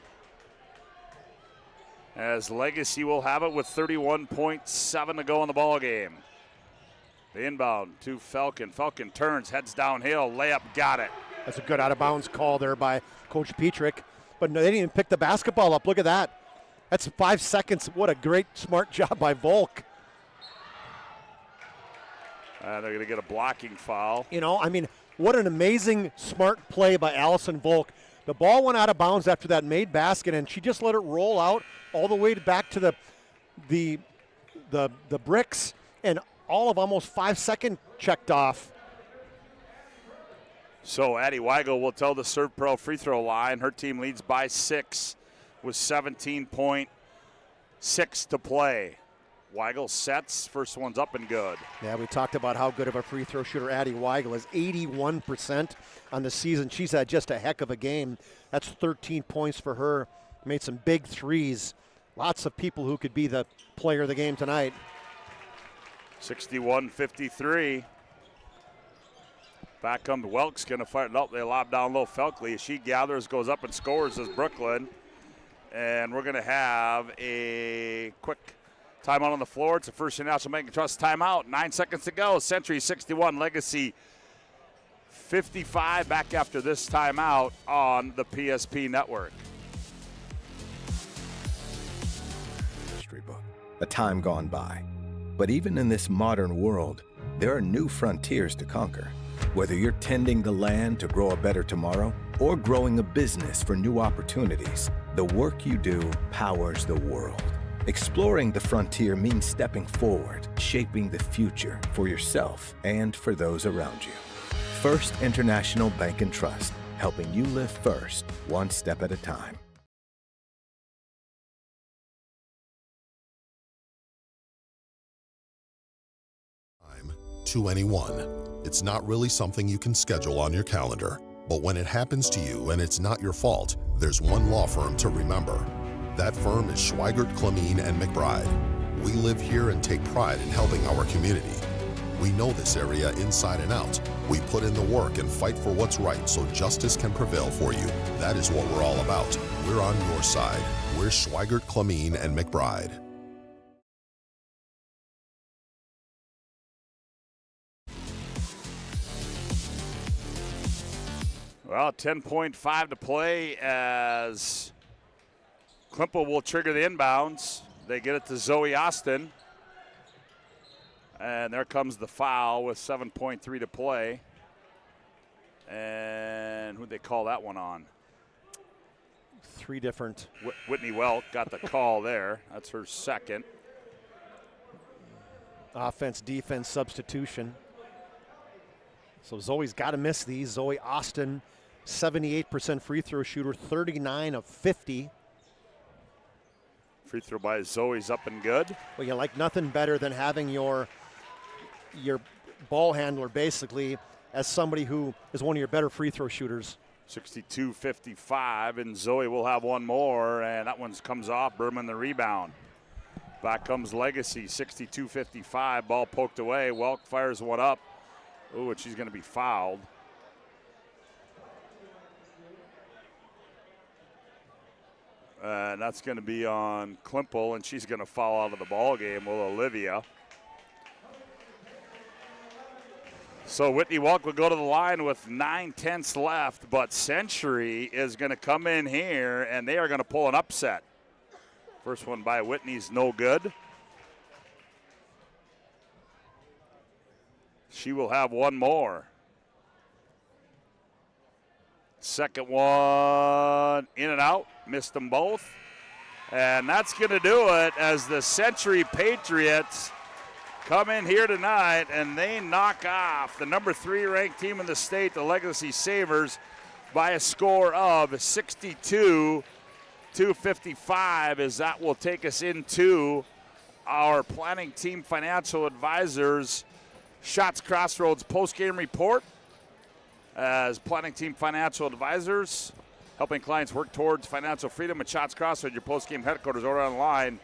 I: as Legacy will have it with 31.7 to go in the ball game. The inbound to Falcon. Falcon turns, heads downhill, layup, got it.
J: That's a good out-of-bounds call there by Coach Petrick. But no, they didn't even pick the basketball up. Look at that. That's 5 seconds. What a great, smart job by Volk.
I: They're going to get a blocking foul.
J: You know, I mean, what an amazing, smart play by Allison Volk. The ball went out of bounds after that made basket, and she just let it roll out all the way back to the bricks, and all of almost 5 seconds checked off.
I: So Addie Weigel will tell the Serve Pro free throw line. Her team leads by 6 with 17.6 to play. Weigel sets, first one's up and good.
J: Yeah, we talked about how good of a free throw shooter Addie Weigel is. 81% on the season. She's had just a heck of a game. That's 13 points for her. Made some big threes. Lots of people who could be the player of the game tonight.
I: 61-53. Back comes Welk's going to fire it up. They lob down low. Felkley, she gathers, goes up and scores as Brooklyn. And we're going to have a quick timeout on the floor. It's the first international make and trust timeout. 9 seconds to go. Century 61, Legacy 55 back after this timeout on the PSP network.
D: History book. A time gone by. But even in this modern world, there are new frontiers to conquer. Whether you're tending the land to grow a better tomorrow or growing a business for new opportunities, the work you do powers the world. Exploring the frontier means stepping forward, shaping the future for yourself and for those around you. First International Bank and Trust, helping you live first, one step at a time.
Q: To anyone. It's not really something you can schedule on your calendar. But when it happens to you and it's not your fault, there's one law firm to remember. That firm is Schweigert, Clemene, and McBride. We live here and take pride in helping our community. We know this area inside and out. We put in the work and fight for what's right so justice can prevail for you. That is what we're all about. We're on your side. We're Schweigert, Clemene, and McBride.
I: Well, 10.5 to play as Klimple will trigger the inbounds. They get it to Zoe Austin. And there comes the foul with 7.3 to play. And who'd they call that one on?
J: Three different.
I: Whitney Welk got the call there. That's her second.
J: Offense, defense, substitution. So Zoe's got to miss these. Zoe Austin, 78% free throw shooter, 39 of 50.
I: Free throw by Zoe's up and good.
J: Well, you like nothing better than having your ball handler basically as somebody who is one of your better free throw shooters.
I: 62-55, and Zoe will have one more, and that one comes off. Berman the rebound. Back comes Legacy, 62-55. Ball poked away. Welk fires one up. Ooh, and she's going to be fouled. And that's going to be on Klimple, and she's going to foul out of the ball game with Olivia. So Whitney Welk will go to the line with 9/10 left, but Century is going to come in here, and they are going to pull an upset. First one by Whitney's no good. She will have one more. Second one in and out. Missed them both. And that's going to do it as the Century Patriots come in here tonight and they knock off the number 3 ranked team in the state, the Legacy Sabres, by a score of 62-55, as that will take us into our Planning Team Financial Advisors Shots Crossroads post-game report. As Planning Team Financial Advisors, helping clients work towards financial freedom at Shots Crossroads, your post-game headquarters, or online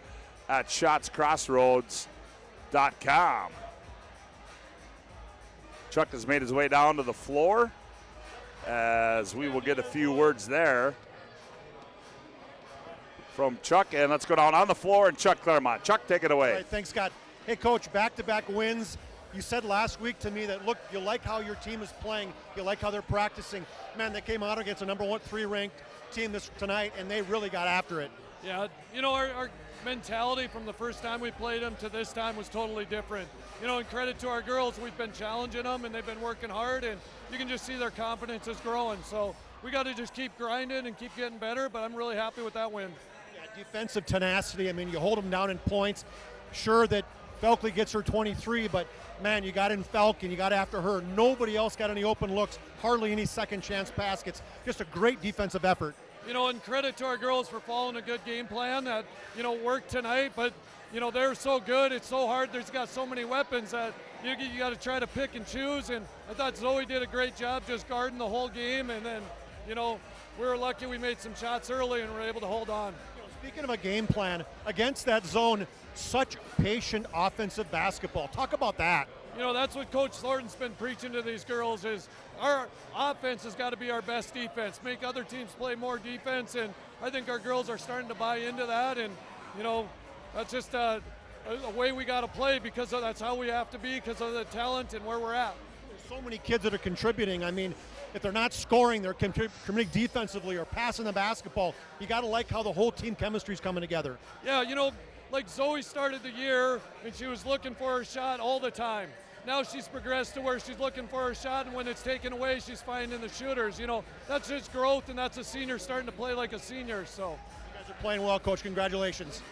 I: at shotscrossroads.com. Chuck has made his way down to the floor as we will get a few words there from Chuck. And let's go down on the floor and Chuck Clairmont. Chuck, take it away.
J: All right, thanks, Scott. Hey, Coach, back-to-back wins. You said last week to me that, look, you like how your team is playing. You like how they're practicing. Man, they came out against a number 3 ranked team tonight, and they really got after it.
L: Yeah, you know, our mentality from the first time we played them to this time was totally different. You know, and credit to our girls, we've been challenging them, and they've been working hard, and you can just see their confidence is growing. So we got to just keep grinding and keep getting better, but I'm really happy with that win.
J: Yeah, defensive tenacity. I mean, you hold them down in points. Sure that Felkley gets her 23, but man, you got in Falk and you got after her. Nobody else got any open looks, hardly any second chance baskets. Just a great defensive effort.
L: You know, and credit to our girls for following a good game plan that, you know, worked tonight, but, you know, they're so good. It's so hard. There's got so many weapons that you got to try to pick and choose, and I thought Zoe did a great job just guarding the whole game, and then, you know, we were lucky we made some shots early and were able to hold on.
J: Speaking of a game plan, against that zone, such patient offensive basketball. Talk about that.
L: You know, that's what Coach Thornton's been preaching to these girls is our offense has got to be our best defense, make other teams play more defense, and I think our girls are starting to buy into that, and, you know, that's just a way we got to play because that's how we have to be because of the talent and where we're at.
J: so many kids that are contributing. I mean, if they're not scoring, they're contributing defensively or passing the basketball. You got to like how the whole team chemistry is coming together.
L: Yeah, you know, like Zoe started the year and she was looking for her shot all the time. Now she's progressed to where she's looking for her shot, and when it's taken away, she's finding the shooters. You know, that's just growth, and that's a senior starting to play like a senior. So
J: you guys are playing well, Coach. Congratulations.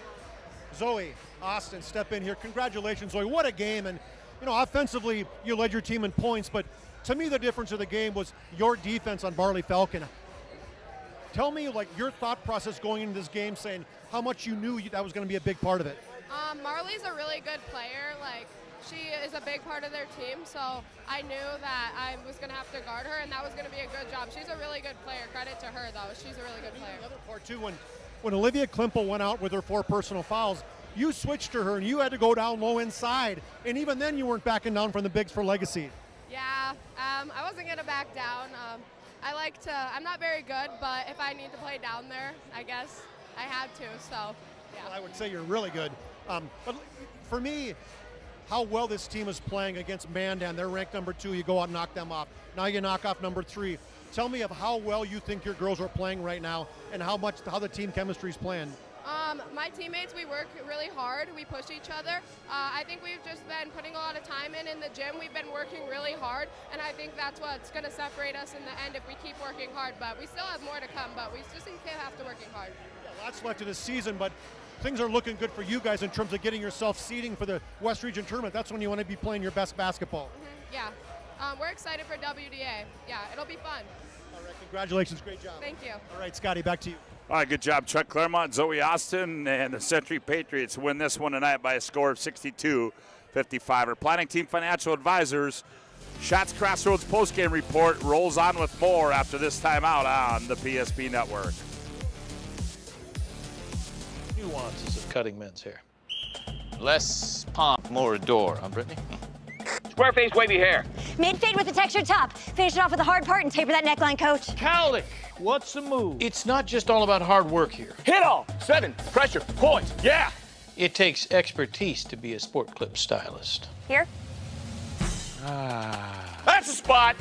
J: Zoe, Austin, step in here. Congratulations, Zoe. What a game. And, you know, offensively, you led your team in points, but to me, the difference of the game was your defense on Barley Falcon. Tell me, like, your thought process going into this game, saying how much you knew that was going to be a big part of it.
A: Marley's a really good player. Like, she is a big part of their team, so I knew that I was going to have to guard her, and that was going to be a good job. She's a really good player. Credit to her, though. She's a really good player.
J: The other part, too, when Olivia Klimpel went out with her 4 personal fouls, you switched to her, and you had to go down low inside, and even then you weren't backing down from the bigs for Legacy.
A: Yeah, I wasn't going to back down. I'm not very good, but if I need to play down there, I guess I had to, so, yeah.
J: Well, I would say you're really good. But for me, how well this team is playing against Mandan. They're ranked number 2. You go out and knock them off. Now you knock off number 3. Tell me of how well you think your girls are playing right now and how the team chemistry is playing.
A: My teammates, we work really hard. We push each other. I think we've just been putting a lot of time in the gym. We've been working really hard, and I think that's what's going to separate us in the end if we keep working hard. But we still have more to come, but we just have to working hard.
J: Yeah, lots left of this season, but things are looking good for you guys in terms of getting yourself seeding for the West Region Tournament. That's when you want to be playing your best basketball.
A: Mm-hmm. Yeah. We're excited for WDA. Yeah, it'll be fun.
J: All right, congratulations. Great job.
A: Thank you.
J: All right, Scotty, back to you.
I: All right, good job, Chuck Claremont, Zoe Austin, and the Century Patriots win this one tonight by a score of 62-55. Our Planning Team Financial Advisors, Shots Crossroads postgame report rolls on with more after this timeout on the PSP Network.
M: Nuances of cutting men's hair. Less pomp, more adore, huh, Brittany?
P: Square face, wavy hair.
R: Mid-fade with a textured top. Finish it off with a hard part and taper that neckline, Coach.
M: Cowlick, what's the move? It's not just all about hard work here.
P: Hit all. 7. Pressure. Points. Yeah.
M: It takes expertise to be a sport clip stylist.
R: Here?
P: That's a spot.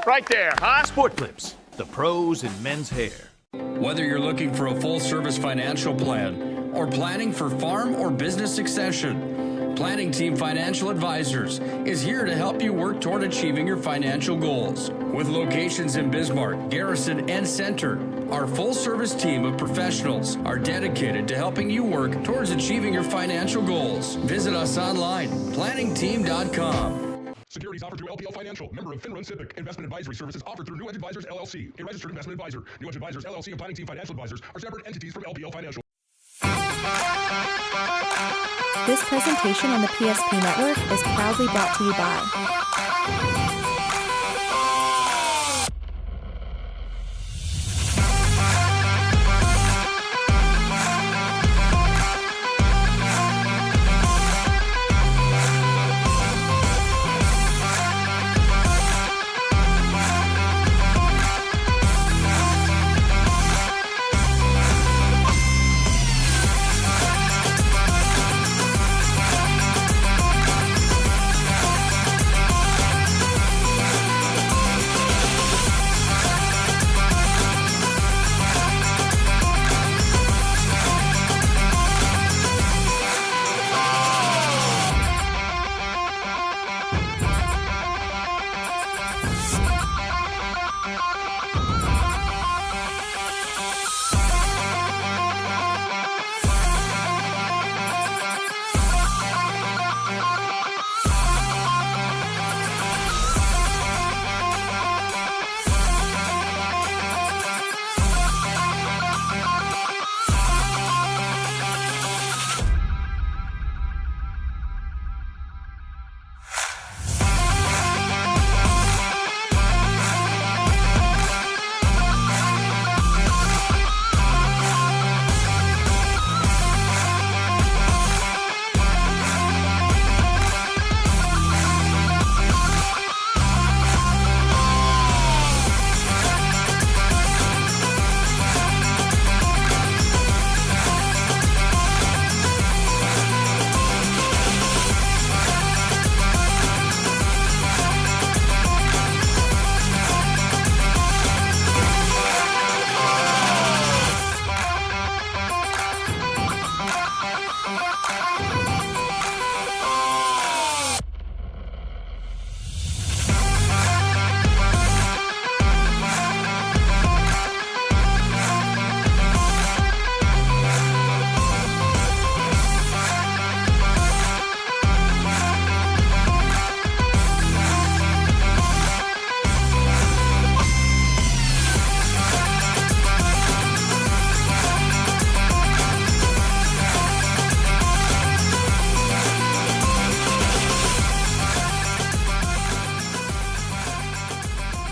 P: Right there, huh?
U: Sport Clips, the pros in men's hair.
T: Whether you're looking for a full-service financial plan or planning for farm or business succession, Planning Team Financial Advisors is here to help you work toward achieving your financial goals. With locations in Bismarck, Garrison, and Center, our full-service team of professionals are dedicated to helping you work towards achieving your financial goals. Visit us online, planningteam.com.
C: Securities offered through LPL Financial, member of FinRun Civic. Investment advisory services offered through New Edge Advisors, LLC, a registered investment advisor. New Edge Advisors, LLC, and Planning Team Financial Advisors are separate entities from LPL Financial.
X: This presentation on the PSP Network is proudly brought to you by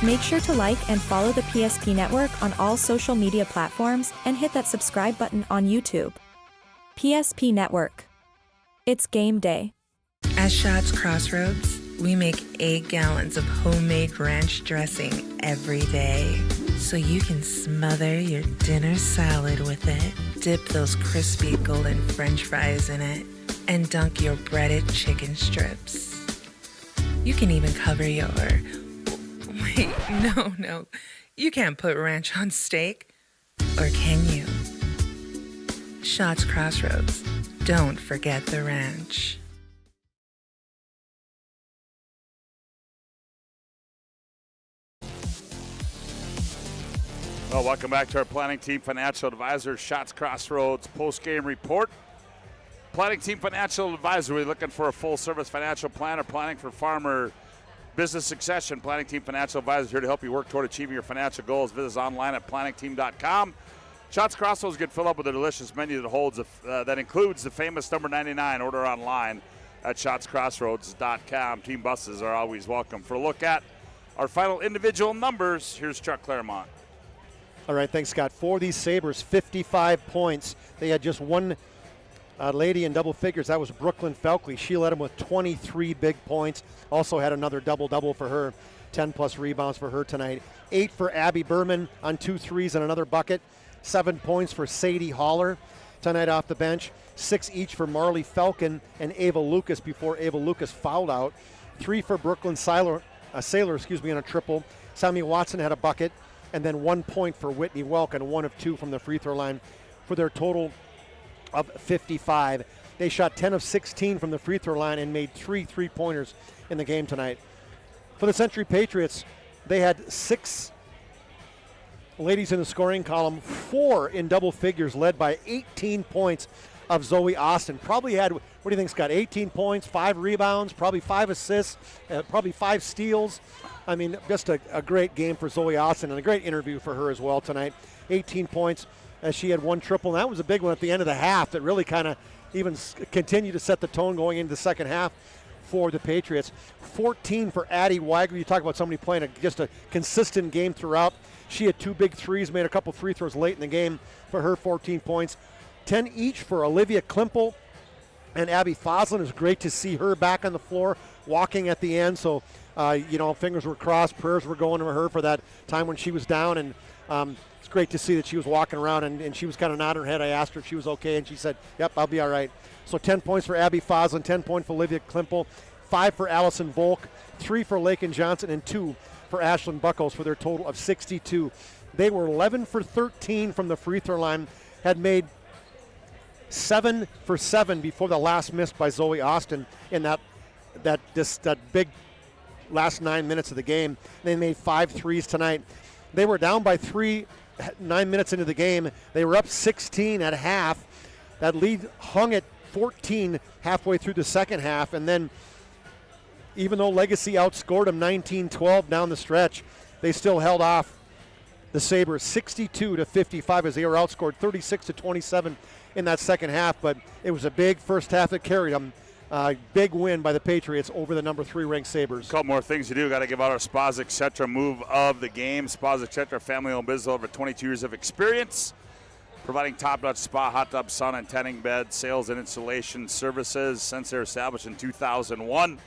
X: Make sure to like and follow the PSP Network on all social media platforms and hit that subscribe button on YouTube. PSP Network. It's game day.
B: At Shots Crossroads, we make 8 gallons of homemade ranch dressing every day, so you can smother your dinner salad with it, dip those crispy golden French fries in it, and dunk your breaded chicken strips. You can even cover your... Wait, no. You can't put ranch on steak. Or can you? Shots Crossroads. Don't forget the ranch.
I: Well, welcome back to our Planning Team Financial Advisor Shots Crossroads post-game report. Planning Team Financial Advisor, we're looking for a full-service financial planner, planning for farmer business succession. Planning Team Financial Advisor here to help you work toward achieving your financial goals. Visit us online at planningteam.com. Shots Crossroads get filled up with a delicious menu that holds that includes the famous number 99. Order online at shotscrossroads.com. Team buses are always welcome. For a look at our final individual numbers, here's Chuck Clairmont.
J: All right, thanks, Scott. For these Sabres, 55 points. They had just one lady in double figures. That was Brooklyn Felkley. She led them with 23 big points. Also had another double-double for her. 10-plus rebounds for her tonight. 8 for Abby Berman on 2 threes and another bucket. 7 points for Sadie Haller tonight off the bench. 6 each for Marley Falcon and Ava Lucas before Ava Lucas fouled out. 3 for Brooklyn Sailor, on a triple. Sammy Watson had a bucket. And then 1 point for Whitney Welk and 1 of 2 from the free throw line for their total of 55. They shot 10 of 16 from the free throw line and made 3 3-pointers in the game tonight. For the Century Patriots, they had 6 ladies in the scoring column, 4 in double figures, led by 18 points of Zoe Austin. Probably had, what do you think, Scott, 18 points, 5 rebounds, probably 5 assists, probably 5 steals. I mean, just a great game for Zoe Austin and a great interview for her as well tonight. 18 points as she had 1 triple, and that was a big one at the end of the half that really kind of even continued to set the tone going into the second half for the Patriots. 14 for Addie Weigler. You talk about somebody playing just a consistent game throughout. She had 2 big threes, made a couple free throws late in the game for her 14 points. 10 each for Olivia Klimpel and Abby Foslin. It was great to see her back on the floor walking at the end. So, fingers were crossed, prayers were going to her for that time when she was down. And it's great to see that she was walking around and she was kind of nodding her head. I asked her if she was okay, and she said, yep, I'll be all right. So 10 points for Abby Foslin, 10 points for Olivia Klimpel, 5 for Allison Volk, 3 for Lakin Johnson, and 2 for Ashlyn Buckles for their total of 62. They were 11 for 13 from the free throw line, had made 7 for 7 before the last miss by Zoe Austin in that big last 9 minutes of the game. They made 5 threes tonight. They were down by 3 9 minutes into the game. They were up 16 at half. That lead hung at 14 halfway through the second half, and then even though Legacy outscored them 19-12 down the stretch, they still held off the Sabres 62-55 as they were outscored 36-27 in that second half. But it was a big first half that carried them. Big win by the Patriots over the number 3 ranked Sabres.
I: A couple more things to do. Got to give out our Spas Etc. move of the game. Spas Etc. family-owned business, over 22 years of experience, providing top-notch spa, hot tub, sauna, and tanning bed, sales and installation services since they're established in 2001.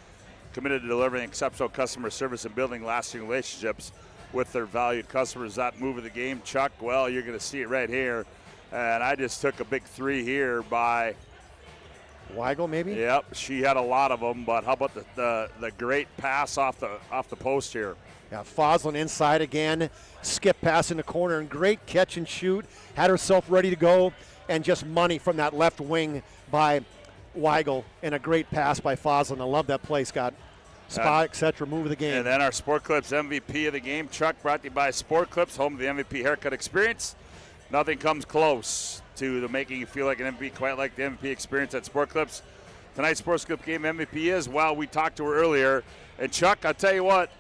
I: Committed to delivering exceptional customer service and building lasting relationships with their valued customers. That move of the game, Chuck, well, you're going to see it right here. And I just took a big 3 here by
J: Weigel, maybe?
I: Yep, she had a lot of them, but how about the great pass off the post here?
J: Yeah, Foslin inside again, skip pass in the corner, and great catch and shoot. Had herself ready to go, and just money from that left wing by Weigel, and a great pass by Foslin. I love that play, Scott. Spa, etc. Move of the game.
I: And then our Sport Clips MVP of the game, Chuck, brought to you by Sport Clips, home of the MVP haircut experience. Nothing comes close to making you feel like an MVP, quite like the MVP experience at Sport Clips. Tonight's Sports Clip game MVP is, well, we talked to her earlier. And Chuck, I'll tell you what,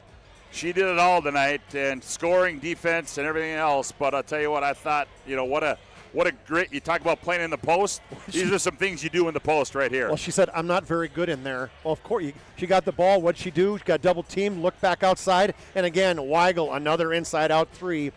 I: she did it all tonight, and scoring, defense, and everything else. But I'll tell you what, I thought, what What a great, you talk about playing in the post. These are some things you do in the post right here.
J: Well, she said, I'm not very good in there. Well, of course, she got the ball. What'd she do? She got double teamed, looked back outside, and again, Weigel, another inside-out three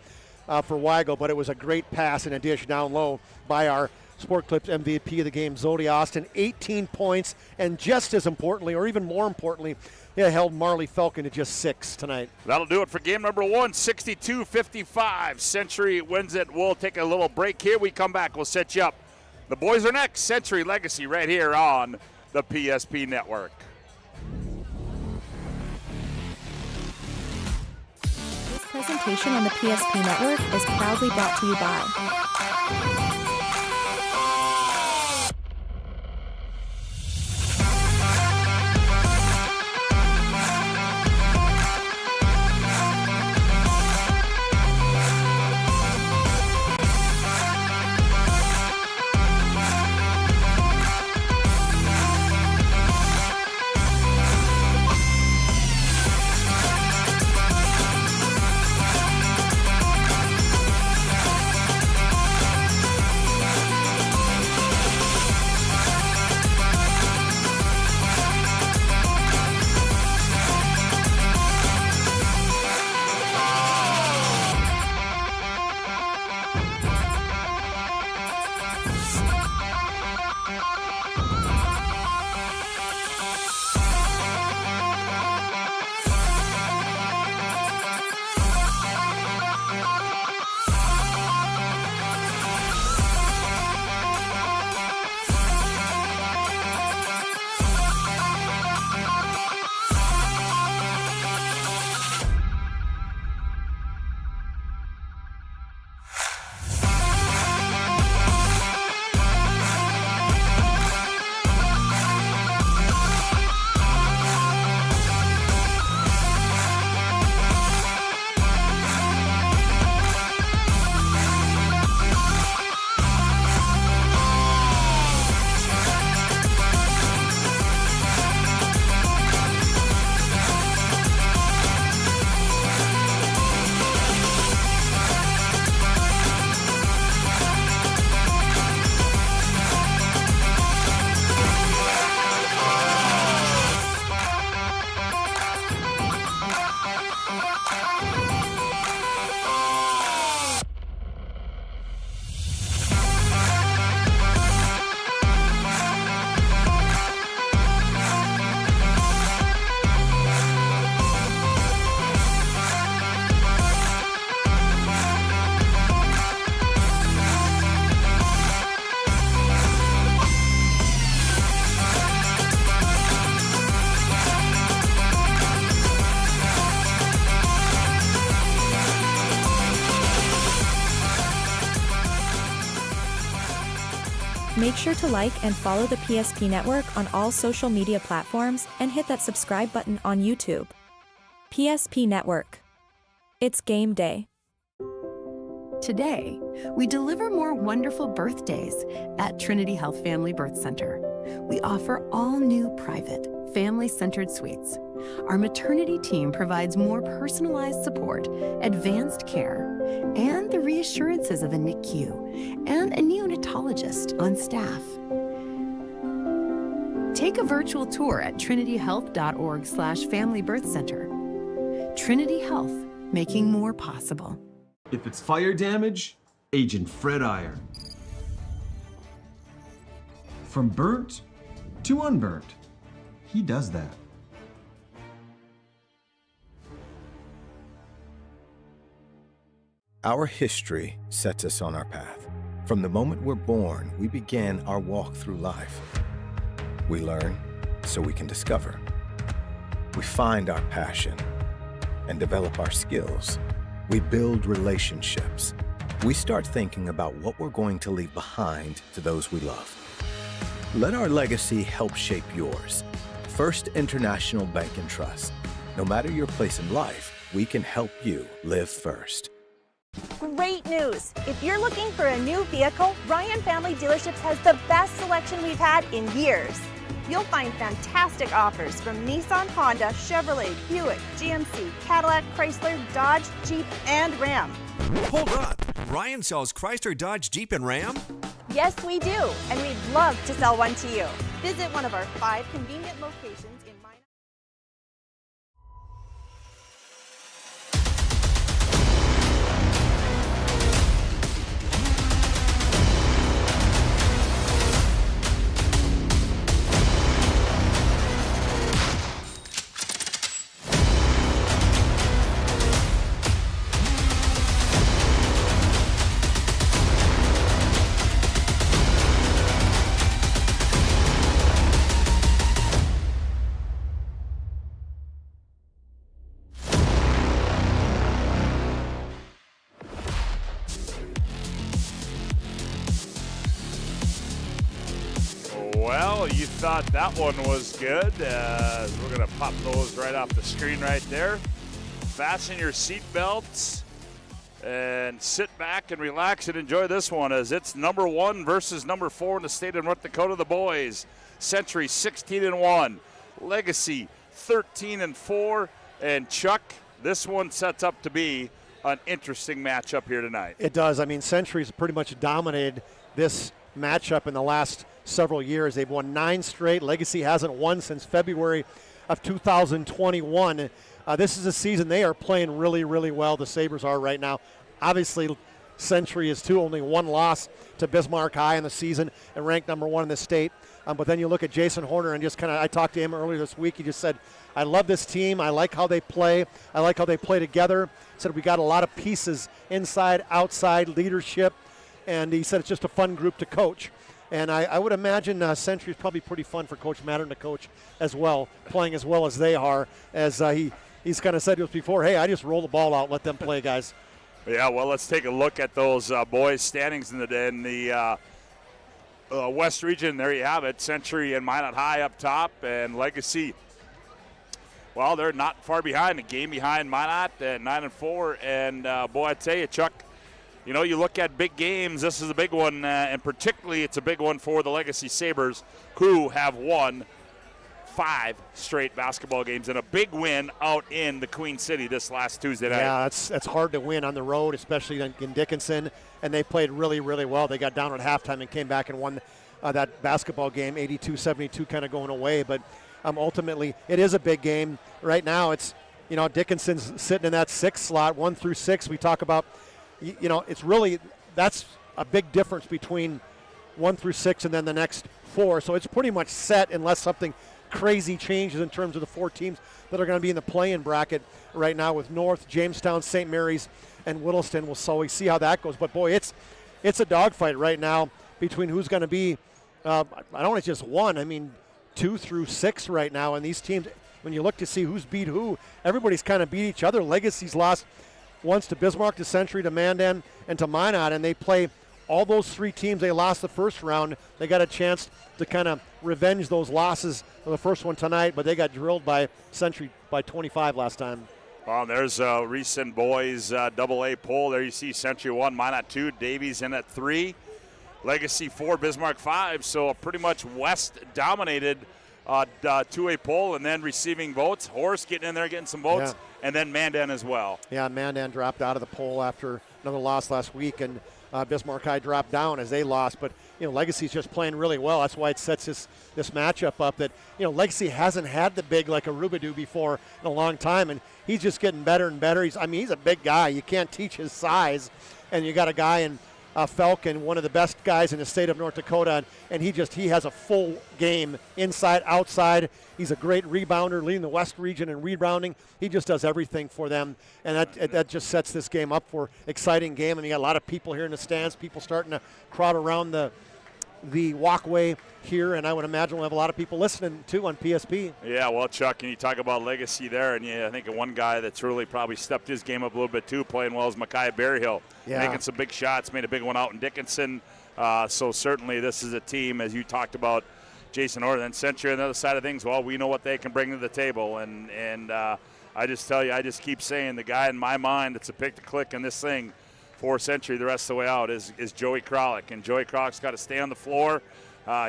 J: for Weigel, but it was a great pass and a dish down low by our Sport Clips MVP of the game, Zodi Austin. 18 points, and just as importantly, or even more importantly, it held Marley Falcon to just 6 tonight.
I: That'll do it for game number 1, 62-55. Century wins it. We'll take a little break here. We come back, we'll set you up. The boys are next. Century Legacy right here on the PSP Network.
X: This presentation on the PSP Network is proudly brought to you by Make sure to like and follow the PSP Network on all social media platforms and hit that subscribe button on YouTube. PSP Network. It's game day.
F: Today, we deliver more wonderful birthdays at Trinity Health Family Birth Center. We offer all new private, family-centered suites. Our maternity team provides more personalized support, advanced care, and the reassurances of a NICU and a neonatologist on staff. Take a virtual tour at trinityhealth.org/Family Birth Center. Trinity Health, making more possible.
G: If it's fire damage, Agent Fred Iron. From burnt to unburnt, he does that.
D: Our history sets us on our path. From the moment we're born, we begin our walk through life. We learn so we can discover. We find our passion and develop our skills. We build relationships. We start thinking about what we're going to leave behind to those we love. Let our legacy help shape yours. First International Bank and Trust. No matter your place in life, we can help you live first.
E: Great news! If you're looking for a new vehicle, Ryan Family Dealerships has the best selection we've had in years. You'll find fantastic offers from Nissan, Honda, Chevrolet, Buick, GMC, Cadillac, Chrysler, Dodge, Jeep, and Ram.
N: Hold on. Ryan sells Chrysler, Dodge, Jeep, and Ram?
E: Yes, we do, and we'd love to sell one to you. Visit one of our 5 convenient locations in Minot.
I: Well, you thought that one was good. We're going to pop those right off the screen right there. Fasten your seatbelts and sit back and relax and enjoy this one as it's number 1 versus number 4 in the state of North Dakota, the boys. Century 16-1, Legacy 13-4, and Chuck, this one sets up to be an interesting matchup here tonight.
J: It does. I mean, Century's pretty much dominated this matchup in the last several years. They've won 9 straight. Legacy hasn't won since February of 2021. This is a season they are playing really, really well. The Sabres are right now. Obviously, Century is only 1 loss to Bismarck High in the season and ranked number 1 in the state. But then you look at Jason Horner and just I talked to him earlier this week. He just said, I love this team. I like how they play. I like how they play together. He said, we got a lot of pieces inside, outside, leadership. And he said it's just a fun group to coach. And I would imagine Century is probably pretty fun for Coach Mattern to coach as well, playing as well as they are. As he's kind of said to us before, hey, I just roll the ball out, let them play, guys.
I: Yeah, well, let's take a look at those boys' standings in the West region. There you have it. Century and Minot High up top, and Legacy. Well, they're not far behind. A game behind Minot at 9-4. And boy, I tell you, Chuck, you know, you look at big games, this is a big one, and particularly it's a big one for the Legacy Sabres, who have won 5 straight basketball games and a big win out in the Queen City this last Tuesday night.
J: Yeah, that's hard to win on the road, especially in Dickinson, and they played really, really well. They got down at halftime and came back and won that basketball game, 82-72, kind of going away. But ultimately, it is a big game. Right now, it's, you know, Dickinson's sitting in that 6th slot, 1 through 6. We talk about, you know, it's really, that's a big difference between 1 through 6 and then the next 4. So it's pretty much set unless something crazy changes in terms of the 4 teams that are going to be in the play-in bracket right now with North, Jamestown, St. Mary's, and Whittleston. So we see how that goes. But, boy, it's a dogfight right now between who's going to be, I don't want just 1. I mean, 2 through 6 right now. And these teams, when you look to see who's beat who, everybody's kind of beat each other. Legacy's lost once to Bismarck, to Century, to Mandan, and to Minot, and they play all those 3 teams. They lost the first round. They got a chance to kind of revenge those losses of the first one tonight, but they got drilled by Century by 25 last time.
I: Well, there's a recent boys AA poll. There you see Century 1, Minot 2, Davies in at 3, Legacy 4, Bismarck 5. So pretty much West dominated 2A poll, and then receiving votes. Horace getting in there, getting some votes, and then Mandan as well.
J: Yeah, Mandan dropped out of the poll after another loss last week, and Bismarck High dropped down as they lost. But, you know, Legacy's just playing really well. That's why it sets this matchup up that, you know, Legacy hasn't had the big like a Rubidou before in a long time, and he's just getting better and better. He's a big guy. You can't teach his size, and you got a guy in Falcon, one of the best guys in the state of North Dakota, and he has a full game inside, outside. He's a great rebounder, leading the West region in rebounding. He just does everything for them, and that just sets this game up for exciting game. And you got a lot of people here in the stands, people starting to crowd around the walkway here, and I would imagine we'll have a lot of people listening too on PSP.
I: Yeah, well, Chuck, and you talk about Legacy there, and I think one guy that's really probably stepped his game up a little bit too, playing well, is Micaiah Berryhill. Making some big shots, made a big one out in Dickinson. So certainly this is a team, as you talked about, Jason Orr, and Century on the other side of things. Well, we know what they can bring to the table, and I just tell you, I just keep saying the guy in my mind that's a pick to click in this thing for Century the rest of the way out is Joey Kralik. And Joey Kralik's got to stay on the floor.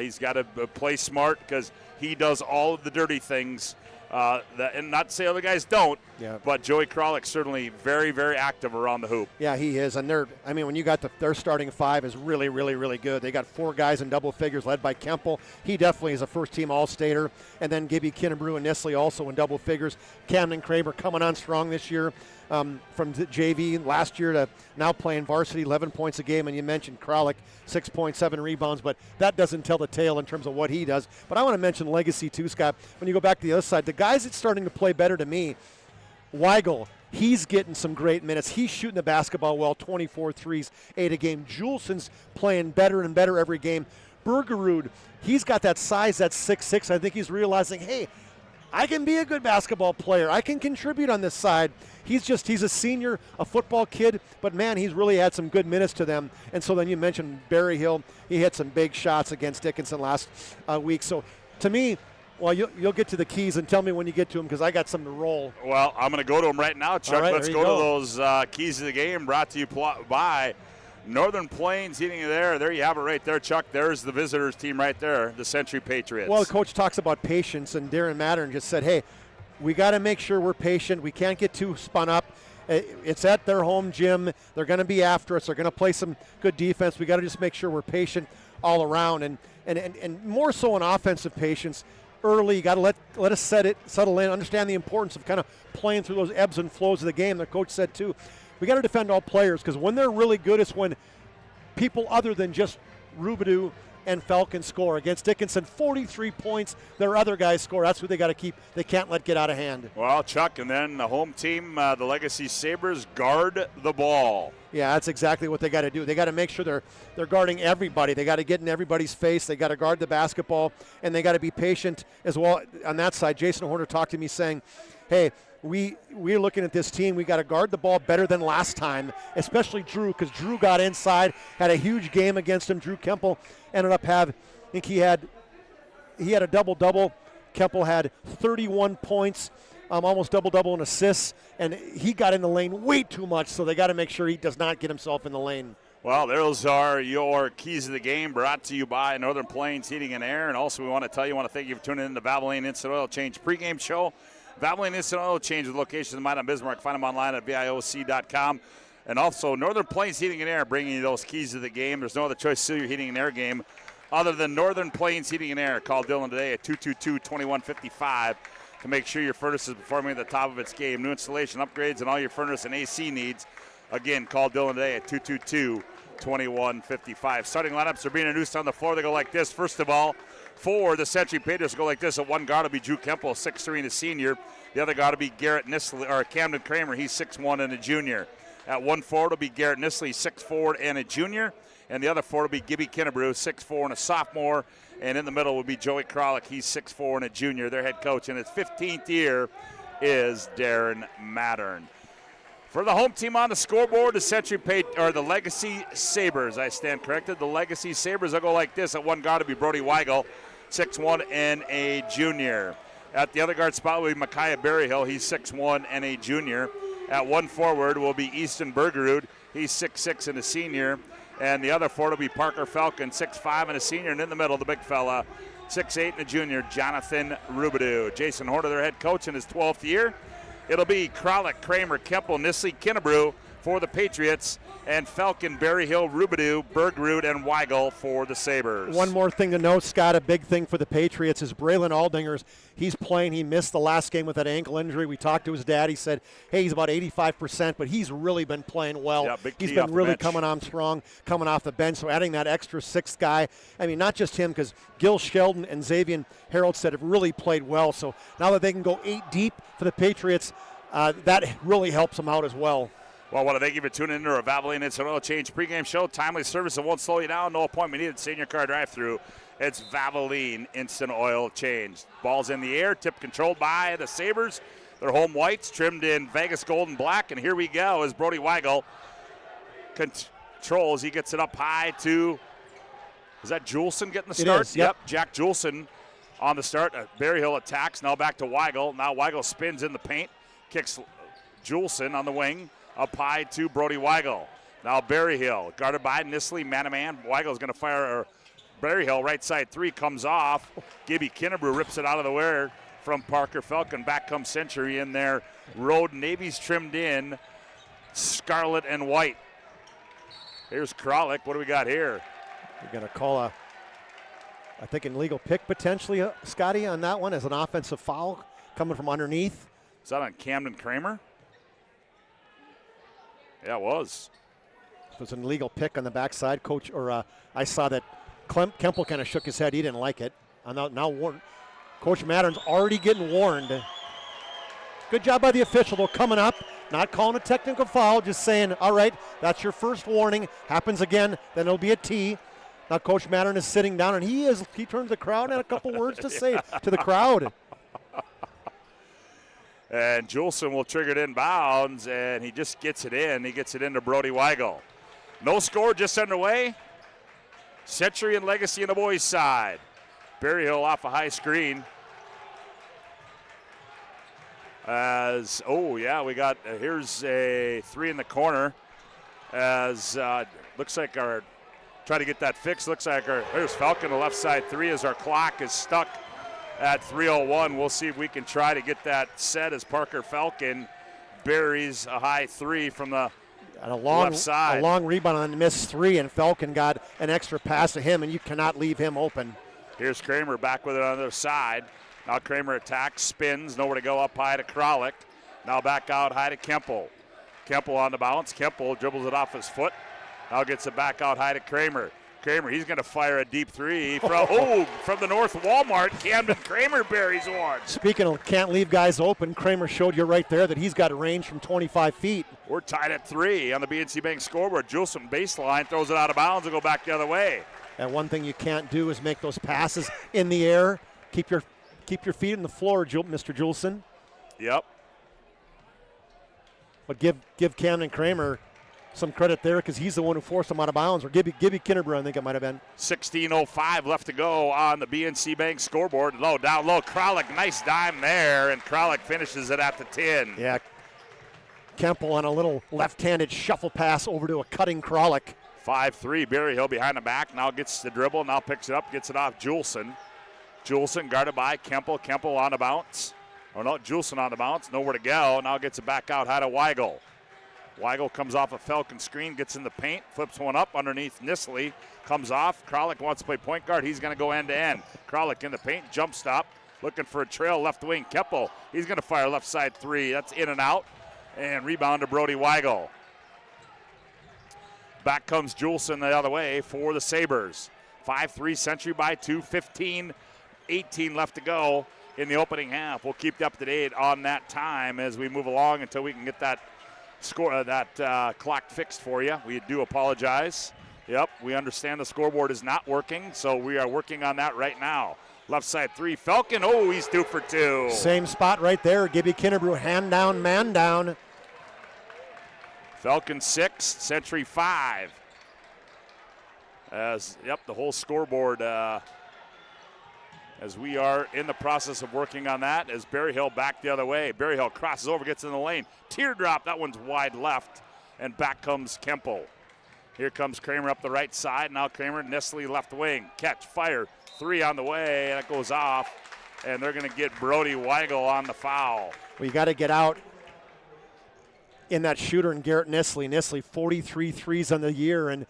I: He's got to play smart because he does all of the dirty things And not to say other guys don't,
J: Yeah.
I: but Joey Kralik certainly very, very active around the hoop.
J: Yeah, he is. And when you got their starting five is really, really, really good. They got 4 guys in double figures led by Kemple. He definitely is a first-team All-Stater. And then Gibby Kinnebrew and Nisley also in double figures. Camden Kramer coming on strong this year from the JV last year to now playing varsity, 11 points a game. And you mentioned Kralik, 6.7 rebounds, but that doesn't tell the tale in terms of what he does. But I want to mention legacy too, Scott. When you go back to the other side, the guys that's starting to play better to me, Weigel, he's getting some great minutes. He's shooting the basketball well, 24 threes, 8 a game. Juleson's playing better and better every game. Bergerud, he's got that size, that's 6'6". I think he's realizing, hey, I can be a good basketball player. I can contribute on this side. He's a senior, a football kid, but man, he's really had some good minutes to them. And so then you mentioned Barry Hill. He hit some big shots against Dickinson last week. So to me, well, you'll get to the keys and tell me when you get to them because I got some to roll.
I: Well, I'm going to go to them right now, Chuck.
J: All right,
I: Let's go to those keys of the game brought to you by Northern Plains Heating and Air. There you have it right there, Chuck. There's the visitors team right there, the Century Patriots.
J: Well, the coach talks about patience, and Darren Mattern just said, hey, we got to make sure we're patient. We can't get too spun up. It's at their home gym. They're going to be after us. They're going to play some good defense. We got to just make sure we're patient all around, and more so in offensive patience. Early, you got to let us settle in, understand the importance of kind of playing through those ebbs and flows of the game. The coach said, too, we got to defend all players because when they're really good, it's when people other than just Rubidoux and Falcon score. Against Dickinson, 43 points. Their other guys score. That's who they got to keep. They can't let get out of hand.
I: Well, Chuck, and then the home team, the Legacy Sabres, guard the ball.
J: Yeah, that's exactly what they got to do. They got to make sure they're guarding everybody. They got to get in everybody's face. They got to guard the basketball, and they got to be patient as well. On that side, Jason Horner talked to me saying, hey, we're looking at this team. We got to guard the ball better than last time, especially Drew, because Drew got inside, had a huge game against him. Drew Kemple ended up I think he had a double-double. Kemple had 31 points, almost double-double in assists, and he got in the lane way too much, so they got to make sure he does not get himself in the lane.
I: Well, those are your keys of the game brought to you by Northern Plains Heating and Air. And also we want to thank you for tuning in to the Valvoline Instant Oil Change pregame show. Valvoline Instant Oil Change with locations in Minot and Bismarck. Find them online at VIOC.com. And also Northern Plains Heating and Air bringing you those keys of the game. There's no other choice to seal your heating and air game other than Northern Plains Heating and Air. Call Dylan today at 222-2155 to make sure your furnace is performing at the top of its game. New installation upgrades and all your furnace and AC needs. Again, call Dylan today at 222-2155. Starting lineups are being introduced on the floor. They go like this. First of all, for the Century Patriots, go like this. At one guard will be Drew Kemple, 6'3" and a senior. The other guard will be Camden Kramer. He's 6'1" and a junior. At 1 forward will be Garrett Nisley, 6'4" and a junior. And the other forward will be Gibby Kinnebrew, 6'4" and a sophomore. And in the middle will be Joey Kralik. He's 6'4" and a junior. Their head coach in his 15th year is Darren Mattern. For the home team on the scoreboard, the Legacy Sabres. I stand corrected. The Legacy Sabres will go like this. At one guard will be Brody Weigel, 6'1" and a junior. At the other guard spot will be Micaiah Berryhill. He's 6'1" and a junior. At one forward will be Easton Bergerud. He's 6'6" and a senior. And the other forward will be Parker Falcon, 6'5" and a senior. And in the middle, the big fella, 6'8" and a junior, Jonathan Rubidoux. Jason Horner, their head coach in his 12th year. It'll be Kralik, Kramer, Kemple, Nisley, Kinnebrew for the Patriots, and Falcon, Berryhill, Rubidoux, Bergerud, and Weigel for the Sabres.
J: One more thing to note, Scott, a big thing for the Patriots is Braylon Aldingers. He's playing. He missed the last game with that ankle injury. We talked to his dad. He said, hey, he's about 85%, but he's really been playing well.
I: Yeah,
J: he's been really coming on strong, coming off the bench. So adding that extra sixth guy, I mean, not just him, because Gil Sheldon and Xavier Harold said have really played well. So now that they can go 8 deep for the Patriots, that really helps them out as well.
I: Well, I want to thank you for tuning in to our Valvoline Instant Oil Change pregame show. Timely service that won't slow you down. No appointment needed. Senior car drive-through. It's Valvoline Instant Oil Change. Ball's in the air. Tip controlled by the Sabres. Their home whites trimmed in Vegas gold and black. And here we go as Brody Weigel controls. He gets it up high to, is that Juleson getting the start?
J: It is, yep.
I: Jack Juleson on the start. Berryhill attacks. Now back to Weigel. Now Weigel spins in the paint. Kicks Juleson on the wing. Up high to Brody Weigel. Now Berryhill, guarded by Nisley, man-to-man. Weigel's going to fire Berryhill, right side three, comes off. Gibby Kinnebrew rips it out of the way from Parker Falcon. Back comes Century in there. Road Navy's trimmed in scarlet and white. Here's Kralik. What do we got here?
J: We're going to call I think, an illegal pick potentially, Scotty, on that one as an offensive foul coming from underneath.
I: Is that on Camden Kramer? Yeah, it was.
J: It was an illegal pick on the backside, Coach. Or I saw that Kemple kind of shook his head. He didn't like it. Now warned. Coach Mattern's already getting warned. Good job by the official, though, coming up. Not calling a technical foul, just saying, all right, that's your first warning. Happens again, then it'll be a T. Now Coach Mattern is sitting down, and he turns the crowd and had a couple words to say to the crowd.
I: And Juleson will trigger it inbounds, and he just gets it in. He gets it into Brody Weigel. No score, just underway. Century and Legacy on the boys' side. Berryhill off a high screen. We got, here's a three in the corner. As looks like try to get that fixed. Looks like here's Falcon, the left side three as our clock is stuck at 3:01. We'll see if we can try to get that set as Parker Falcon buries a high three from the left side.
J: A long rebound on the missed three, and Falcon got an extra pass to him, and you cannot leave him open.
I: Here's Kramer back with it on the other side. Now Kramer attacks, spins, nowhere to go, up high to Kralik. Now back out high to Kemple. Kemple on the bounce. Kemple dribbles it off his foot. Now gets it back out high to Kramer. Kramer, he's going to fire a deep three from the North Walmart. Camden Kramer buries one.
J: Speaking of can't leave guys open, Kramer showed you right there that he's got a range from 25 feet.
I: We're tied at 3 on the BNC Bank scoreboard. Juleson baseline, throws it out of bounds and go back the other way.
J: And one thing you can't do is make those passes in the air. Keep your feet on the floor, Mr. Juleson.
I: Yep.
J: But give Camden Kramer some credit there because he's the one who forced him out of bounds. Or Gibby Kinnerbrew, I think it might have been.
I: 16:05 left to go on the BNC Bank scoreboard. Down low. Kralik, nice dime there, and Kralik finishes it at the 10.
J: Yeah. Kemple on a little left-handed shuffle pass over to a cutting Kralik.
I: 5-3. Berryhill behind the back. Now gets the dribble. Now picks it up. Gets it off Juleson. Juleson guarded by Kemple. Kemple on the bounce. Or no, Juleson on the bounce. Nowhere to go. Now gets it back out high to Weigel. Weigel comes off a Falcon screen, gets in the paint, flips one up underneath Nisley, comes off. Kralik wants to play point guard. He's going to go end-to-end. Kralik in the paint, jump stop, looking for a trail left wing. Keppel, he's going to fire left side three. That's in and out, and rebound to Brody Weigel. Back comes Juleson the other way for the Sabres. 5-3 Century by 2, 15-18 left to go in the opening half. We'll keep you up to date on that time as we move along until we can get that clock fixed for you. We do apologize. Yep, we understand the scoreboard is not working, so we are working on that right now. Left side three, Falcon. Oh, he's 2 for 2.
J: Same spot right there. Gibby Kinnerbrew, hand down, man down.
I: Falcon 6, Century 5. The whole scoreboard as we are in the process of working on that as Berryhill back the other way. Berryhill crosses over, gets in the lane. Teardrop, that one's wide left, and back comes Kemple. Here comes Kramer up the right side. Now Kramer, Nisley left wing. Catch, fire, three on the way, and it goes off. And they're going to get Brody Weigel on the foul.
J: Well, you got to get out in that shooter and Garrett Nisley. Nisley, 43 threes on the year, and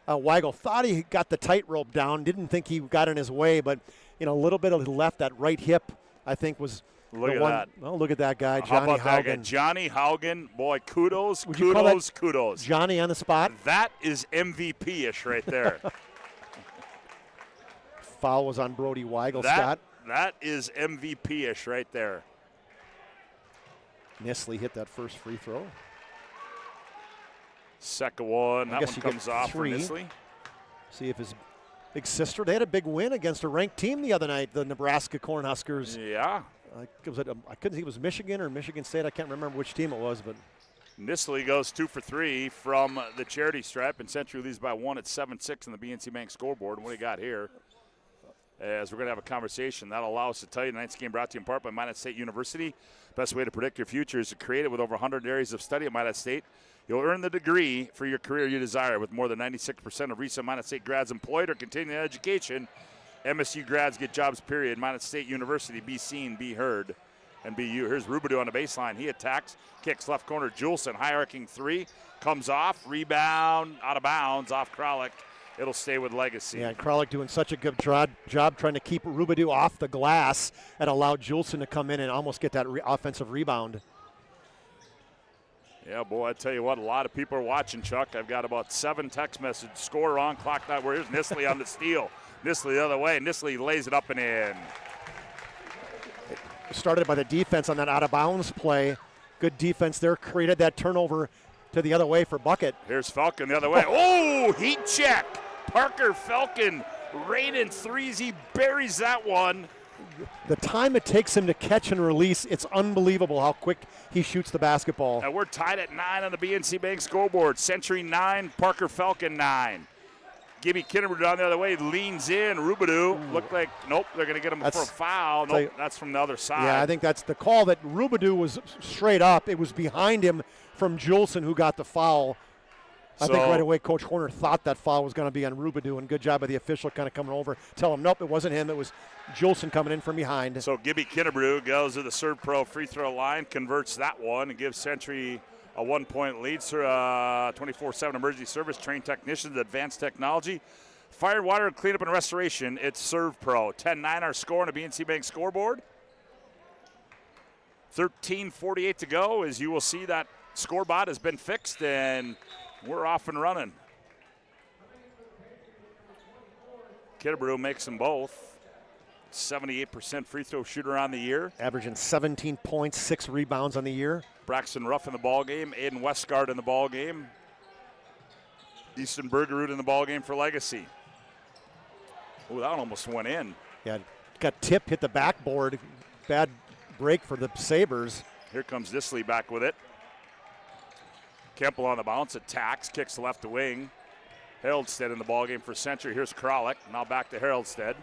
J: Weigel thought he got the tightrope down, didn't think he got in his way, but a little bit of the left, that right hip, I think was
I: look
J: the
I: at
J: one.
I: That.
J: Oh, look at that guy,
I: How
J: Johnny
I: about that guy?
J: Haugen.
I: Johnny Haugen, boy, kudos.
J: Johnny on the spot.
I: That is MVP-ish right there.
J: Foul was on Brody Weigel, Scott.
I: That is MVP-ish right there.
J: Nisley hit that first free throw.
I: Second one, that one comes off for Nisley.
J: See if his big sister, they had a big win against a ranked team the other night, the Nebraska Cornhuskers.
I: Yeah.
J: I couldn't see it was Michigan or Michigan State. I can't remember which team it was, but
I: Nisley goes 2 for 3 from the charity stripe, and Century leads by 1 at 7-6 on the BNC Bank scoreboard. And what do you got here? As we're going to have a conversation. That'll allow us to tell you tonight's game brought to you in part by Minot State University. Best way to predict your future is to create it with over 100 areas of study at Minot State. You'll earn the degree for your career you desire with more than 96% of recent Minot State grads employed or continuing education. MSU grads get jobs, period. Minot State University, be seen, be heard, and be you. Here's Rubidoux on the baseline. He attacks, kicks left corner. Juleson, high arcing three, comes off, rebound, out of bounds, off Kralik. It'll stay with Legacy.
J: Yeah, and Kralik doing such a good job trying to keep Rubidoux off the glass and allow Juleson to come in and almost get that offensive rebound.
I: Yeah, boy, I tell you what, a lot of people are watching, Chuck. I've got about 7 text messages. Score on, clock that. Here's Nisley on the steal. Nisley the other way. Nisley lays it up and in.
J: Started by the defense on that out-of-bounds play. Good defense there. Created that turnover to the other way for Bucket.
I: Here's Falcon the other way. Oh, heat check. Parker Falcon right in threes. He buries that one.
J: The time it takes him to catch and release, it's unbelievable how quick he shoots the basketball.
I: And we're tied at 9 on the BNC Bank scoreboard. Century 9, Parker Falcon 9. Gibby Kinneberg down the other way, leans in. Rubidoux looked like, nope, they're going to get him for a foul. Nope, that's from the other side.
J: Yeah, I think that's the call that Rubidoux was straight up. It was behind him from Juleson who got the foul. I think right away Coach Horner thought that foul was going to be on Rubidoux, and good job by the official kind of coming over, tell him, nope, it wasn't him. It was Juleson coming in from behind.
I: So Gibby Kinneberg goes to the Serve Pro free throw line, converts that one, and gives Century a 1-point lead. 24/7 emergency service, trained technicians, advanced technology. Fire, water, cleanup, and restoration. It's Serve Pro. 10-9 our score on the BNC Bank scoreboard. 13:48 to go. As you will see, that scoreboard has been fixed, and we're off and running. Kidderbrew makes them both. 78% free throw shooter on the year.
J: Averaging 17 points, 6 rebounds on the year.
I: Braxton Ruff in the ball game. Aiden Westgard in the ball game. Easton Bergerud in the ball game for Legacy. Oh, that one almost went in.
J: Yeah, got tipped, hit the backboard. Bad break for the Sabres.
I: Here comes Disley back with it. Kemple on the bounce, attacks, kicks left wing. Haroldstead in the ballgame for Century. Here's Kralik, now back to Haroldstead.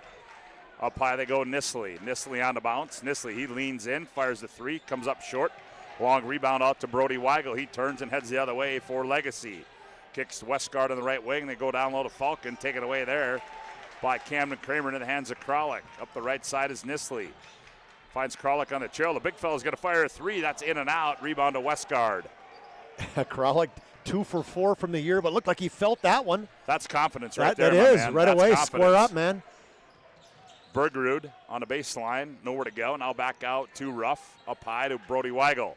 I: Up high they go Nisley. Nisley on the bounce. Nisley, he leans in, fires the three, comes up short. Long rebound out to Brody Weigel. He turns and heads the other way for Legacy. Kicks Westgard on the right wing. They go down low to Falcon, taken away there by Camden Kramer into the hands of Kralik. Up the right side is Nisley. Finds Kralik on the trail. The big fella's going to fire a three. That's in and out. Rebound to Westgard.
J: Kralik 2 for 4 from the year, but looked like he felt that one.
I: That's confidence right there,
J: That is,
I: man.
J: right
I: That's
J: away,
I: confidence.
J: square up, man.
I: Bergerud on the baseline, nowhere to go. Now back out to Ruff, up high to Brody Weigel.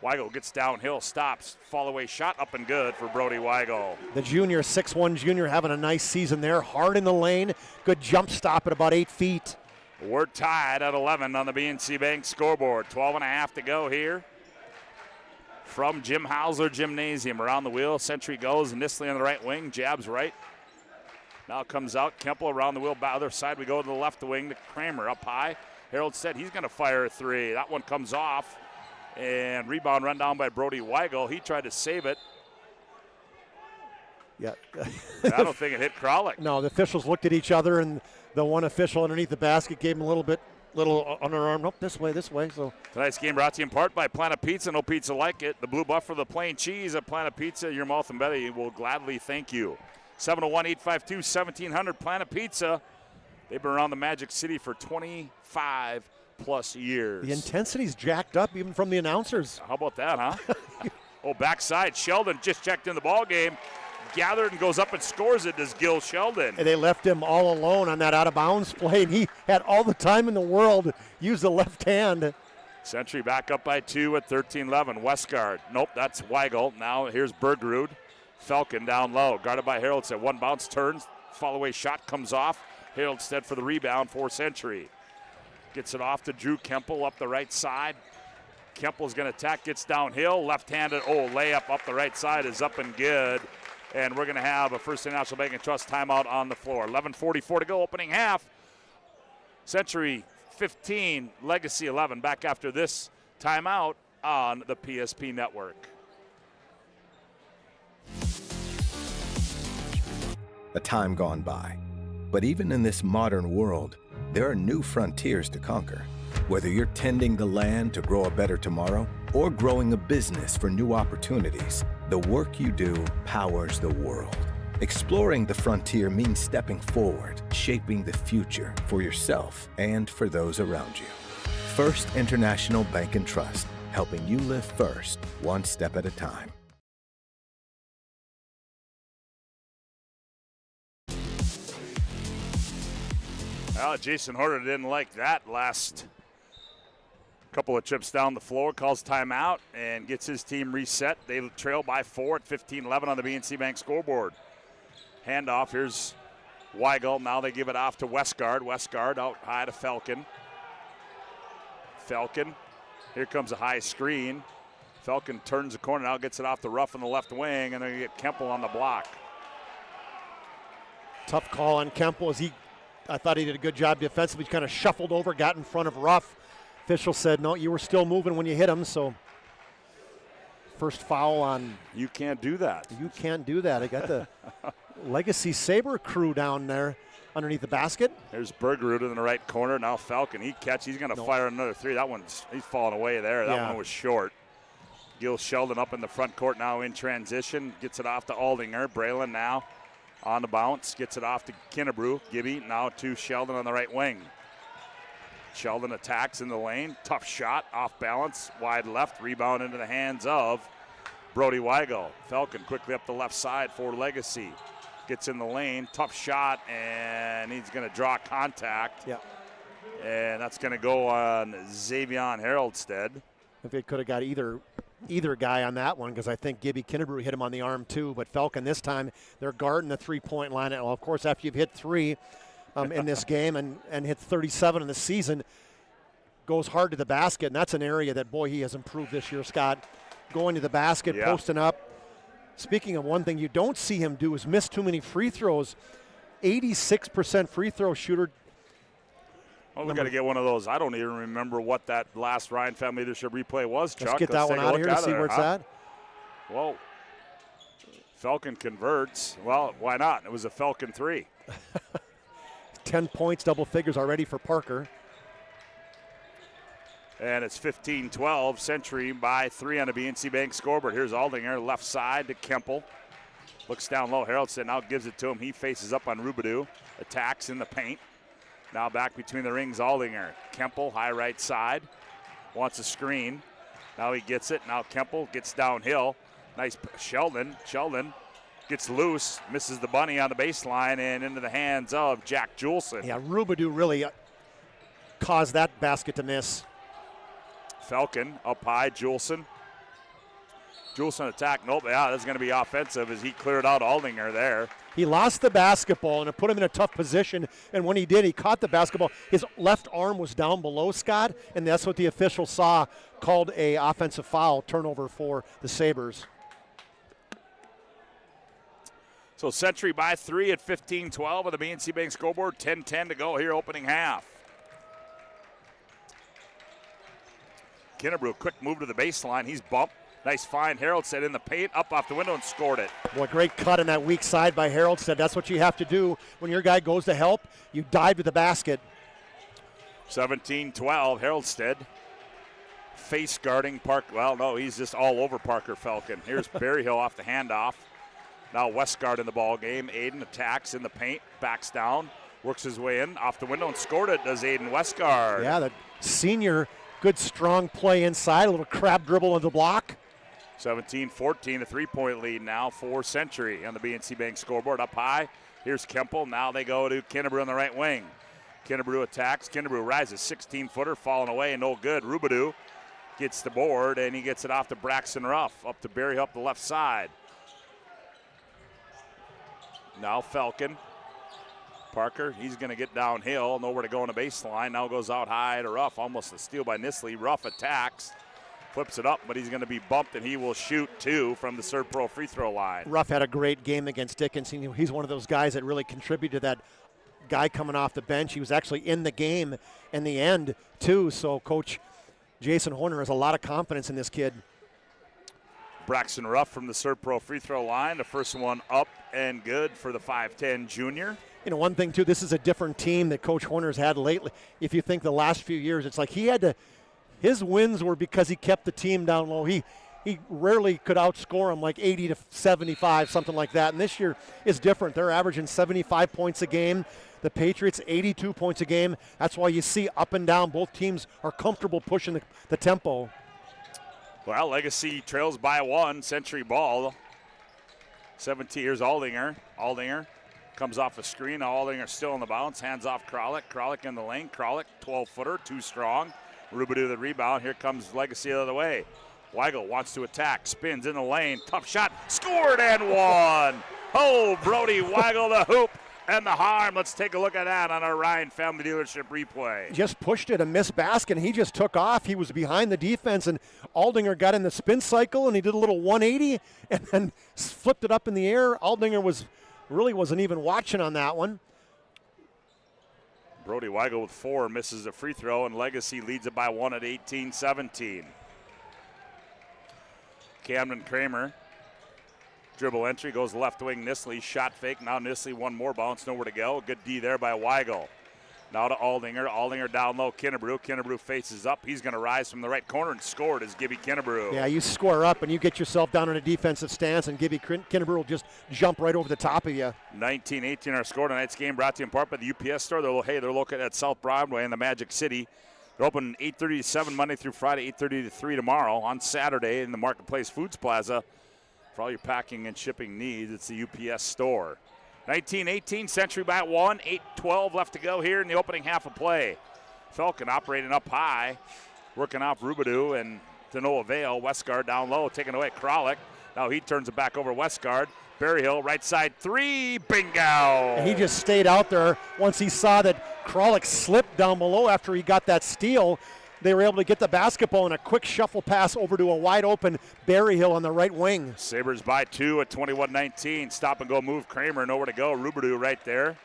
I: Weigel gets downhill, stops, fall away shot, up and good for Brody Weigel.
J: The junior, 6'1 junior, having a nice season there. Hard in the lane, good jump stop at about 8 feet.
I: We're tied at 11 on the BNC Bank scoreboard. 12.5 to go here. From Jim Hauser Gymnasium, around the wheel, Century goes, Nisley on the right wing, jabs right. Now comes out, Kemple around the wheel, other side, we go to the left wing to Kramer, up high. Harold said he's gonna fire a three. That one comes off, and rebound run down by Brody Weigel. He tried to save it.
J: Yeah.
I: I don't think it hit Kralik.
J: No, the officials looked at each other, and the one official underneath the basket gave him a little underarm. Nope, this way. So
I: tonight's game brought to you in part by Planet Pizza. No pizza like it. The Blue Buff for the plain cheese at Planet Pizza. Your mouth and belly will gladly thank you. 701-852-1700 Planet Pizza. They've been around the Magic City for 25 plus years.
J: the intensity's jacked up even from the announcers.
I: How about that, huh? Oh, backside. Sheldon just checked in the ball game. Gathered and goes up and scores it as Gil Sheldon.
J: And they left him all alone on that out-of-bounds play, and he had all the time in the world to use the left hand.
I: Century back up by 2 at 13-11. Westgard. Nope, that's Weigel. Now here's Bergerud. Falcon down low, guarded by Haroldstead. One bounce, turns, fall-away shot comes off. Haroldstead for the rebound for Century. Gets it off to Drew Kemple up the right side. Kemple's going to attack, gets downhill, left-handed. Oh, layup up the right side is up and good. And we're going to have a First National Bank and Trust timeout on the floor. 11:44 to go, opening half. Century 15, Legacy 11. Back after this timeout on the PSP Network.
D: A time gone by. But even in this modern world, there are new frontiers to conquer. Whether you're tending the land to grow a better tomorrow or growing a business for new opportunities, the work you do powers the world. Exploring the frontier means stepping forward, shaping the future for yourself and for those around you. First International Bank and Trust, helping you live first, one step at a time.
I: Well, Jason Horner didn't like that last couple of trips down the floor, calls timeout and gets his team reset. They trail by 4 at 15-11 on the BNC Bank scoreboard. Handoff, here's Weigel. Now they give it off to Westgard. Westgard out high to Falcon. Falcon, here comes a high screen. Falcon turns the corner, now gets it off the rough on the left wing, and then you get Kemple on the block.
J: Tough call on Kemple as I thought he did a good job defensively. He kind of shuffled over, got in front of Ruff. Official said, no, you were still moving when you hit him, so first foul on.
I: You can't do that.
J: You can't do that. I got the Legacy Sabre crew down there underneath the basket.
I: There's Bergerud in the right corner. Now Falcon, he's going to fire another three. That he's falling away there. That one was short. Gil Sheldon up in the front court now in transition. Gets it off to Aldinger. Braylon now on the bounce. Gets it off to Kinnebrew. Gibby now to Sheldon on the right wing. Sheldon attacks in the lane. Tough shot. Off balance. Wide left. Rebound into the hands of Brody Weigel. Falcon quickly up the left side for Legacy. Gets in the lane. Tough shot. And he's going to draw contact.
J: Yeah.
I: And that's going to go on Xavion Haroldstead.
J: If it could have got either guy on that one, because I think Gibby Kinnebrew hit him on the arm too, but Falcon this time, they're guarding the three-point line. Well, of course, after you've hit three in this game and hit 37 in the season, goes hard to the basket, and that's an area that, boy, he has improved this year, Scott. Going to the basket, posting up. Speaking of one thing you don't see him do is miss too many free throws. 86% free throw shooter.
I: Well, we got to get one of those. I don't even remember what that last Ryan Family Leadership replay was, Chuck.
J: Let's get that one out of here to see where it's at.
I: Well, Falcon converts. Well, why not? It was a Falcon 3.
J: 10 points, double figures already for Parker.
I: And it's 15-12, Century by 3 on the BNC Bank scoreboard. Here's Aldinger, left side to Kemple. Looks down low. Haroldson now gives it to him. He faces up on Rubidoux. Attacks in the paint. Now back between the rings, Aldinger. Kemple, high right side. Wants a screen. Now he gets it. Now Kemple gets downhill. Nice Sheldon. Sheldon gets loose, misses the bunny on the baseline and into the hands of Jack Juleson.
J: Yeah, Rubidoux really caused that basket to miss.
I: Falcon up high, Juleson. Juleson attack. Nope, that's going to be offensive as he cleared out Aldinger there.
J: He lost the basketball, and it put him in a tough position. And when he did, he caught the basketball. His left arm was down below Scott, and that's what the official saw, called a offensive foul, turnover for the Sabres.
I: So Century by 3 at 15-12 on the BNC Bank scoreboard. 10-10 to go here, opening half. Kinnebrew, quick move to the baseline. He's bumped. Nice find. Haroldstead in the paint, up off the window and scored it.
J: Boy, great cut in that weak side by Haroldstead. That's what you have to do when your guy goes to help. You dive to the basket.
I: 17-12, Haroldstead. Face guarding Park. Well, no, he's just all over Parker Falcon. Here's Berryhill off the handoff. Now Westgard in the ball game. Aiden attacks in the paint, backs down, works his way in, off the window and scored it, does Aiden Westgard.
J: Yeah, the senior, good strong play inside, a little crab dribble on the block.
I: 17-14, a three-point lead now for Century on the BNC Bank scoreboard. Up high, here's Kemple. Now they go to Kinnebrew on the right wing. Kinnebrew attacks. Kinnebrew rises, 16-footer, falling away, no good. Rubidoux gets the board, and he gets it off to Braxton Ruff, up to Berryhill up the left side. Now Falcon. Parker, he's going to get downhill, nowhere to go on the baseline. Now goes out high to Ruff, almost a steal by Nisley. Ruff attacks, flips it up, but he's going to be bumped, and he will shoot 2 from the Third Pro free throw line.
J: Ruff had a great game against Dickinson. He's one of those guys that really contributed to that guy coming off the bench. He was actually in the game in the end, too. So Coach Jason Horner has a lot of confidence in this kid.
I: Braxton Ruff from the Third Pro free throw line. The first one up and good for the 5'10 junior.
J: You know, one thing, too, this is a different team that Coach Horner's had lately. If you think the last few years, it's like he had to – his wins were because he kept the team down low. He he rarely could outscore them like 80 to 75, something like that. And this year is different. They're averaging 75 points a game. The Patriots, 82 points a game. That's why you see up and down. Both teams are comfortable pushing the tempo.
I: Well, Legacy trails by 1, Century ball. 17 years Aldinger. Aldinger comes off a screen. Aldinger still in the bounce. Hands off Kralik. Kralik in the lane. Kralik, 12-footer, too strong. Rubidoux the rebound. Here comes Legacy the other way. Weigel wants to attack. Spins in the lane. Tough shot. Scored and one. Oh, Brody Weigel the hoop and the harm. Let's take a look at that on our Ryan Family Dealership replay.
J: Just pushed it, a missed basket, and he just took off. He was behind the defense, and Aldinger got in the spin cycle, and he did a little 180 and then flipped it up in the air. Aldinger wasn't even watching on that one.
I: Brody Weigel with 4 misses a free throw, and Legacy leads it by 1 at 18-17. Camden Kramer, dribble entry, goes left wing. Nisley, shot fake. Now Nisley, one more bounce, nowhere to go. Good D there by Weigel. Now to Aldinger. Aldinger down low, Kinnebrew. Kinnebrew faces up. He's going to rise from the right corner and scored as Gibby Kinnebrew.
J: Yeah, you square up and you get yourself down in a defensive stance, and Gibby Kinnebrew will just jump right over the top of you.
I: 19-18 our score. Tonight's game brought to you in part by the UPS store. They're located at South Broadway in the Magic City. They're open 8:30 to 7 Monday through Friday, 8:30 to 3 tomorrow. On Saturday in the Marketplace Foods Plaza. For all your packing and shipping needs, it's the UPS store. 19-18, Century by 1, 8:12 left to go here in the opening half of play. Falcon operating up high, working off Rubidoux and to no avail. Westgard down low, taking away Kralik. Now he turns it back over Westgard. Berryhill, right side 3, bingo!
J: And he just stayed out there once he saw that Kralik slipped down below after he got that steal. They were able to get the basketball in a quick shuffle pass over to a wide-open Berryhill on the right wing.
I: Sabres by 2 at 21-19. Stop and go move. Kramer, nowhere to go. Rubidoux right there.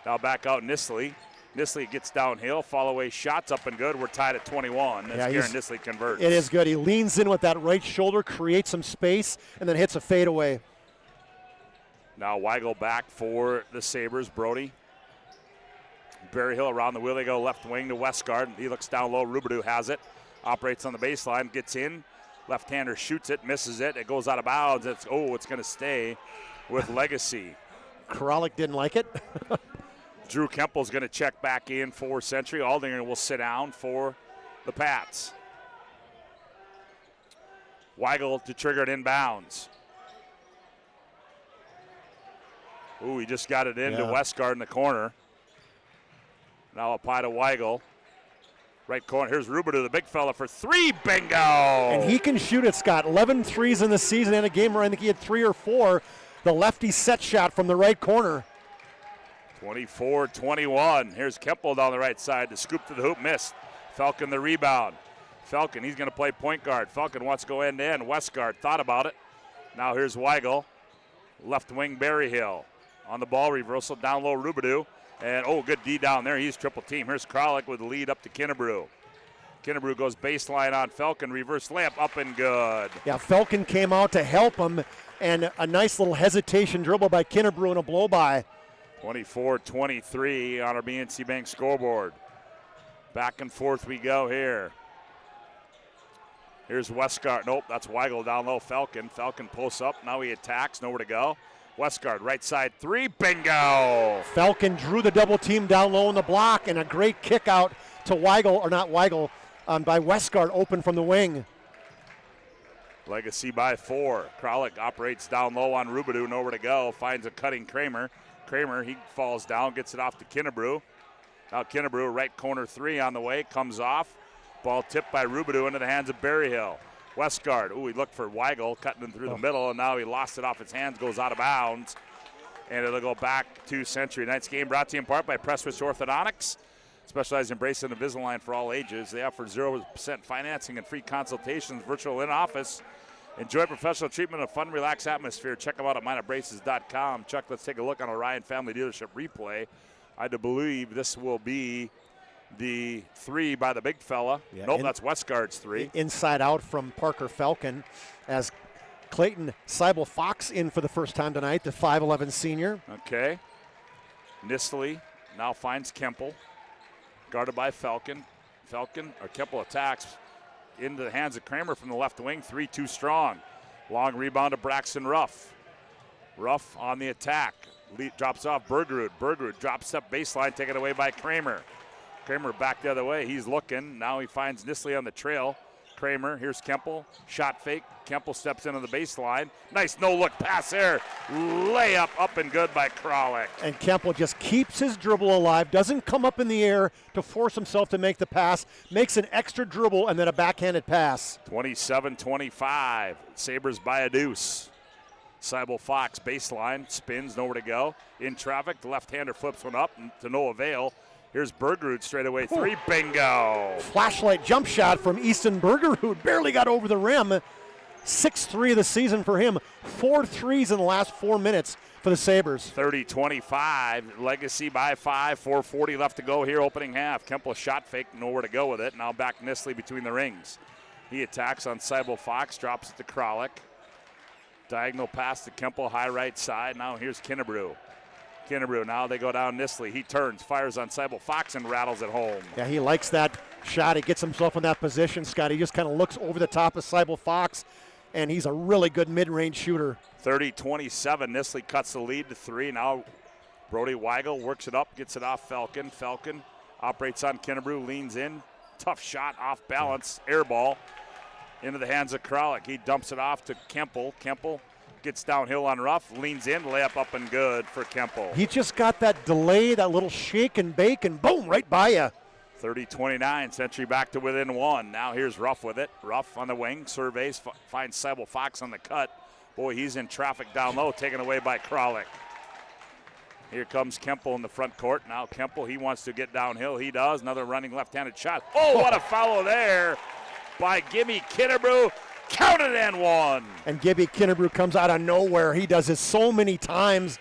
I: Now back out Nisley. Nisley gets downhill. Fall away shots up and good. We're tied at 21 as Garen Nisley converts.
J: It is good. He leans in with that right shoulder, creates some space, and then hits a fadeaway.
I: Now Weigel back for the Sabres. Brody. Berryhill around the wheel. They go left wing to Westgard. He looks down low. Rubidoux has it. Operates on the baseline. Gets in. Left-hander shoots it. Misses it. It goes out of bounds. It's going to stay with Legacy.
J: Kralik didn't like it.
I: Drew Kempel's going to check back in for Century. Aldinger will sit down for the Pats. Weigel to trigger it inbounds. Ooh, he just got it into Westgard in the corner. Now up high to Weigel. Right corner. Here's Rubidoux, the big fella, for 3. Bingo!
J: And he can shoot it, Scott. 11 threes in the season, and a game where I think he had 3 or 4. The lefty set shot from the right corner.
I: 24-21. Here's Kempel down the right side. The scoop to the hoop, missed. Falcon the rebound. Falcon, he's going to play point guard. Falcon wants to go end-to-end. Westgard thought about it. Now here's Weigel. Left wing Berryhill. On the ball reversal, down low Rubidoux. And, good D down there. He's triple team. Here's Kralik with the lead up to Kinnebrew. Kinnebrew goes baseline on Falcon. Reverse layup up and good.
J: Yeah, Falcon came out to help him. And a nice little hesitation dribble by Kinnebrew and a blow-by.
I: 24-23 on our BNC Bank scoreboard. Back and forth we go here. Here's Westgard. Nope, that's Weigel down low. Falcon. Falcon posts up. Now he attacks. Nowhere to go. Westgard, right side 3, bingo!
J: Falcon drew the double team down low in the block, and a great kick out to Weigel, or not Weigel, by Westgard open from the wing.
I: Legacy by 4. Kralik operates down low on Rubidoux, nowhere to go, finds a cutting Kramer. Kramer, he falls down, gets it off to Kinnebrew. Now Kinnebrew, right corner 3 on the way, comes off. Ball tipped by Rubidoux into the hands of Berryhill. Westgard, he looked for Weigel, cutting him through the middle, and now he lost it off his hands, goes out of bounds. And it'll go back to Century. Tonight's game brought to you in part by Prestwich Orthodontics. Specialized in bracing and Invisalign for all ages. They offer 0% financing and free consultations, virtual in-office. Enjoy professional treatment in a fun, relaxed atmosphere. Check them out at minebraces.com. Chuck, let's take a look on a Ryan Family Dealership replay. I do believe this will be the 3 by the big fella. Nope, that's Westgard's 3.
J: Inside out from Parker Falcon as Clayton Seibel Fox in for the first time tonight, the 5'11 senior.
I: Okay. Nisley now finds Kempel. Guarded by Falcon. Kempel attacks. into the hands of Kramer from the left wing. 3-2 strong. Long rebound to Braxton Ruff. Ruff on the attack. Drops off Bergerud. Bergerud drops up baseline, taken away by Kramer. Kramer back the other way. He's looking. Now he finds Nisley on the trail. Kramer, here's Kemple. Shot fake. Kemple steps into the baseline. Nice no-look pass there. Layup up and good by Kralik.
J: And Kemple just keeps his dribble alive, doesn't come up in the air to force himself to make the pass, makes an extra dribble and then a backhanded pass.
I: 27-25. Sabres by a deuce. Seibel Fox baseline, spins, nowhere to go. In traffic, the left-hander flips one up to no avail. Here's Bergerud straight away three, bingo.
J: Flashlight jump shot from Easton Bergerud, barely got over the rim. 6-3 of the season for him, 4 threes in the last 4 minutes for the Sabres.
I: 30-25, Legacy by 5, 4:40 left to go here opening half. Kemple shot fake, nowhere to go with it. Now back Nisley between the rings. He attacks on Seibel Fox, drops it to Kralik. Diagonal pass to Kemple, high right side. Now here's Kinnebrew. Kinnebrew, now they go down Nisley. He turns, fires on Seibel Fox and rattles it home.
J: Yeah, he likes that shot. He gets himself in that position, Scott. He just kind of looks over the top of Seibel Fox, and he's a really good mid-range shooter.
I: 30-27, Nisley cuts the lead to 3. Now Brody Weigel works it up, gets it off Falcon. Falcon operates on Kinnebrew, leans in. Tough shot, off balance, air ball into the hands of Kralik. He dumps it off to Kemple. Kemple gets downhill on Ruff, leans in, layup up and good for Kemple.
J: He just got that delay, that little shake and bake, and boom, right by you.
I: 30-29, Century back to within 1. Now here's Ruff with it. Ruff on the wing, surveys, finds Seibel Fox on the cut. Boy, he's in traffic down low, taken away by Kralik. Here comes Kemple in the front court. Now Kemple, he wants to get downhill. He does. Another running left-handed shot. Oh, what a foul there by Gibby Kinnebrew. Counted and one.
J: And Gibby Kinnebrew comes out of nowhere. He does this so many times,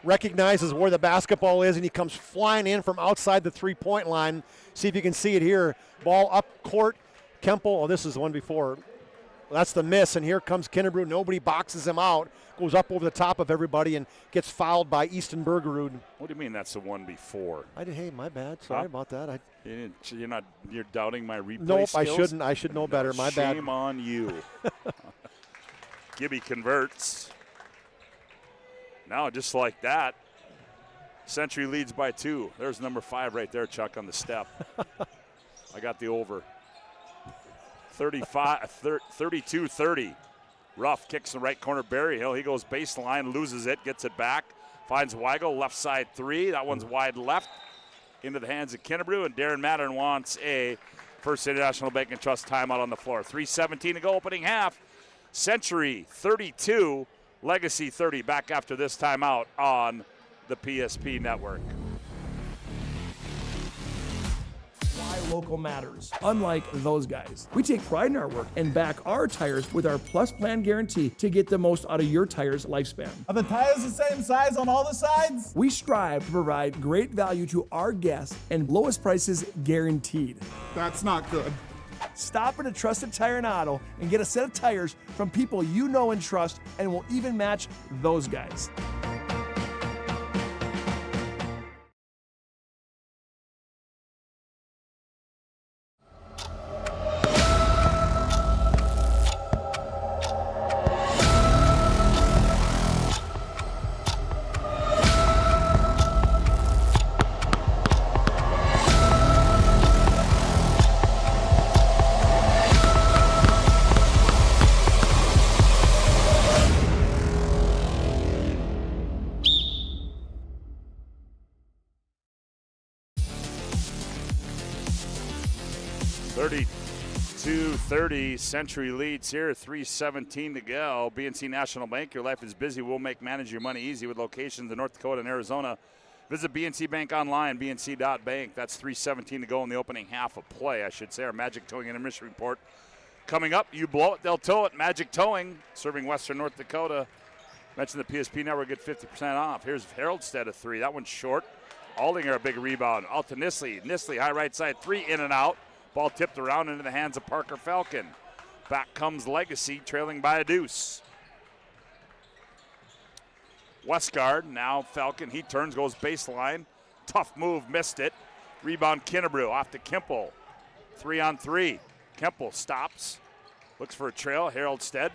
J: recognizes where the basketball is, and he comes flying in from outside the three-point line. See if you can see it here. Ball up court. Kemple, oh, this is the one before. That's the miss, and here comes Kinnebrew. Nobody boxes him out. Goes up over the top of everybody and gets fouled by Easton Bergerud.
I: What do you mean that's the one before?
J: Hey, my bad. Sorry about that.
I: You're doubting my replay
J: Nope,
I: skills?
J: I shouldn't. I should know better. My bad.
I: Shame on you. Gibby converts. Now, just like that, Century leads by 2. There's number 5 right there, Chuck, on the step. I got the over. 32-30. Ruff kicks in the right corner, Berryhill. He goes baseline, loses it, gets it back. Finds Weigel, left side 3. That one's wide left. Into the hands of Kinnebrew, and Darren Mattern wants a First International Bank and Trust timeout on the floor. 3:17 to go, opening half. Century 32, Legacy 30. Back after this timeout on the PSP Network.
O: Why local matters. Unlike those guys, we take pride in our work and back our tires with our Plus Plan guarantee to get the most out of your tire's lifespan.
S: Are the tires the same size on all the sides?
O: We strive to provide great value to our guests and lowest prices guaranteed.
S: That's not good.
O: Stop at a trusted tire and auto and get a set of tires from people you know and trust, and will even match those guys.
I: Century leads here, 3:17 to go. BNC National Bank, your life is busy. We'll manage your money easy with locations in North Dakota and Arizona. Visit BNC Bank online, bnc.bank. That's 3:17 to go in the opening half of play, I should say. Our Magic Towing Intermission report coming up. You blow it, they'll tow it. Magic Towing, serving Western North Dakota. Mention the PSP Network, get 50% off. Here's Haroldstead, a 3. That one's short. Aldinger, a big rebound. Out to Nisley. Nisley, high right side, 3 in and out. Ball tipped around into the hands of Parker Falcon. Back comes Legacy, trailing by a deuce. Westgard, now Falcon, he turns, goes baseline. Tough move, missed it. Rebound Kinnebrew, off to Kimple. 3-on-3. Kemple stops, looks for a trail. Harold Stead,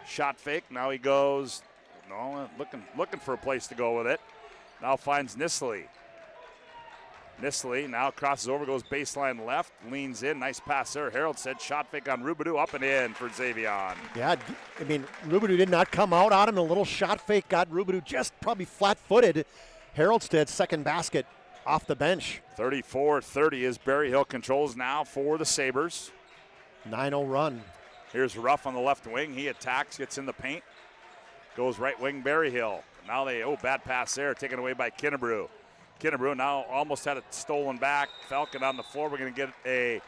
I: shot fake. Now he goes, looking for a place to go with it. Now finds Nisley. Nisley now crosses over, goes baseline left, leans in. Nice pass there. Harold Stead, shot fake on Rubidoux, up and in for Xavion.
J: Yeah, I mean, Rubidoux did not come out on him. A little shot fake got Rubidoux just probably flat-footed. Harold Stead's second basket off the bench.
I: 34-30 as Berry Hill controls now for the Sabres.
J: 9-0 run.
I: Here's Ruff on the left wing. He attacks, gets in the paint. Goes right wing Berry Hill. Now bad pass there, taken away by Kinnebrew. Kinnebrew now almost had it stolen back. Falcon on the floor. We're going to get a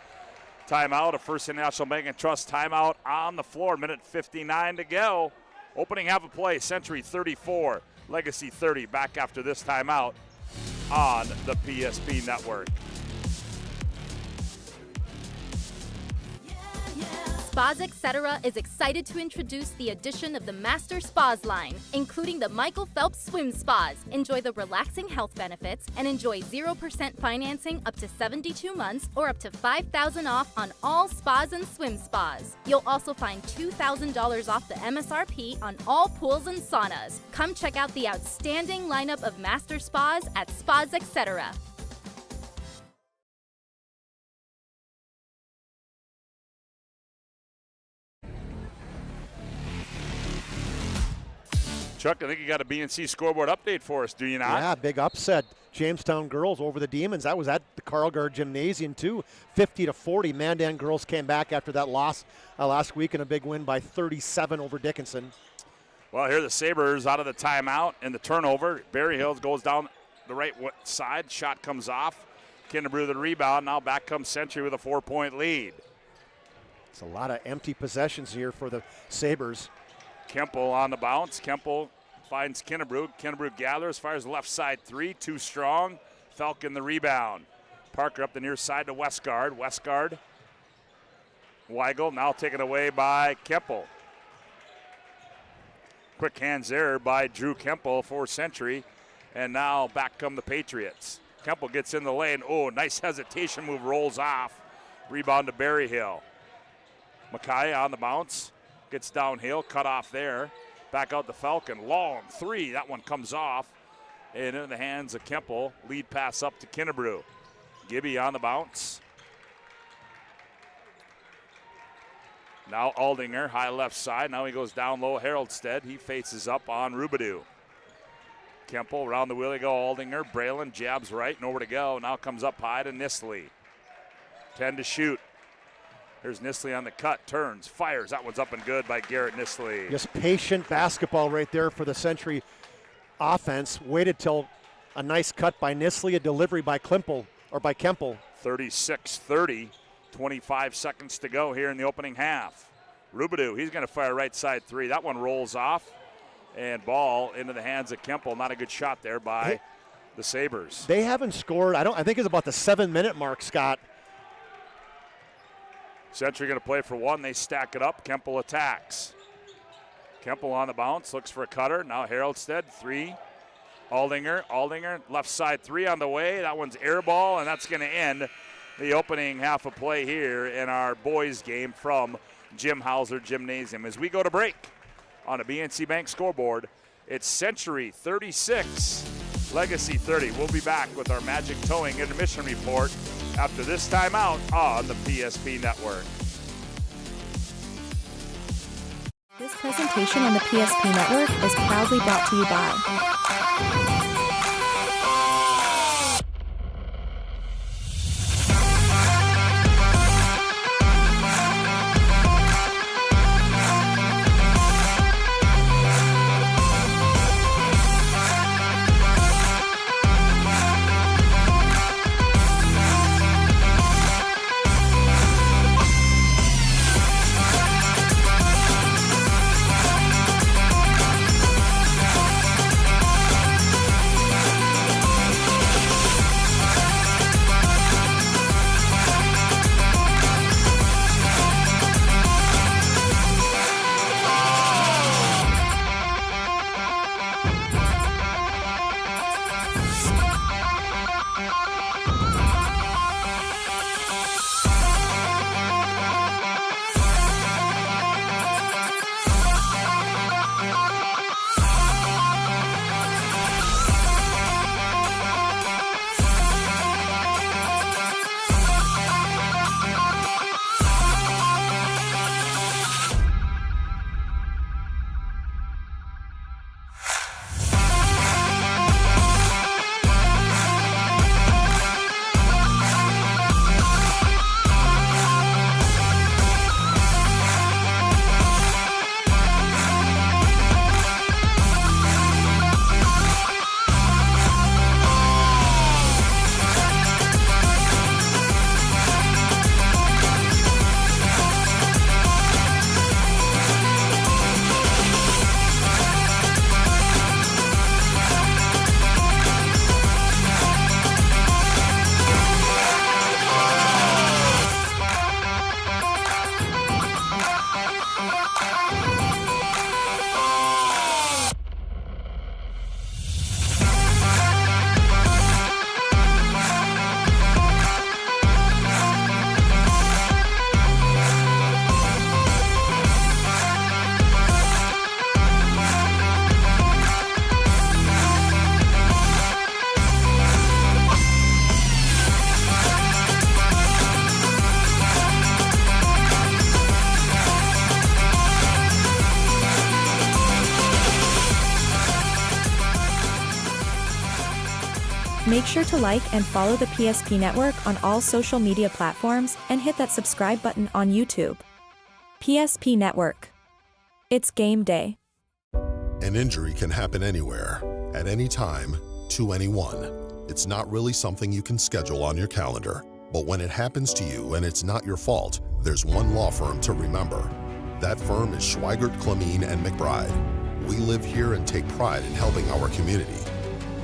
I: timeout, a First International Bank and Trust timeout on the floor. Minute 59 to go. Opening half of play, Century 34, Legacy 30. Back after this timeout on the PSP Network.
H: Spas Etc. is excited to introduce the addition of the Master Spas line, including the Michael Phelps Swim Spas. Enjoy the relaxing health benefits and enjoy 0% financing up to 72 months or up to $5,000 off on all spas and swim spas. You'll also find $2,000 off the MSRP on all pools and saunas. Come check out the outstanding lineup of Master Spas at Spas Etc.
I: Chuck, I think you got a BNC scoreboard update for us, do you not?
J: Yeah, big upset. Jamestown girls over the Demons. That was at the Carlgard Gymnasium, too. 50-40. Mandan girls came back after that loss last week in a big win by 37 over Dickinson.
I: Well, here the Sabres out of the timeout and the turnover. Berry Hills goes down the right side. Shot comes off. Kinnebrew the rebound. Now back comes Century with a 4-point lead.
J: It's a lot of empty possessions here for the Sabres.
I: Kemple on the bounce. Kemple finds Kinnebrew. Kinnebrew gathers, fires left side three. Too strong. Falcon the rebound. Parker up the near side to Westgard. Westgard. Weigel now taken away by Kemple. Quick hands there by Drew Kemple for Century. And now back come the Patriots. Kemple gets in the lane. Oh, nice hesitation move, rolls off. Rebound to Berry Hill. Mackay on the bounce. Gets downhill, cut off there. Back out the Falcon. Long three. That one comes off. And into the hands of Kemple. Lead pass up to Kinnebrew. Gibby on the bounce. Now Aldinger, high left side. Now he goes down low. Harold Stead. He faces up on Rubidoux. Kemple around the wheel. They go Aldinger. Braylon jabs right. Nowhere to go. Now comes up high to Nisley. 10 to shoot. Here's Nisley on the cut, turns, fires. That one's up and good by Garrett Nisley.
J: Just patient basketball right there for the Century offense. Waited till a nice cut by Nisley, a delivery by Kemple.
I: 36-30, 25 seconds to go here in the opening half. Rubidoux, he's going to fire right side three. That one rolls off, and ball into the hands of Kemple. Not a good shot there by the Sabres.
J: They haven't scored. I think it's about the 7-minute mark, Scott.
I: Century going to play for one. They stack it up. Kemple attacks. Kemple on the bounce, looks for a cutter. Now Harold Stead, three. Aldinger, left side three on the way. That one's air ball, and that's going to end the opening half of play here in our boys game from Jim Hauser Gymnasium. As we go to break on a BNC Bank scoreboard, it's Century 36, Legacy 30. We'll be back with our Magic Towing intermission report after this timeout on the PSP Network.
X: This presentation on the PSP Network is proudly brought to you by Make sure to like and follow the PSP Network on all social media platforms and hit that subscribe button on YouTube. PSP Network. It's game day.
K: An injury can happen anywhere, at any time, to anyone. It's not really something you can schedule on your calendar. But when it happens to you and it's not your fault, there's one law firm to remember. That firm is Schweigert, Clemene, and McBride. We live here and take pride in helping our community.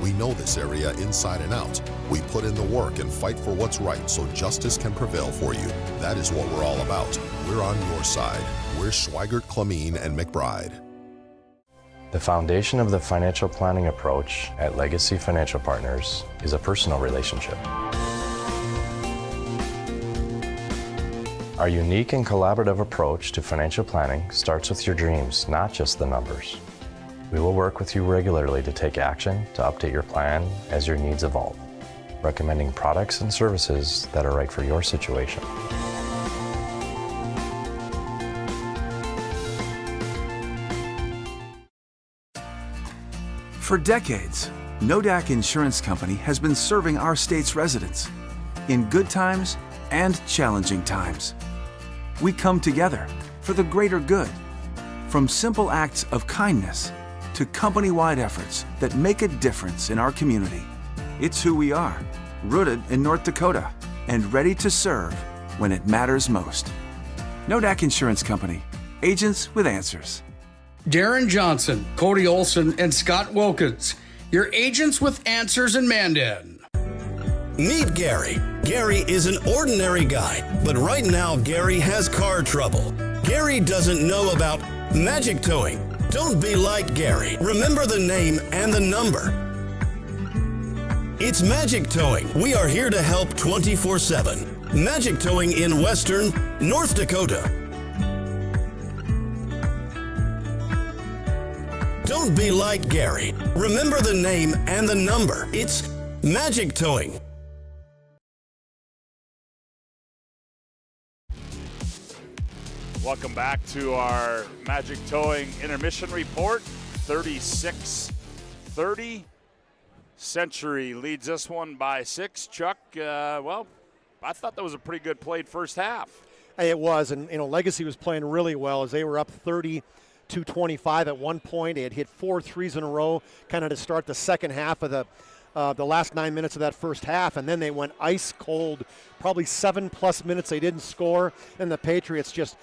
K: We know this area inside and out. We put in the work and fight for what's right so justice can prevail for you. That is what we're all about. We're on your side. We're Schweigert, Clemene, and McBride.
Q: The foundation of the financial planning approach at Legacy Financial Partners is a personal relationship. Our unique and collaborative approach to financial planning starts with your dreams, not just the numbers. We will work with you regularly to take action to update your plan as your needs evolve, recommending products and services that are right for your situation.
V: For decades, Nodak Insurance Company has been serving our state's residents in good times and challenging times. We come together for the greater good, from simple acts of kindness to company-wide efforts that make a difference in our community. It's who we are, rooted in North Dakota and ready to serve when it matters most. Nodak Insurance Company, agents with answers.
T: Darren Johnson, Cody Olson, and Scott Wilkins, your agents with answers in Mandan.
W: Meet Gary. Gary is an ordinary guy, but right now Gary has car trouble. Gary doesn't know about magic towing. Don't be like Gary. Remember the name and the number. It's Magic Towing. We are here to help 24/7. Magic Towing in Western North Dakota. Don't be like Gary. Remember the name and the number. It's Magic Towing.
I: Welcome back to our Magic Towing Intermission Report. 36-30. Century leads this one by 6. Chuck, well, I thought that was a pretty good played first half.
J: It was, and Legacy was playing really well as they were up 30-25 at one point. They had hit 4 threes in a row, kind of to start the second half of the last 9 minutes of that first half, and then they went ice cold. Probably 7+ minutes they didn't score, and the Patriots just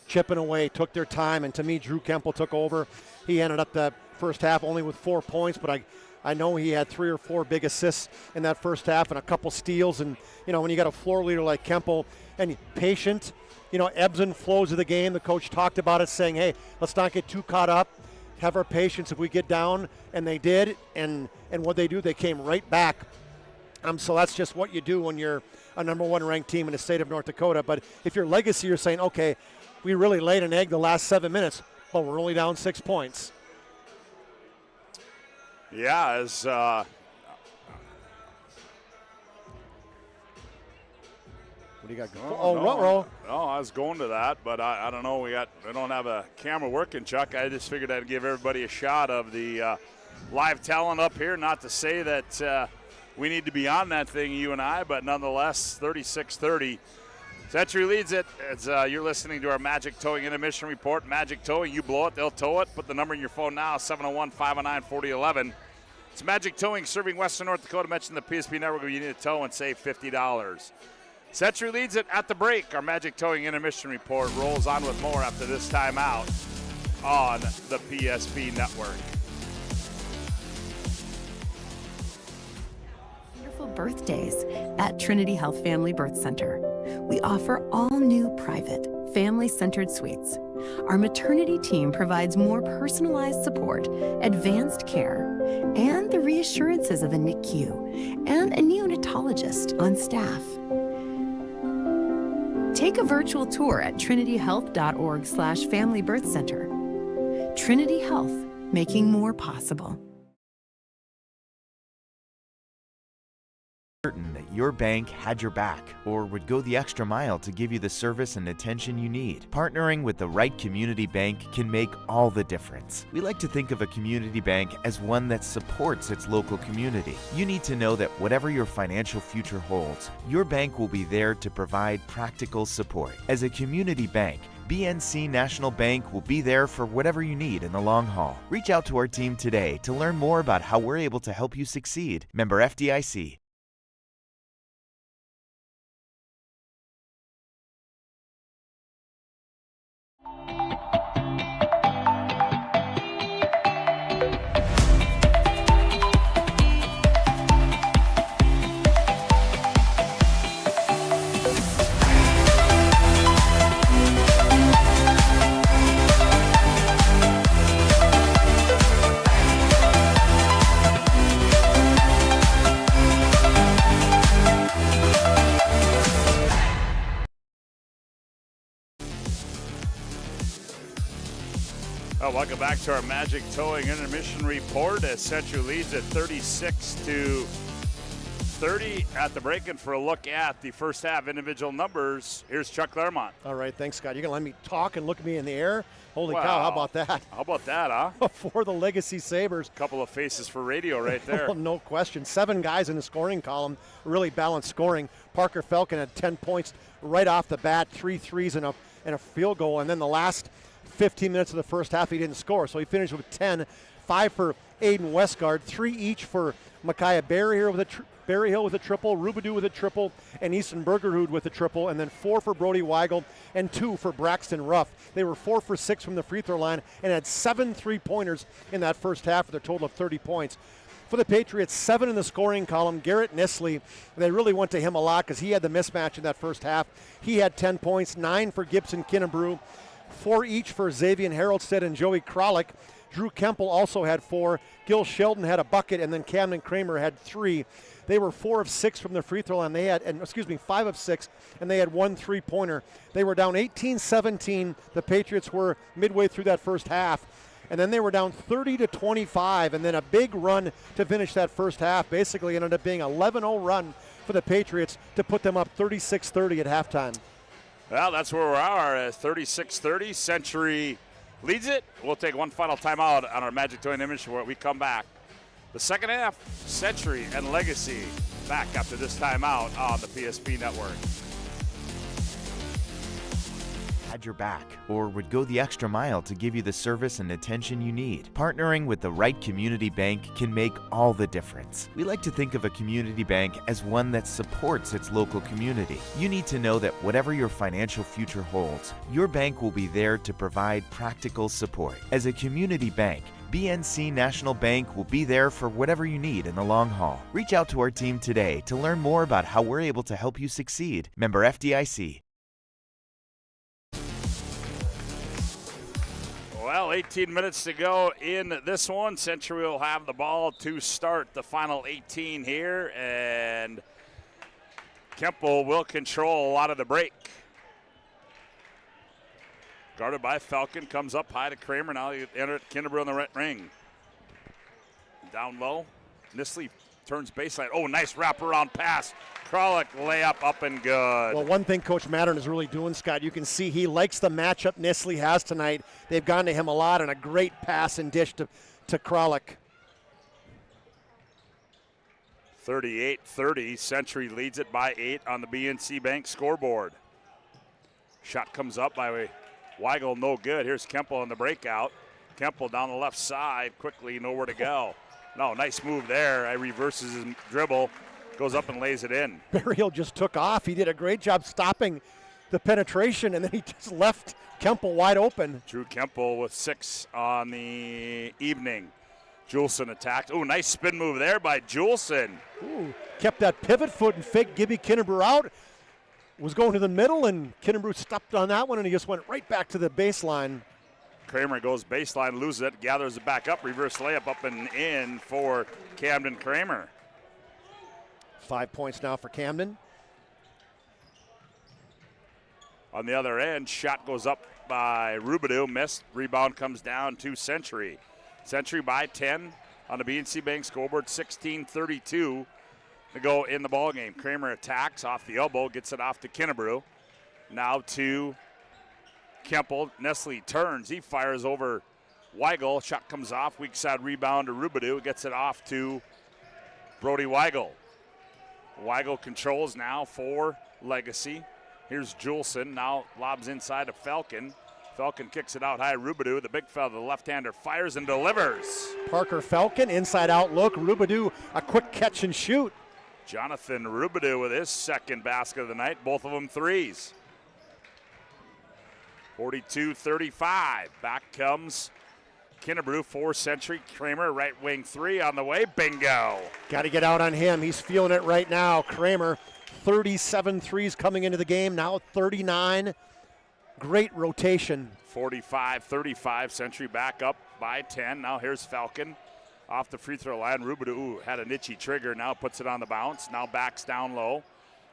J: chipping away, took their time, and to me, Drew Kemple took over. He ended up the first half only with 4 points, but I know he had 3 or 4 big assists in that first half and a couple steals. And, when you got a floor leader like Kemple and patient, ebbs and flows of the game. The coach talked about it, saying, hey, let's not get too caught up. Have our patience if we get down. And they did. And what they do, they came right back. So that's just what you do when you're a number 1 ranked team in the state of North Dakota. But if you're Legacy, you're saying, okay, we really laid an egg the last 7 minutes, but we're only down 6 points.
I: Yeah, as
J: what do you got going?
I: No, I was going to that, but I don't know. We don't have a camera working, Chuck. I just figured I'd give everybody a shot of the live talent up here. Not to say that we need to be on that thing, you and I, but nonetheless, 36-30. Century leads it as you're listening to our Magic Towing Intermission Report. Magic Towing, you blow it, they'll tow it. Put the number in your phone now, 701-509-4011. It's Magic Towing serving Western North Dakota. Mention the PSP Network where you need a tow and save $50. Century leads it at the break. Our Magic Towing Intermission Report rolls on with more after this timeout on the PSP Network.
F: Wonderful birthdays at Trinity Health Family Birth Center. We offer all new private, family-centered suites. Our maternity team provides more personalized support, advanced care, and the reassurances of a NICU and a neonatologist on staff. Take a virtual tour at trinityhealth.org/Family Birth Center. Trinity Health, making more possible.
A: certain that your bank had your back or would go the extra mile to give you the service and attention you need. Partnering with the right community bank can make all the difference. We like to think of a community bank as one that supports its local community. You need to know that whatever your financial future holds, your bank will be there to provide practical support. As a community bank, BNC National Bank will be there for whatever you need in the long haul. Reach out to our team today to learn more about how we're able to help you succeed. Member FDIC.
I: Welcome back to our Magic Towing Intermission Report as Century leads at 36-30 at the break. And for a look at the first half individual numbers, here's Chuck Clairmont.
J: All right, thanks, Scott. You're going to let me talk and look at me in the air? Holy cow, how about that?
I: How about that, huh?
J: For the Legacy Sabres.
I: Couple of faces for radio right there.
J: Well, no question. 7 guys in the scoring column, really balanced scoring. Parker Falcon had 10 points right off the bat, 3 threes and a field goal, and then the last 15 minutes of the first half, he didn't score. So he finished with 10, 5 for Aiden Westgard, 3 each for Micaiah Berryhill with a triple, Rubidoux with a triple, and Easton Bergerud with a triple, and then 4 for Brody Weigel and 2 for Braxton Ruff. They were 4 for 6 from the free throw line and had 7 3-pointers in that first half for a total of 30 points. For the Patriots, 7 in the scoring column. Garrett Nisley, they really went to him a lot because he had the mismatch in that first half. He had 10 points, 9 for Gibson Kinnebrew, 4 each for Xavier Haroldstead and Joey Kralik. Drew Kemple also had 4. Gil Sheldon had a bucket, and then Camden Kramer had 3. They were 4 of 6 from the free throw line. They had, 5 of 6, and they had 1 3-pointer. They were down 18-17. The Patriots were midway through that first half, and then they were down 30-25, and then a big run to finish that first half. Basically ended up being an 11-0 run for the Patriots to put them up 36-30 at halftime.
I: Well, that's where we are at 36-30. Century leads it. We'll take one final timeout on our Magic Towing Intermission where we come back. The second half, Century and Legacy back after this timeout on the PSP Network.
A: Had your back or would go the extra mile to give you the service and attention you need. Partnering with the right community bank can make all the difference. We like to think of a community bank as one that supports its local community. You need to know that whatever your financial future holds, your bank will be there to provide practical support. As a community bank, BNC National Bank will be there for whatever you need in the long haul. Reach out to our team today to learn more about how we're able to help you succeed. Member FDIC.
I: Well, 18 minutes to go in this one. Century will have the ball to start the final 18 here, and Kemple will control a lot of the break. Guarded by Falcon, comes up high to Kramer. Now you enter Kinnebrew in the right ring. Down low, Nisley turns baseline. Oh, nice wraparound pass. Kralik layup up and good.
J: Well, one thing Coach Mattern is really doing, Scott, you can see he likes the matchup Nisley has tonight. They've gone to him a lot, and a great pass and dish to Kralik.
I: 38-30. Century leads it by 8 on the BNC Bank scoreboard. Shot comes up by Weigel, no good. Here's Kemple on the breakout. Kemple down the left side, quickly, nowhere to go. No, nice move there. Reverses his dribble, goes up and lays it in.
J: Berryhill just took off. He did a great job stopping the penetration, and then he just left Kemple wide open.
I: Drew Kemple with 6 on the evening. Juleson attacked. Oh, nice spin move there by Juleson.
J: Ooh, kept that pivot foot and faked Gibby Kinnebrew out. Was going to the middle, and Kinnebrew stopped on that one, and he just went right back to the baseline.
I: Kramer goes baseline, loses it, gathers it back up, reverse layup up and in for Camden Kramer.
J: 5 points now for Camden.
I: On the other end, shot goes up by Rubidoux, missed. Rebound comes down to Century. Century by 10 on the BNC Bank scoreboard, 16-32. to go in the ball game. Kramer attacks off the elbow, gets it off to Kinnebrew. Now to Kemple. Nestle turns. He fires over Weigel. Shot comes off. Weak side rebound to Rubidoux. Gets it off to Brody Weigel. Weigel controls now for Legacy. Here's Juleson. Now lobs inside to Falcon. Falcon kicks it out high. Rubidoux, the big fella, the left-hander, fires and delivers.
J: Parker Falcon, inside-out look. Rubidoux, a quick catch and shoot.
I: Jonathan Rubidoux with his second basket of the night. Both of them threes. 42-35. Back comes Kinnebrew for Century. Kramer, right wing three on the way. Bingo.
J: Got to get out on him. He's feeling it right now. Kramer, 37 threes coming into the game. Now 39. Great rotation.
I: 45-35. Century back up by 10. Now here's Falcon off the free throw line. Rubidoux had an itchy trigger. Now puts it on the bounce. Now backs down low.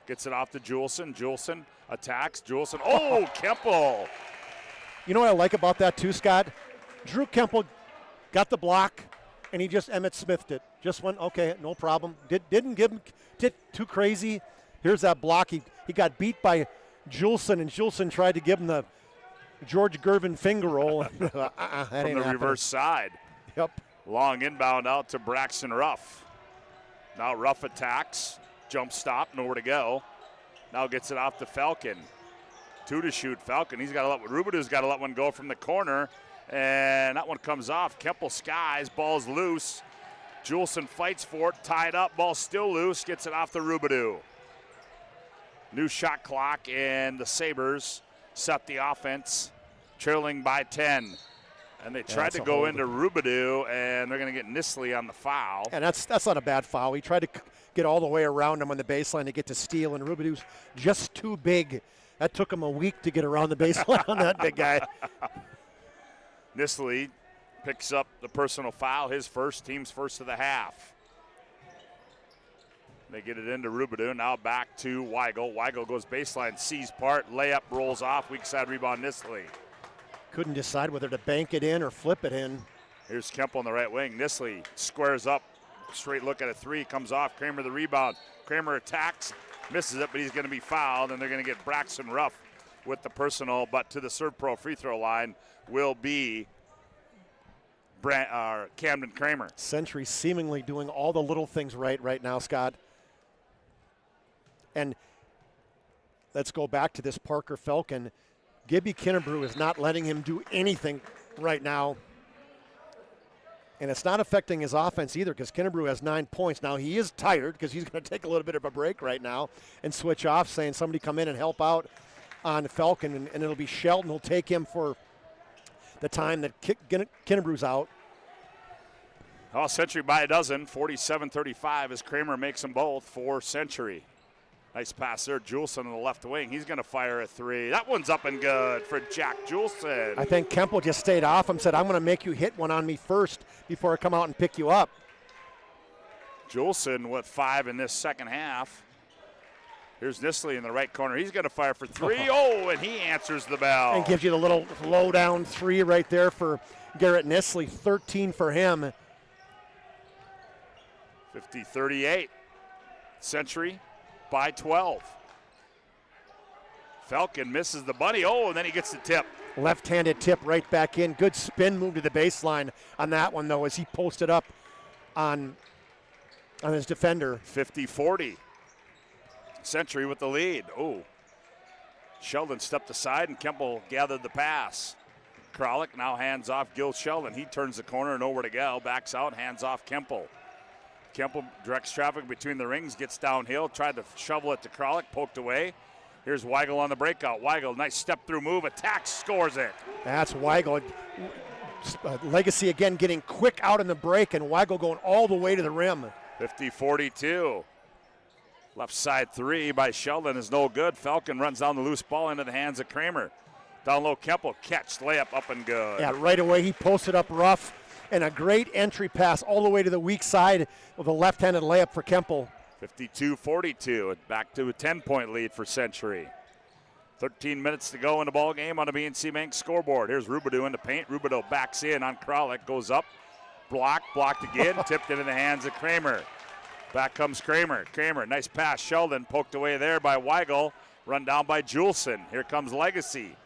I: Gets it off to Juleson. Juleson attacks. Juleson. Oh, Kemple.
J: You know what I like about that too, Scott? Drew Kemple got the block, and he just Emmett Smithed it. Just went, okay, no problem. Didn't give him too crazy. Here's that block. He got beat by Juleson, and Juleson tried to give him the George Gervin finger roll.
I: From the reverse side.
J: Yep.
I: Long inbound out to Braxton Ruff. Now Ruff attacks. Jump stop, nowhere to go. Now gets it off to Falcon. 2 to shoot. Falcon, Rubidoux's got to let one go from the corner. And that one comes off. Kemple skies, ball's loose. Juleson fights for it, tied up, ball still loose, gets it off to Rubidoux. New shot clock, and the Sabres set the offense, trailing by 10. And they tried to go into Rubidoux, and they're going to get Nistley on the foul.
J: And that's not a bad foul. He tried to get all the way around him on the baseline to get to steal, and Rubidoux's just too big. That took him a week to get around the baseline on that big guy.
I: Nistley picks up the personal foul, his first, team's first of the half. They get it into Rubidoux, now back to Weigel. Weigel goes baseline, sees part, layup rolls off, weak side rebound Nistley.
J: Couldn't decide whether to bank it in or flip it in.
I: Here's Kemple on the right wing. Nistley squares up, straight look at a three, comes off. Kramer the rebound. Kramer attacks, misses it, but he's going to be fouled, and they're going to get Braxton Ruff with the personal, but to the Serve Pro free throw line will be Camden Kramer.
J: Century seemingly doing all the little things right now, Scott. And let's go back to this Parker Falcon. Gibby Kinnebrew is not letting him do anything right now. And it's not affecting his offense either because Kinnebrew has 9 points. Now he is tired because he's going to take a little bit of a break right now and switch off, saying somebody come in and help out on Falcon, and it'll be Shelton who'll take him for the time that Kinnebrew's out.
I: Oh, Century by a dozen, 47-35 as Kramer makes them both for Century. Nice pass there, Juleson on the left wing. He's going to fire a three. That one's up and good for Jack Juleson.
J: I think Kemple just stayed off him, said, I'm going to make you hit one on me first before I come out and pick you up.
I: Juleson with 5 in this second half. Here's Nistley in the right corner. He's going to fire for three. Oh, and he answers the bell.
J: And gives you the little low-down three right there for Garrett Nistley. 13 for him.
I: 50-38. Century by 12. Falcon misses the bunny. Oh, and then he gets the tip.
J: Left-handed tip right back in. Good spin move to the baseline on that one, though, as he posted up on his defender.
I: 50-40. Century with the lead. Oh. Sheldon stepped aside and Kemple gathered the pass. Kralik now hands off Gil Sheldon. He turns the corner, nowhere to go. Backs out, hands off Kemple. Kemple directs traffic between the rings, gets downhill, tried to shovel it to Kralik, poked away. Here's Weigel on the breakout. Weigel, nice step-through move, attacks, scores it.
J: That's Weigel. Legacy again getting quick out in the break, and Weigel going all the way to the rim.
I: 50-42. Left side three by Sheldon is no good. Falcon runs down the loose ball into the hands of Kramer. Down low, Kemple, catch, layup, up and good.
J: Yeah, right away he posted up rough, and a great entry pass all the way to the weak side with a left-handed layup for Kemple.
I: 52-42, back to a 10-point lead for Century. 13 minutes to go in the ball game on the BNC Bank scoreboard. Here's Rubidoux in the paint. Rubidoux backs in on Kralik, goes up, blocked again, tipped into the hands of Kramer. Back comes Kramer. Kramer, nice pass. Sheldon poked away there by Weigel. Run down by Juleson. Here comes Legacy.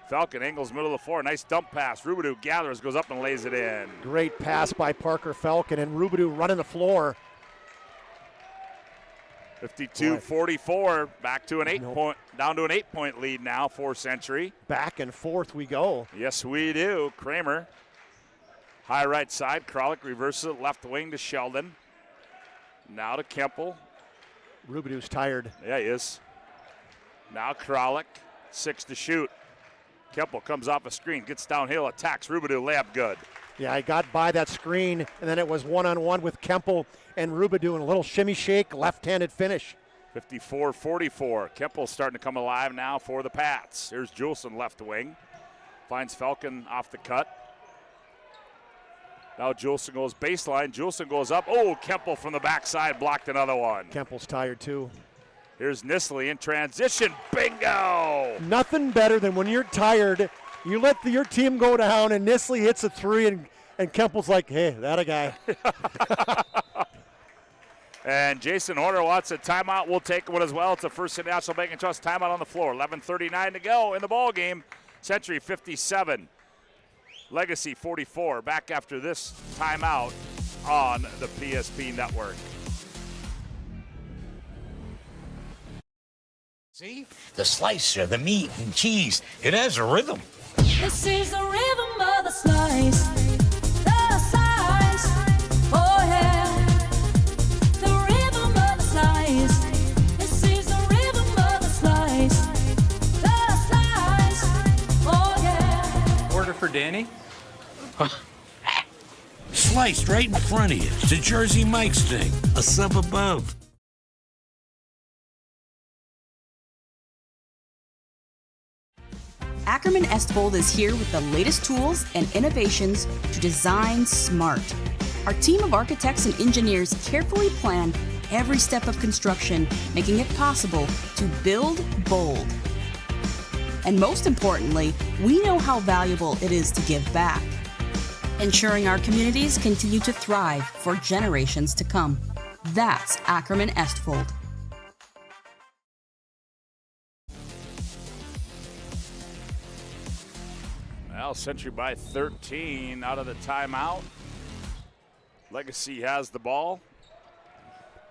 I: Falcon angles middle of the floor. Nice dump pass. Rubidoux gathers, goes up and lays it in.
J: Great pass by Parker Falcon, and Rubidoux running the floor.
I: 52-44, back to an 8-point, down to an 8-point lead now for Century.
J: Back and forth we go.
I: Yes, we do. Kramer, high right side. Kralik reverses it, left wing to Sheldon. Now to Kemple.
J: Rubidoux's tired.
I: Yeah, he is. Now Kralik, 6 to shoot. Kemple comes off a screen, gets downhill, attacks Rubidoux, layup good.
J: Yeah, he got by that screen, and then it was one-on-one with Kemple and Rubidoux, and a little shimmy shake, left-handed finish.
I: 54-44. Kemple's starting to come alive now for the Pats. Here's Juleson left wing. Finds Falcon off the cut. Now Juleson goes baseline. Juleson goes up. Oh, Kemple from the backside blocked another one.
J: Kemple's tired too.
I: Here's Nisley in transition. Bingo!
J: Nothing better than when you're tired, you let your team go down, and Nisley hits a three, and Kemple's like, hey, that a guy.
I: And Jason Horner wants a timeout. We'll take one as well. It's a First City National Bank and Trust timeout on the floor. 11:39 to go in the ball game. Century 57, Legacy 44. Back after this timeout on the PSP Network.
L: See? The slicer, the meat and cheese, it has a rhythm.
M: This is the rhythm of the slice. The slice. Oh yeah. The rhythm of the slice. This is the rhythm of the slice. The slice. Oh yeah.
P: Order for Danny?
L: Sliced right in front of you. It's a Jersey Mike's thing. A sub above.
R: Ackerman Estvold is here with the latest tools and innovations to design smart. Our team of architects and engineers carefully plan every step of construction, making it possible to build bold. And most importantly, we know how valuable it is to give back, ensuring our communities continue to thrive for generations to come. That's Ackerman Estvold.
I: Well, Century by 13 out of the timeout. Legacy has the ball.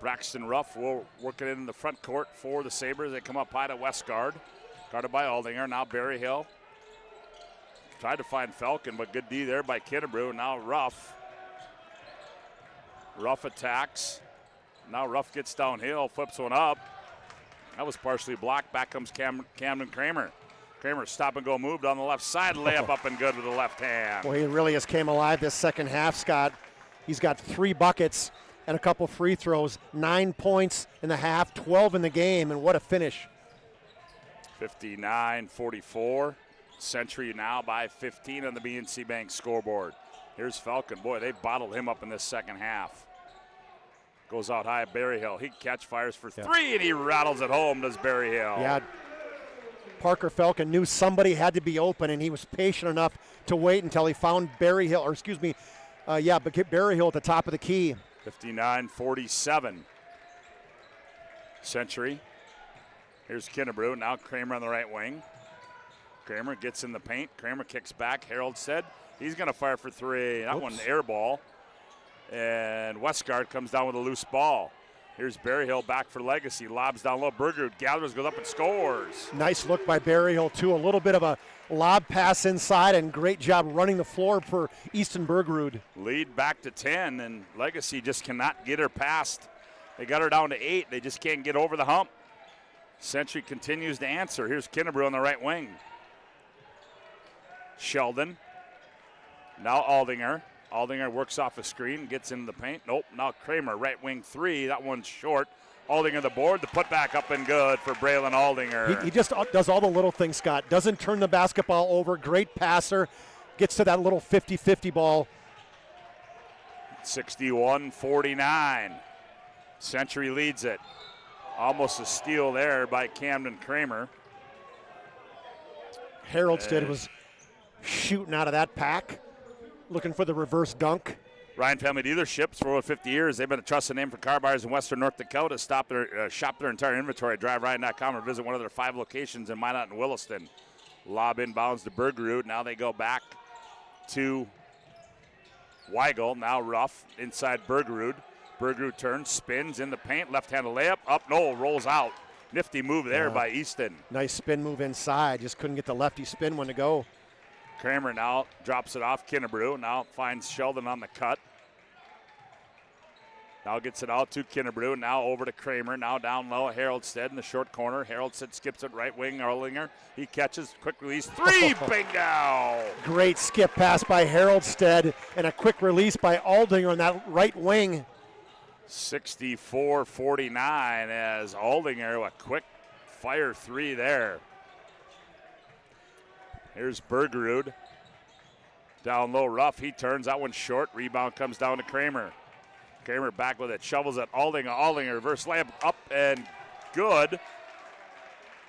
I: Braxton Ruff will work it in the front court for the Sabres. They come up high to Westgard. Guarded by Aldinger. Now Berryhill. Tried to find Falcon, but good D there by Kidabrew. Now Ruff. Ruff attacks. Now Ruff gets downhill, flips one up. That was partially blocked. Back comes Camden Kramer. Kramer stop and go move down the left side, layup up and good with the left hand.
J: Well, he really has came alive this second half, Scott. He's got 3 buckets and a couple free throws, 9 points in the half, 12 in the game, and what a finish.
I: 59-44. Century now by 15 on the BNC Bank scoreboard. Here's Falcon. Boy, they bottled him up in this second half. Goes out high at Berryhill. He catch fires for 3, and he rattles it home, does Berryhill.
J: Yeah. Parker Falcon knew somebody had to be open, and he was patient enough to wait until he found Berryhill, or excuse me, Berryhill at the top of the key.
I: 59-47. Century. Here's Kidabrew. Now Kramer on the right wing. Kramer gets in the paint. Kramer kicks back. Harold said he's going to fire for 3. That one air ball. And Westgard comes down with a loose ball. Here's Berryhill back for Legacy. Lobs down low. Bergerud gathers, goes up and scores.
J: Nice look by Berryhill, too. A little bit of a lob pass inside, and great job running the floor for Easton Bergerud.
I: Lead back to 10, and Legacy just cannot get her past. They got her down to 8. They just can't get over the hump. Century continues to answer. Here's Kidabrew on the right wing. Sheldon. Now Aldinger. Aldinger works off a screen, gets into the paint. Nope, now Kramer, right wing 3. That one's short. Aldinger the board, the putback up and good for Braylon Aldinger.
J: He just does all the little things, Scott. Doesn't turn the basketball over. Great passer. Gets to that little 50-50 ball.
I: 61-49. Century leads it. Almost a steal there by Camden Kramer.
J: Haroldstead was shooting out of that pack, looking for the reverse dunk.
I: Ryan Family Dealerships, for over 50 years, they've been a trusted name for car buyers in western North Dakota. Shop their entire inventory at driveryan.com or visit one of their 5 locations in Minot and Williston. Lob inbounds to Bergerud. Now they go back to Weigel. Now Ruff inside Bergerud. Bergerud turns, spins in the paint, left-handed layup. Up, no, rolls out. Nifty move there by Easton.
J: Nice spin move inside. Just couldn't get the lefty spin one to go.
I: Kramer now drops it off Kinnebrew. Now finds Sheldon on the cut. Now gets it out to Kinnebrew. Now over to Kramer. Now down low, Haroldstead in the short corner. Haroldstead skips it right wing, Erlinger. He catches, quick release, 3, bingo!
J: Great skip pass by Haroldstead and a quick release by Aldinger on that right wing.
I: 64-49 as Aldinger, a quick fire 3 there. Here's Bergerud. Down low, Ruff. He turns. That one short. Rebound comes down to Kramer. Kramer back with it. Shovels at Aldinger. Aldinger reverse layup up and good.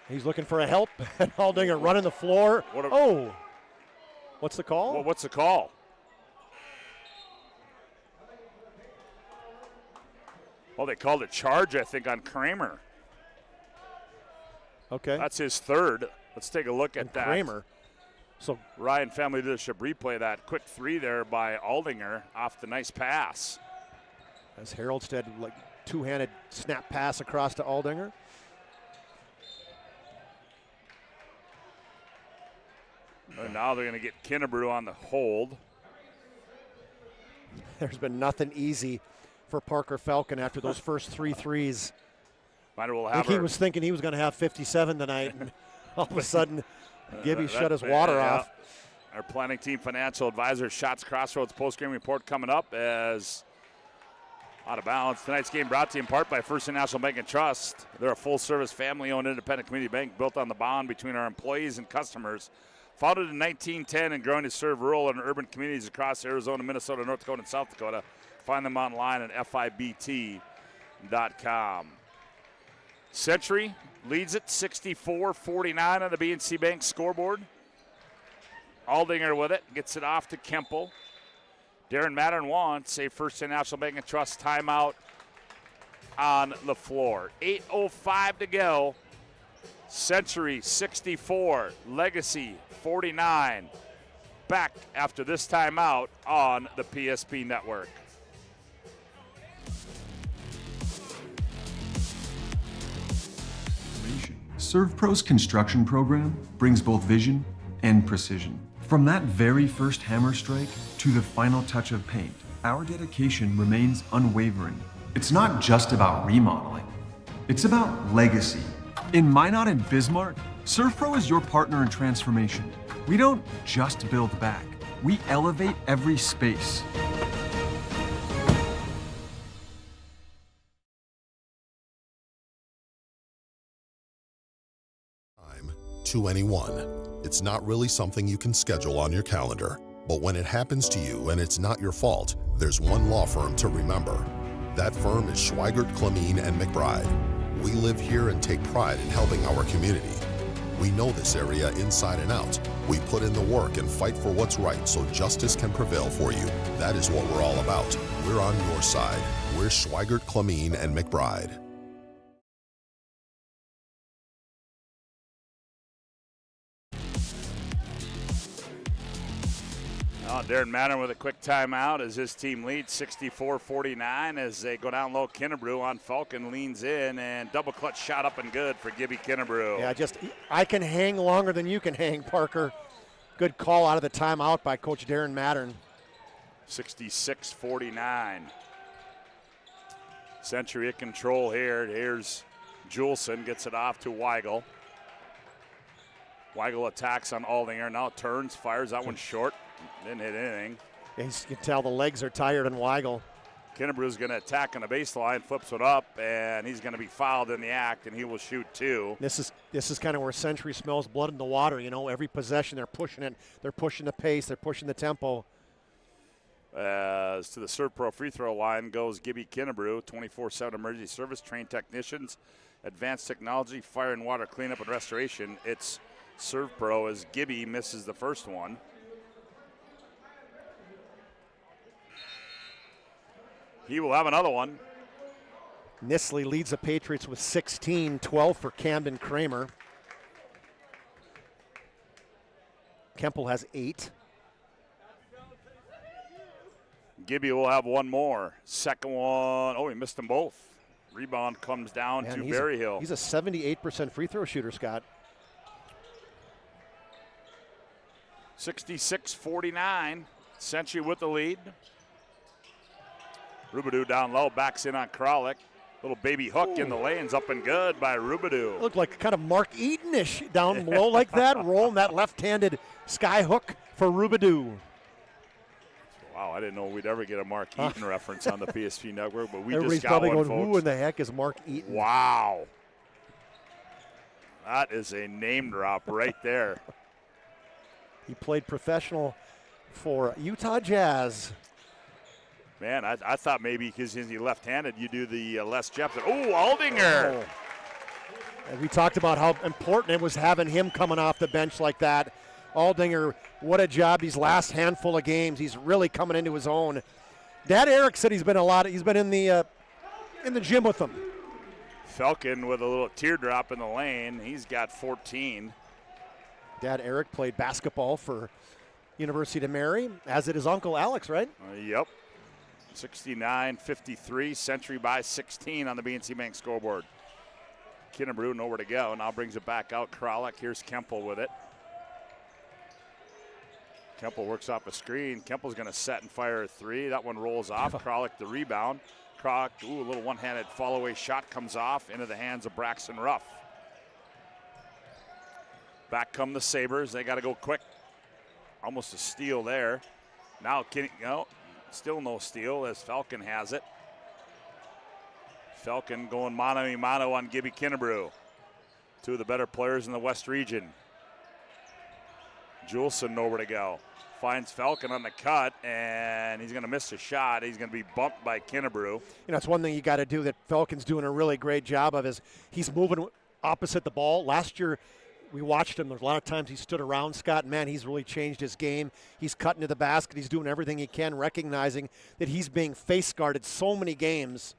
J: He's looking for a help. And Aldinger running the floor. What's the call?
I: Well, what's the call? Well, they called a charge, I think, on Kramer.
J: Okay.
I: That's his third. Let's take a look at that.
J: Kramer. So
I: Ryan Family Leadership replay that quick 3 there by Aldinger off the nice pass.
J: As Haroldstead, like two-handed snap pass across to Aldinger.
I: And now they're going to get Kinnebrew on the hold.
J: There's been nothing easy for Parker Falcon after those first 3 threes.
I: Might as well
J: I
I: have
J: think he was thinking he was going to have 57 tonight, and all of a sudden, Gibby shut his water off.
I: Our planning team financial advisor, Shots Crossroads post-game report coming up as out of bounds. Tonight's game brought to you in part by First National Bank and Trust. They're a full-service, family-owned independent community bank built on the bond between our employees and customers. Founded in 1910 and growing to serve rural and urban communities across Arizona, Minnesota, North Dakota, and South Dakota. Find them online at fibt.com. Century leads it 64-49 on the BNC Bank scoreboard. Aldinger with it, gets it off to Kemple. Darren Mattern wants a First National Bank and Trust timeout on the floor. 8:05 to go. Century 64, Legacy 49. Back after this timeout on the PSP Network.
G: ServPro's construction program brings both vision and precision. From that very first hammer strike to the final touch of paint, our dedication remains unwavering. It's not just about remodeling, it's about legacy. In Minot and Bismarck, ServPro is your partner in transformation. We don't just build back, we elevate every space.
K: To anyone. It's not really something you can schedule on your calendar, but when it happens to you and it's not your fault, there's one law firm to remember. That firm is Schweigert, Clemene, and McBride. We live here and take pride in helping our community. We know this area inside and out. We put in the work and fight for what's right so justice can prevail for you. That is what we're all about. We're on your side. We're Schweigert, Clemene, and McBride.
I: Darren Mattern with a quick timeout as his team leads 64-49 as they go down low. Kinnebrew on Falcon leans in and double clutch shot up and good for Gibby Kinnebrew.
J: Yeah, I can hang longer than you can hang, Parker. Good call out of the timeout by Coach Darren Mattern.
I: 66-49. Century at control here. Here's Juleson, gets it off to Weigel. Weigel attacks on Aldinger, now turns, fires that one short. Didn't hit anything.
J: You can tell the legs are tired on Weigel.
I: Kinnebrew's going to attack on the baseline, flips it up, and he's going to be fouled in the act, and he will shoot 2.
J: This is kind of where Century smells blood in the water. You know, every possession they're pushing it. They're pushing the pace. They're pushing the tempo.
I: As to the ServPro free throw line goes Gibby Kinnebrew, 24/7 emergency service, trained technicians, advanced technology, fire and water cleanup and restoration. It's ServPro as Gibby misses the first one. He will have another one.
J: Nisley leads the Patriots with 16, 12 for Camden Kramer. Kemple has 8.
I: Gibby will have one more. Second one, oh, he missed them both. Rebound comes down to Berryhill.
J: He's a 78% free throw shooter, Scott.
I: 66-49. Century with the lead. Rubidoux down low, backs in on Kralik. Little baby hook in the lanes, up and good by Rubidoux.
J: Looked like kind of Mark Eaton-ish down low like that, rolling that left-handed sky hook for Rubidoux.
I: Wow, I didn't know we'd ever get a Mark Eaton reference on the PSP network, but we
J: Everybody's
I: just got
J: probably
I: one,
J: going,
I: folks.
J: who in the heck is Mark Eaton?
I: Wow. That is a name drop right there.
J: He played professional for Utah Jazz.
I: Man, I thought maybe because he's left-handed, you do the Les Jepson. Oh, Aldinger.
J: Oh. And we talked about how important it was having him coming off the bench like that. Aldinger, what a job these last handful of games. He's really coming into his own. Dad Eric said he's been in the gym with them.
I: Falcon with a little teardrop in the lane. He's got 14.
J: Dad Eric played basketball for University of Mary, as did his uncle Alex, right?
I: Yep. 69-53, Century by 16 on the BNC Bank scoreboard. Kinnebrew nowhere to go. Now brings it back out. Kralik. Here's Kemple with it. Kemple works off a screen. Kemple's going to set and fire a three. That one rolls off. Kralik the rebound. Kralik, a little one-handed fall-away shot comes off into the hands of Braxton Ruff. Back come the Sabres. They got to go quick. Almost a steal there. Now, still no steal as Falcon has it. Falcon going mano-a-mano on Gibby Kinnebrew. Two of the better players in the West region. Juleson nowhere to go. Finds Falcon on the cut, and he's going to miss a shot. He's going to be bumped by Kinnebrew.
J: It's one thing you got to do that Falcon's doing a really great job of is he's moving opposite the ball. Last year, we watched him. There's a lot of times he stood around Scott. Man, he's really changed his game. He's cutting to the basket. He's doing everything he can, recognizing that he's being face guarded so many games.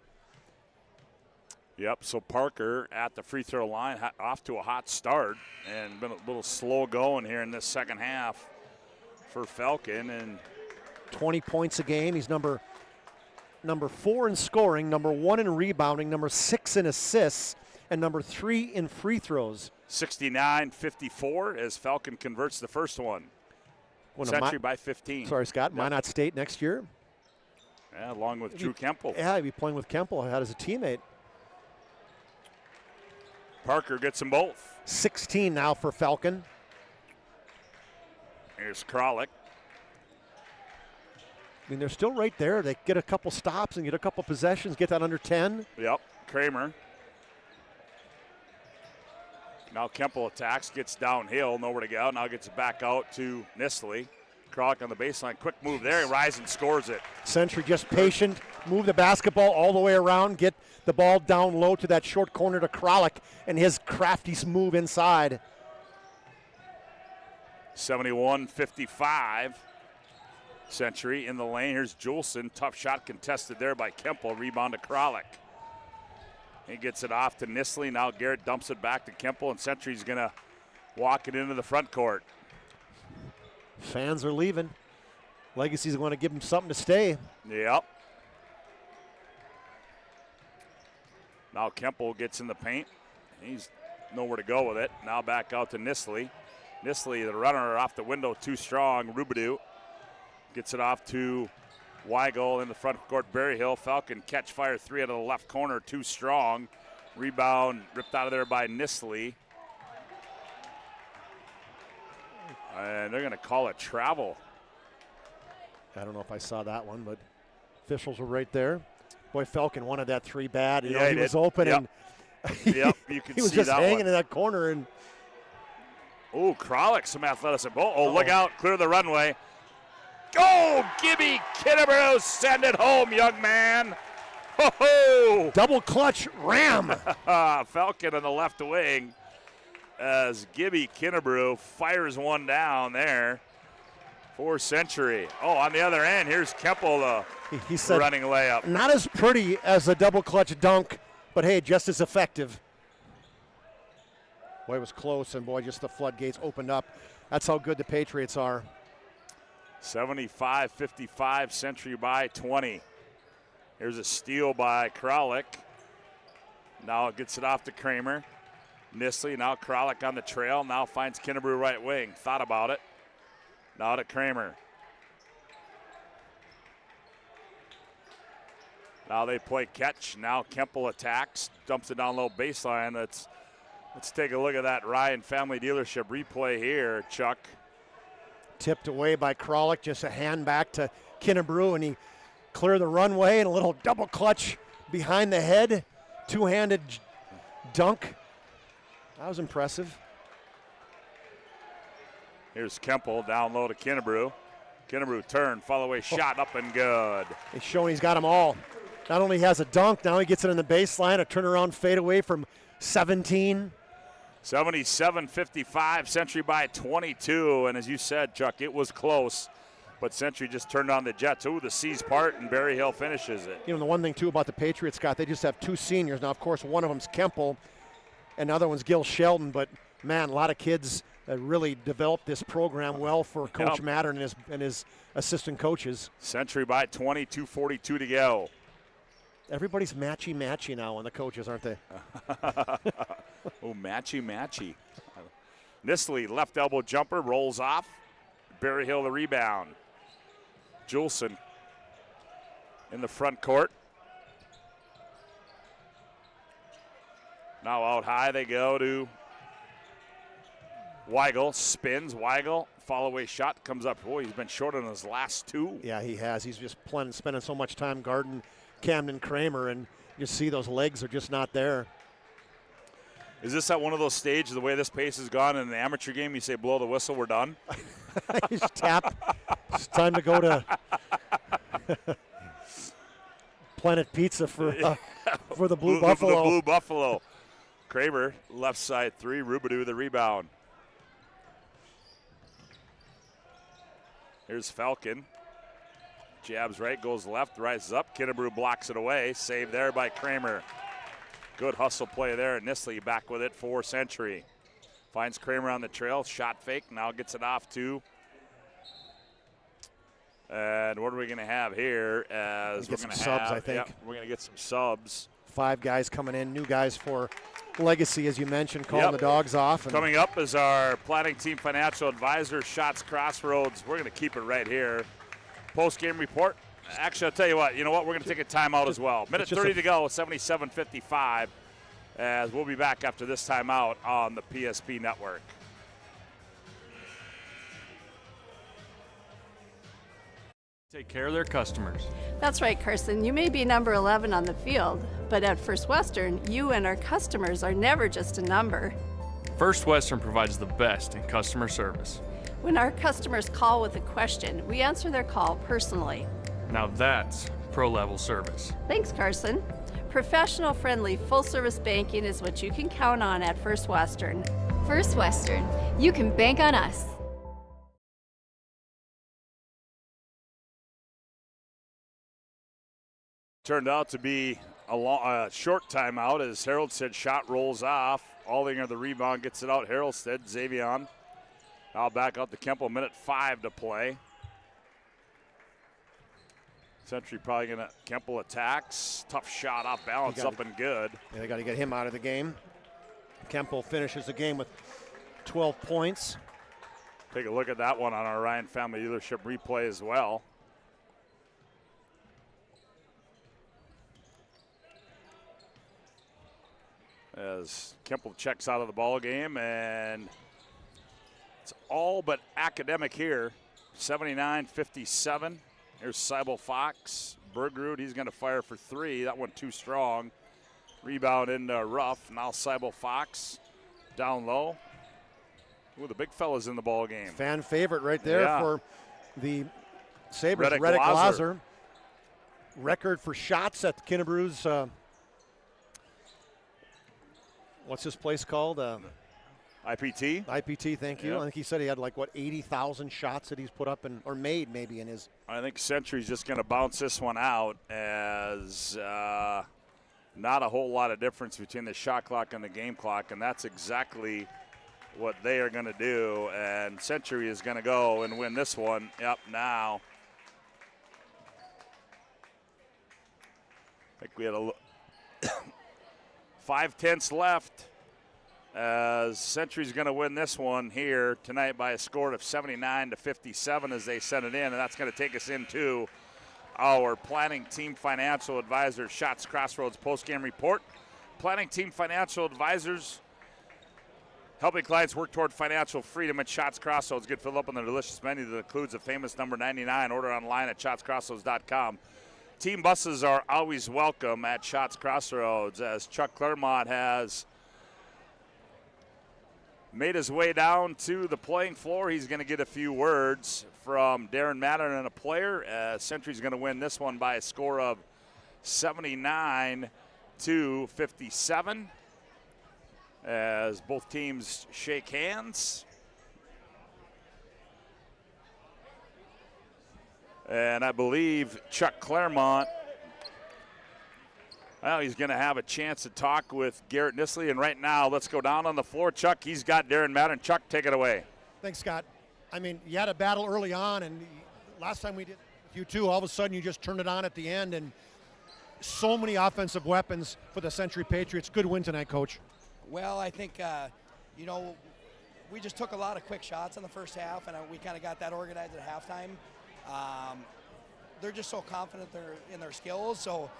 I: Yep, so Parker at the free throw line, off to a hot start, and been a little slow going here in this second half for Falcon. And
J: 20 points a game. He's number 4 in scoring, number 1 in rebounding, number 6 in assists, and number 3 in free throws.
I: 69-54 as Falcon converts the first one. Century by 15.
J: Sorry, Scott.
I: Yep.
J: Minot State next year.
I: Yeah, along with Drew Kemple.
J: Yeah, he'd be playing with Kemple as a teammate.
I: Parker gets them both.
J: 16 now for Falcon.
I: Here's Kralik.
J: I mean, they're still right there. They get a couple stops and get a couple possessions, get that under 10.
I: Yep, Kramer. Now Kemple attacks, gets downhill, nowhere to go. Now gets it back out to Nisley. Kralik on the baseline, quick move there. He rises and scores it.
J: Century just patient, move the basketball all the way around, get the ball down low to that short corner to Kralik, and his crafty move inside.
I: 71-55. Century in the lane. Here's Juleson. Tough shot contested there by Kemple. Rebound to Kralik. He gets it off to Nisley. Now Garrett dumps it back to Kemple, and Century's going to walk it into the front court.
J: Fans are leaving. Legacy's going to give him something to stay.
I: Yep. Now Kemple gets in the paint. He's nowhere to go with it. Now back out to Nisley. Nisley, the runner off the window, too strong. Rubidoux gets it off to Weigel in the front court. Berryhill. Falcon catch fire three out of the left corner, too strong. Rebound ripped out of there by Nisley. And they're going to call it travel.
J: I don't know if I saw that one, but officials were right there. Boy, Falcon wanted that three bad. He was open,
I: yep.
J: And
I: yep, you can
J: he was
I: see
J: just
I: that
J: hanging
I: one.
J: in that corner. And
I: oh, Kralik, some athleticism. Oh, look out, clear the runway. Go, Gibby Kinnebrew, send it home, young man. Ho-ho!
J: Double clutch ram.
I: Falcon on the left wing as Gibby Kinnebrew fires one down there For Century. Oh, on the other end, here's Kemple,
J: he said,
I: running layup.
J: Not as pretty as a double clutch dunk, but hey, just as effective. Boy, it was close, and boy, just the floodgates opened up. That's how good the Patriots are.
I: 75-55, Century by 20. Here's a steal by Kralik. Now it gets it off to Kramer. Nisley, now Kralik on the trail, now finds Kinnebrew right wing. Thought about it. Now to Kramer. Now they play catch. Now Kemple attacks, dumps it down low baseline. Let's take a look at that Ryan Family Dealership replay here, Chuck.
J: Tipped away by Kralik, just a hand back to Kinnebrew, and he cleared the runway and a little double clutch behind the head. Two-handed dunk. That was impressive.
I: Here's Kemple down low to Kinnebrew. Kinnebrew turn, follow away shot, up and good.
J: He's showing he's got them all. Not only has a dunk, now he gets it in the baseline, a turnaround fadeaway from 17.
I: 77-55, Century by 22. And as you said, Chuck, it was close, but Century just turned on the Jets. Ooh, the C's part, and Berry Hill finishes it.
J: You know, the one thing, too, about the Patriots, Scott, they just have two seniors. Now, of course, one of them's Kemple, and the other one's Gil Sheldon, but, man, a lot of kids that really developed this program well for Coach Mattern and his assistant coaches.
I: Century by 20, 2:42 to go.
J: Everybody's matchy now on the coaches, aren't they?
I: Oh, matchy. Nisley, left elbow jumper, rolls off. Berry Hill the rebound. Juleson in the front court. Now out high they go to Weigel. Spins, Weigel, follow away shot, comes up. Boy, he's been short on his last two.
J: Yeah, he has. He's just spending so much time guarding Camden Kramer, and you see those legs are just not there.
I: Is this at one of those stages, the way this pace has gone in the amateur game, you say blow the whistle, we're done?
J: You just tap. It's time to go to Planet Pizza for the Blue Buffalo.
I: For the Blue Buffalo. Kramer, left side three, Rubidou the rebound. Here's Falcon. Jabs right, goes left, rises up. Kinnebrew blocks it away. Saved there by Kramer. Good hustle play there. Nisley back with it for Century. Finds Kramer on the trail. Shot fake. Now gets it off to. And what are we going to have here? As we're going to
J: subs, I think.
I: Yeah, we're going to get some subs.
J: 5 guys coming in, new guys for Legacy, as you mentioned, calling the dogs off.
I: Coming up is our planning team financial advisor, Shots Crossroads. We're going to keep it right here. Post-game report. Actually, I'll tell you what. You know what? We're going to take a timeout as well. Minute 30 to go, 77-55. As we'll be back after this timeout on the PSP network.
B: Take care of their customers.
C: That's right, Carson. You may be number 11 on the field, but at First Western, you and our customers are never just a number.
B: First Western provides the best in customer service.
C: When our customers call with a question, we answer their call personally.
B: Now that's pro-level service.
C: Thanks, Carson. Professional, friendly, full-service banking is what you can count on at First Western.
P: First Western, you can bank on us.
I: Turned out to be a short timeout as Haraldstead shot rolls off. Aldinger the rebound gets it out. Haraldstead, Xavion. Now back out to Kemple, minute 5 to play. Century probably going to, Kemple attacks. Tough shot off balance, up and good.
J: Yeah, they got to get him out of the game. Kemple finishes the game with 12 points.
I: Take a look at that one on our Ryan Family Dealership replay as well. As Kemple checks out of the ball game, and it's all but academic here. 79-57. Here's Seibel Fox. Bergrud, he's going to fire for 3. That one too strong. Rebound into rough. Now Seibel Fox down low. Ooh, the big fella's in the ball game.
J: Fan favorite right there for the Sabres.
I: Reddick
J: Glaser. Record for shots at Kinnebrew's. What's this place called? IPT, thank you.
I: Yep.
J: I think he said he had 80,000 shots that he's put up or made maybe in his.
I: I think Century's just going to bounce this one out as not a whole lot of difference between the shot clock and the game clock, and that's exactly what they are going to do. And Century is going to go and win this one. Yep, now. I think we had 5/10 left. As Century's going to win this one here tonight by a score of 79-57 as they send it in, and that's going to take us into our Planning Team Financial Advisors Shots Crossroads postgame report. Planning Team Financial Advisors helping clients work toward financial freedom at Shots Crossroads. Get filled up on the delicious menu that includes a famous number 99. Order online at shotscrossroads.com. Team buses are always welcome at Shots Crossroads as Chuck Claremont has made his way down to the playing floor. He's going to get a few words from Darren Madden and a player. Century's going to win this one by a score of 79-57 as both teams shake hands. And I believe Chuck Claremont, well, he's going to have a chance to talk with Garrett Nisley. And right now, let's go down on the floor. Chuck, he's got Darren Madden. Chuck, take it away.
J: Thanks, Scott. I mean, you had a battle early on, and last time we did with you too, all of a sudden you just turned it on at the end, and so many offensive weapons for the Century Patriots. Good win tonight, Coach.
D: Well, I think, we just took a lot of quick shots in the first half, and we kind of got that organized at halftime. They're just so confident in their skills, so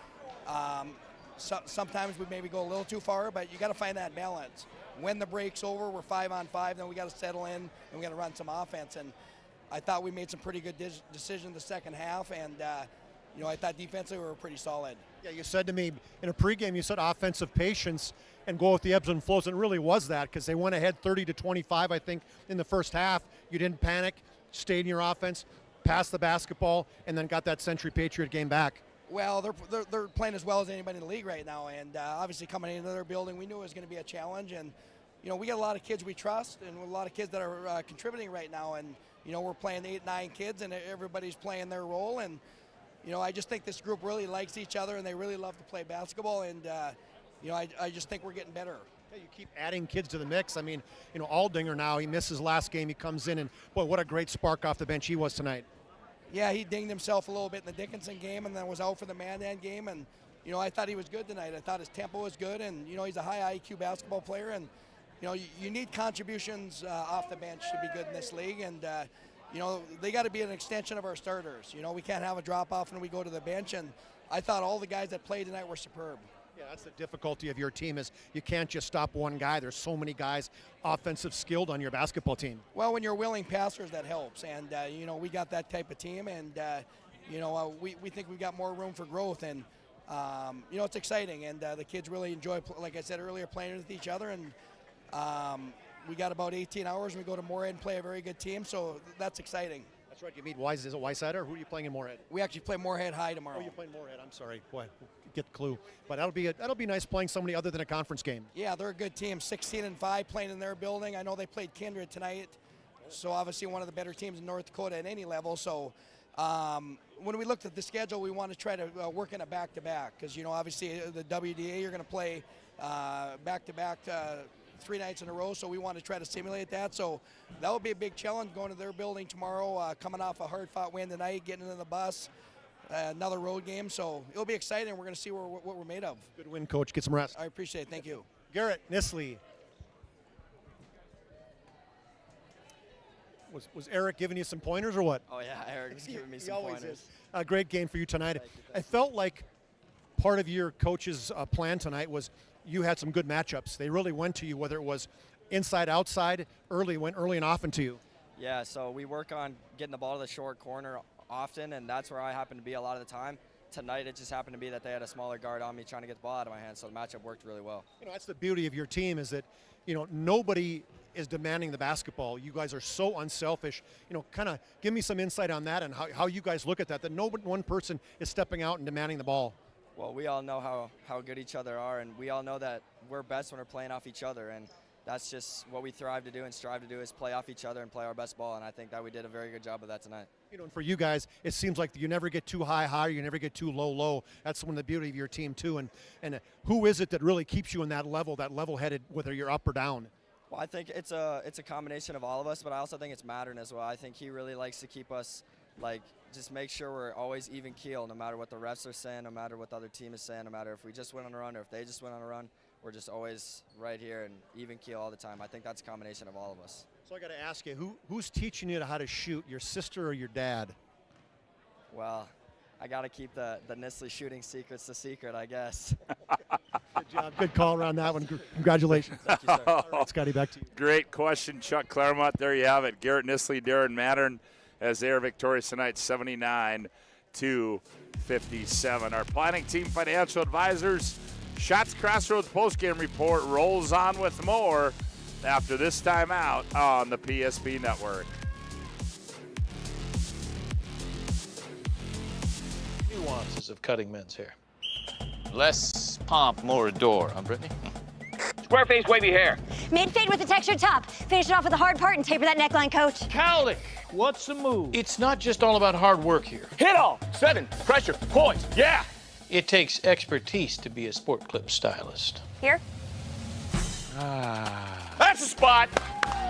D: sometimes we maybe go a little too far, but you got to find that balance. When the break's over, we're 5-on-5, then we got to settle in and we got to run some offense. And I thought we made some pretty good decisions the second half, and I thought defensively we were pretty solid.
J: Yeah, you said to me in a pregame, you said offensive patience and go with the ebbs and flows, and it really was that because they went ahead 30-25, I think, in the first half. You didn't panic, stayed in your offense, passed the basketball, and then got that Century Patriot game back.
D: Well, they're playing as well as anybody in the league right now, and obviously coming into their building, we knew it was going to be a challenge. And we got a lot of kids we trust, and a lot of kids that are contributing right now. And we're playing 8-9 kids, and everybody's playing their role. And I just think this group really likes each other, and they really love to play basketball. And I just think we're getting better.
J: Yeah, you keep adding kids to the mix. I mean, Aldinger now, he missed his last game. He comes in, and boy, what a great spark off the bench he was tonight.
D: Yeah, he dinged himself a little bit in the Dickinson game and then was out for the Mandan game. And, I thought he was good tonight. I thought his tempo was good. And, he's a high IQ basketball player. And, you need contributions off the bench to be good in this league. And, they got to be an extension of our starters. We can't have a drop-off when we go to the bench. And I thought all the guys that played tonight were superb.
J: Yeah, that's the difficulty of your team is you can't just stop one guy. There's so many guys offensive skilled on your basketball team.
D: Well, when you're willing passers, that helps. And, we got that type of team. And, we think we've got more room for growth. And, it's exciting. And the kids really enjoy, like I said earlier, playing with each other. And we got about 18 hours and we go to Moorhead and play a very good team. So that's exciting.
J: That's right. You meet Is it Wyside, or who are you playing in Moorhead?
D: We actually play Moorhead High tomorrow.
J: Oh, you're playing Moorhead. I'm sorry. Boy, get the clue. But that'll be nice playing somebody other than a conference game.
D: Yeah, they're a good team. 16-5 playing in their building. I know they played Kindred tonight, so obviously one of the better teams in North Dakota at any level. So when we looked at the schedule, we want to try to work in a back-to-back because obviously the WDA you're going to play back-to-back. 3 nights in a row, so we want to try to simulate that. So that will be a big challenge going to their building tomorrow, coming off a hard-fought win tonight, getting into the bus, another road game. So it'll be exciting. We're going to see what we're made of.
J: Good win, Coach. Get some rest.
D: I appreciate it. Thank you.
J: Garrett Nisley. Was Eric giving you some pointers or what?
E: Oh, yeah, Eric's giving me some pointers.
J: Is. A great game for you tonight. I felt like part of your coach's plan tonight was you had some good matchups. They really went to you, whether it was inside, outside, went early and often to you.
E: Yeah, so we work on getting the ball to the short corner often, and that's where I happen to be a lot of the time. Tonight, it just happened to be that they had a smaller guard on me trying to get the ball out of my hands, so the matchup worked really well.
J: That's the beauty of your team is that, nobody is demanding the basketball. You guys are so unselfish. Kind of give me some insight on that and how you guys look at that no one person is stepping out and demanding the ball.
E: Well, we all know how good each other are, and we all know that we're best when we're playing off each other. And, that's just what we thrive to do and strive to do, is play off each other and play our best ball. And I think that we did a very good job of that tonight.
J: You know, and for you guys, it seems like you never get too high, you never get too low. That's one of the beauty of your team too. And who is it that really keeps you in that level-headed, whether you're up or down?
E: Well, I think it's a combination of all of us, but I also think it's Mattern as well. I think he really likes to keep us, like, just make sure we're always even keel, no matter what the refs are saying, no matter what the other team is saying, no matter if we just went on a run or if they just went on a run. We're just always right here and even keel all the time. I think that's a combination of all of us.
J: So I got to ask you, who's teaching you how to shoot, your sister or your dad?
E: Well, I got to keep the Nistley shooting secrets the secret, I guess.
J: Good job. Good call around that one. Congratulations.
E: Thank you, sir.
J: All right, Scotty, back to you.
I: Great question, Chuck Claremont. There you have it. Garrett Nistley, Darren Mattern, as they are victorious tonight, 79-57. Our planning team financial advisors, Shots Crossroads postgame report rolls on with more after this timeout on the PSP Network.
N: Nuances of cutting men's hair. Less pomp, more adore, huh, Brittany?
O: Square face, wavy hair. Mid-fade with a textured top. Finish it off with a hard part and taper that neckline, coach.
N: Cowlick, what's the move? It's not just all about hard work here.
O: Hit all. 7. Pressure. Points. Yeah.
N: It takes expertise to be a sport clip stylist.
O: Here. That's the spot.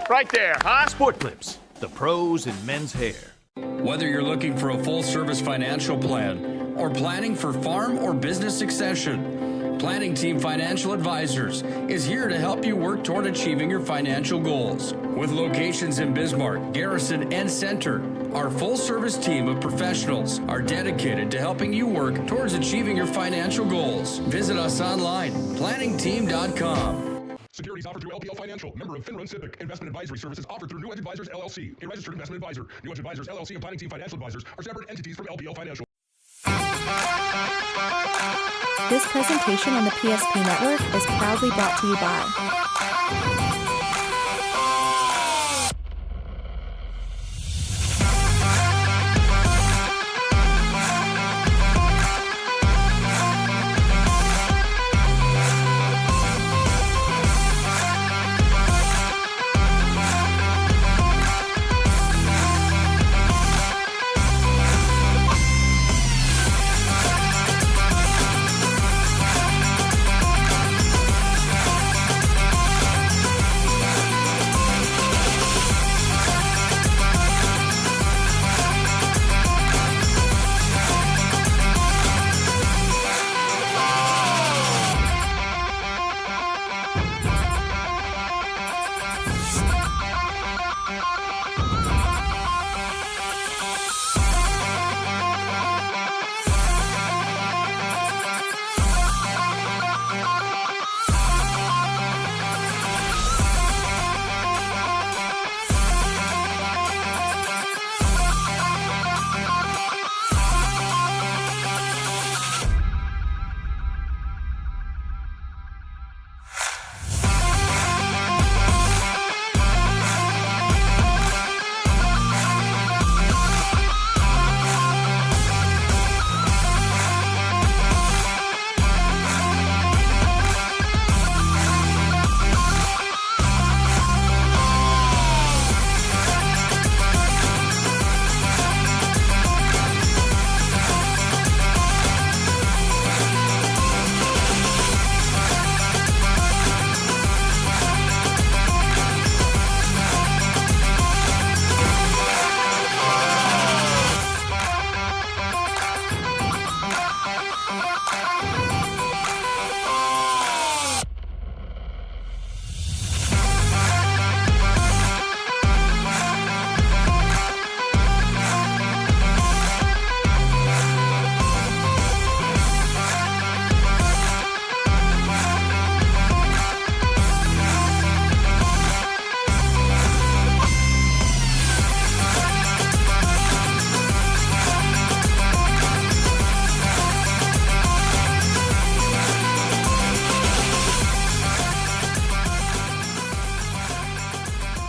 O: Right there, huh?
S: Sport Clips, the pros in men's hair.
T: Whether you're looking for a full-service financial plan or planning for farm or business succession, Planning Team Financial Advisors is here to help you work toward achieving your financial goals. With locations in Bismarck, Garrison, and Center, our full-service team of professionals are dedicated to helping you work towards achieving your financial goals. Visit us online, planningteam.com.
U: Securities offered through LPL Financial, member of FINRA SIPC. Investment advisory services offered through New Edge Advisors, LLC, a registered investment advisor. New Edge Advisors, LLC, and Planning Team Financial Advisors are separate entities from LPL Financial.
X: This presentation on the PSP Network is proudly brought to you by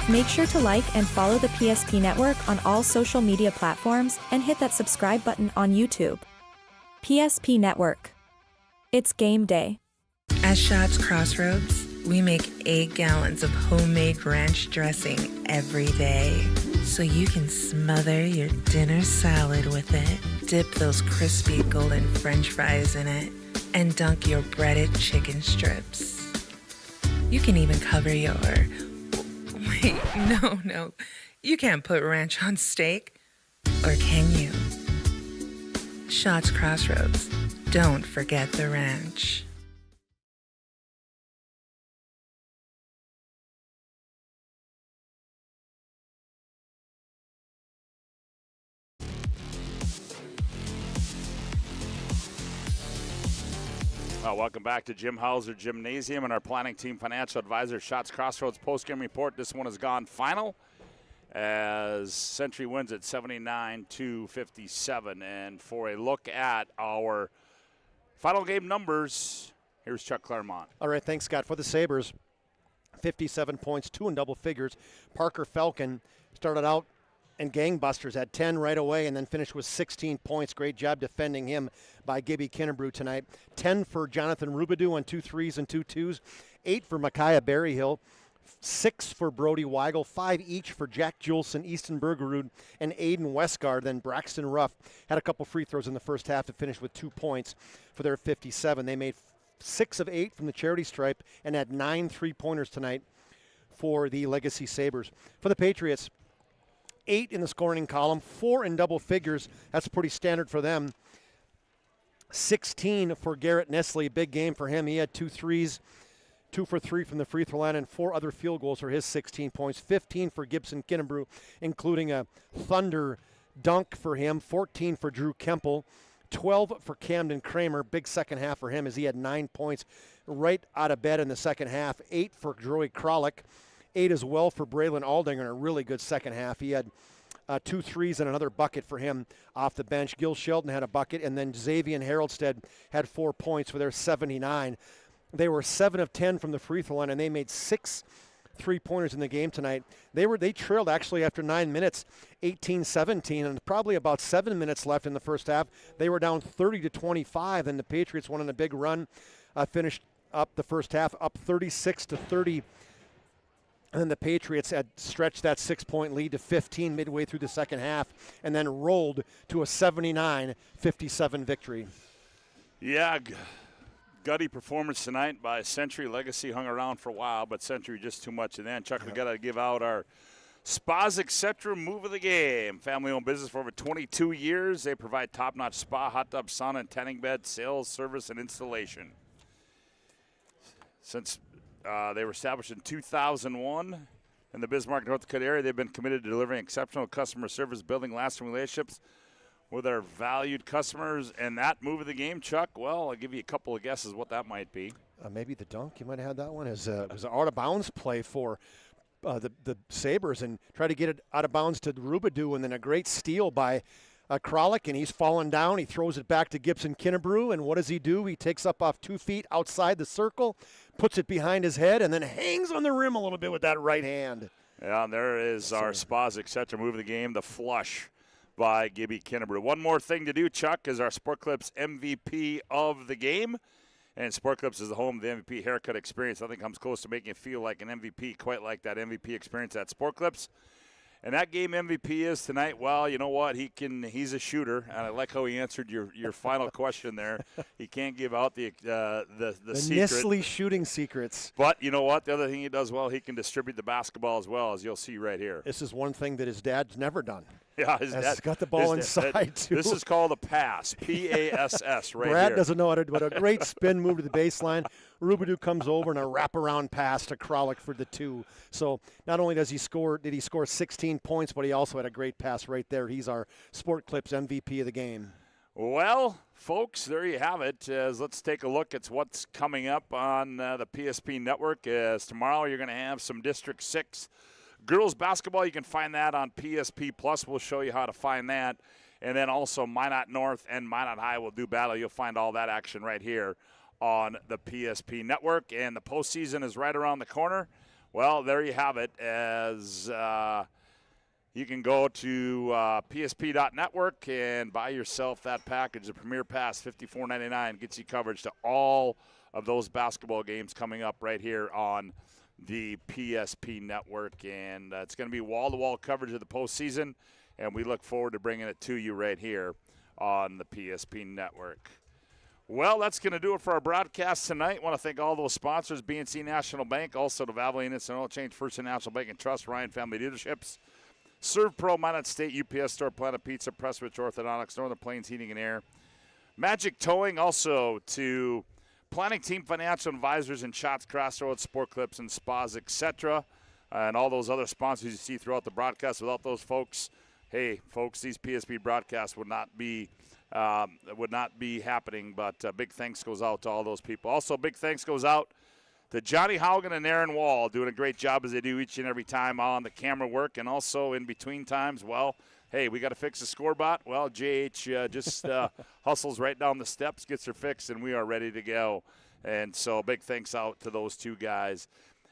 X: Make sure to like and follow the PSP Network on all social media platforms and hit that subscribe button on YouTube. PSP Network. It's game day.
Y: At Shots Crossroads,
H: We make 8 gallons of homemade ranch dressing every day, so you can smother your dinner salad with it, dip those crispy golden French fries in it, and dunk your breaded chicken strips. You can even cover your... Wait, no. You can't put ranch on steak. Or can you? Shots Crossroads. Don't forget the ranch.
I: Welcome back to Jim Hauser Gymnasium and our planning team financial advisor, Shots Crossroads postgame report. This one has gone final as Century wins at 79-57. And for a look at our final game numbers, here's Chuck Clairmont.
J: All right, thanks, Scott. For the Sabres, 57 points, 2 in double figures. Parker Falcon started out and gangbusters, had 10 right away and then finished with 16 points. Great job defending him by Gibby Kinnebrew tonight. 10 for Jonathan Rubidoux on 2 threes and 2 twos. 8 for Micaiah Berryhill. 6 for Brody Weigel. 5 each for Jack Juleson, Easton Bergerud, and Aiden Westgard. Then Braxton Ruff had a couple free throws in the first half to finish with 2 points for their 57. They made 6 of 8 from the charity stripe and had 9 3-pointers tonight for the Legacy Sabres. For the Patriots, 8 in the scoring column, 4 in double figures. That's pretty standard for them. 16 for Garrett Nestle, big game for him. He had 2 threes, 2 for 3 from the free throw line, and 4 other field goals for his 16 points. 15 for Gibson Kinnebrew, including a thunder dunk for him. 14 for Drew Kemple. 12 for Camden Kramer, big second half for him as he had 9 points right out of bed in the second half. 8 for Joey Kralik. 8 as well for Braylon Aldinger in a really good second half. He had 2 threes and another bucket for him off the bench. Gil Shelton had a bucket, and then Xavier Haroldstead had 4 points for their 79. They were 7 of 10 from the free throw line, and they made 6 3-pointers in the game tonight. They trailed actually after 9 minutes, 18-17, and probably about 7 minutes left in the first half. They were down 30-25, and the Patriots went on a big run, finished up the first half up 36-30. And then the Patriots had stretched that 6-point lead to 15 midway through the second half and then rolled to a 79-57 victory.
I: Yeah, gutty performance tonight by Century. Legacy hung around for a while, but Century just too much. And then, Chuck, we got to give out our Spas Etc. move of the game. Family-owned business for over 22 years. They provide top-notch spa, hot tub, sauna, and tanning bed, sales, service, and installation. Since they were established in 2001 in the Bismarck, North Dakota area. They've been committed to delivering exceptional customer service, building lasting relationships with our valued customers. And that move of the game, Chuck, well, I'll give you a couple of guesses what that might be.
J: Maybe the dunk. You might have had that one. It was an out-of-bounds play for the Sabres and try to get it out of bounds to Rubidoux, and then a great steal by Kralik, and he's fallen down. He throws it back to Gibson Kinnebrew, and what does he do? He takes up off 2 feet outside the circle, puts it behind his head, and then hangs on the rim a little bit with that right hand.
I: Yeah, and there is our Spas Etc. move of the game, the flush by Gibby Kinnebrew. One more thing to do, Chuck, is our Sport Clips MVP of the game. And Sport Clips is the home of the MVP haircut experience. Nothing comes close to making you feel like an MVP, quite like that MVP experience at Sport Clips. And that game MVP is tonight. Well, you know what? He's a shooter, and I like how he answered your final question there. He can't give out the secret.
J: Nestle shooting secrets.
I: But you know what? The other thing he does well, he can distribute the basketball as well, as you'll see right here.
J: This is one thing that his dad's never done.
I: Yeah, his dad
J: got the ball inside too.
I: This is called a pass, P-A-S-S, right
J: Brad
I: here.
J: doesn't know how to do it. A great spin move to the baseline. Rubidoux comes over and a wraparound pass to Kralik for the 2. So not only did he score 16 points, but he also had a great pass right there. He's our Sport Clips MVP of the game.
I: Well, folks, there you have it. Let's take a look at what's coming up on the PSP network. As tomorrow you're going to have some District 6 girls basketball. You can find that on PSP Plus. We'll show you how to find that. And then also Minot North and Minot High will do battle. You'll find all that action right here on the PSP network. And the postseason is right around the corner. Well, there you have it. As you can go to PSP.network and buy yourself that package. The Premier Pass, $54.99, gets you coverage to all of those basketball games coming up right here on the PSP Network. And it's going to be wall-to-wall coverage of the postseason, and we look forward to bringing it to you right here on the PSP Network. Well, that's going to do it for our broadcast tonight. I want to thank all those sponsors, BNC National Bank, also the Valvoline Instant Oil Change, First National Bank and Trust, Ryan Family Dealerships, Serve Pro, Minot State, UPS Store, Planet Pizza, Presswich Orthodontics, Northern Plains Heating and Air, Magic Towing, also to Planning Team Financial Advisors and Shots, Crossroads, Sport Clips, and Spas, etc., and all those other sponsors you see throughout the broadcast. Without those folks, hey, folks, these PSP broadcasts would not be happening, but big thanks goes out to all those people. Also, big thanks goes out to Johnny Haugen and Aaron Wall, doing a great job as they do each and every time on the camera work, and also in between times, well, hey, we got to fix the scoreboard. Well, JH just hustles right down the steps, gets her fixed, and we are ready to go. And so big thanks out to those two guys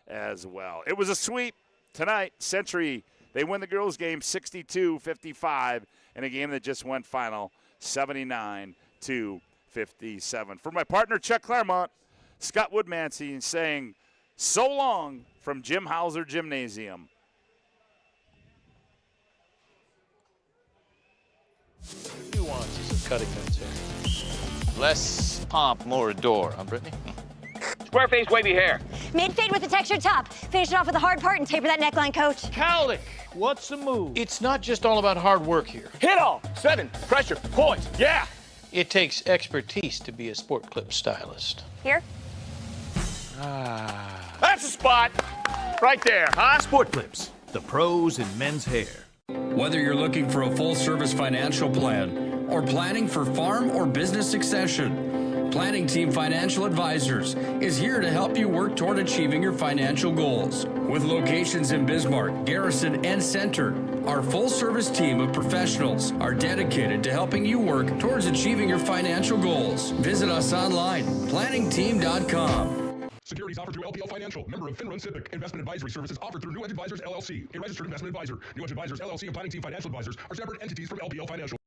I: as well. It was a sweep tonight. Century, they win the girls' game 62-55 in a game that just went final 79-57. For my partner, Chuck Claremont, Scott Woodmansee saying so long from Jim Hauser Gymnasium.
N: Nuances of cutting men's hair. Less pomp, more adore. Huh, Brittany?
O: Square-faced wavy hair. Mid-fade with a textured top. Finish it off with a hard part and taper that neckline, coach.
L: Cowlick, what's the move?
N: It's not just all about hard work here.
O: Hit all.
N: 7, pressure, points, yeah! It takes expertise to be a sport clip stylist.
O: Here.
N: That's the spot! Right there, huh?
S: Sport Clips, the pros in men's hair.
T: Whether you're looking for a full-service financial plan or planning for farm or business succession, Planning Team Financial Advisors is here to help you work toward achieving your financial goals. With locations in Bismarck, Garrison, and Center, our full-service team of professionals are dedicated to helping you work towards achieving your financial goals. Visit us online, planningteam.com.
U: Securities offered through LPL Financial, member of FinRun SIPC. Investment advisory services offered through New Edge Advisors, LLC, a registered investment advisor. New Edge Advisors, LLC, and Planning Team Financial Advisors are separate entities from LPL Financial.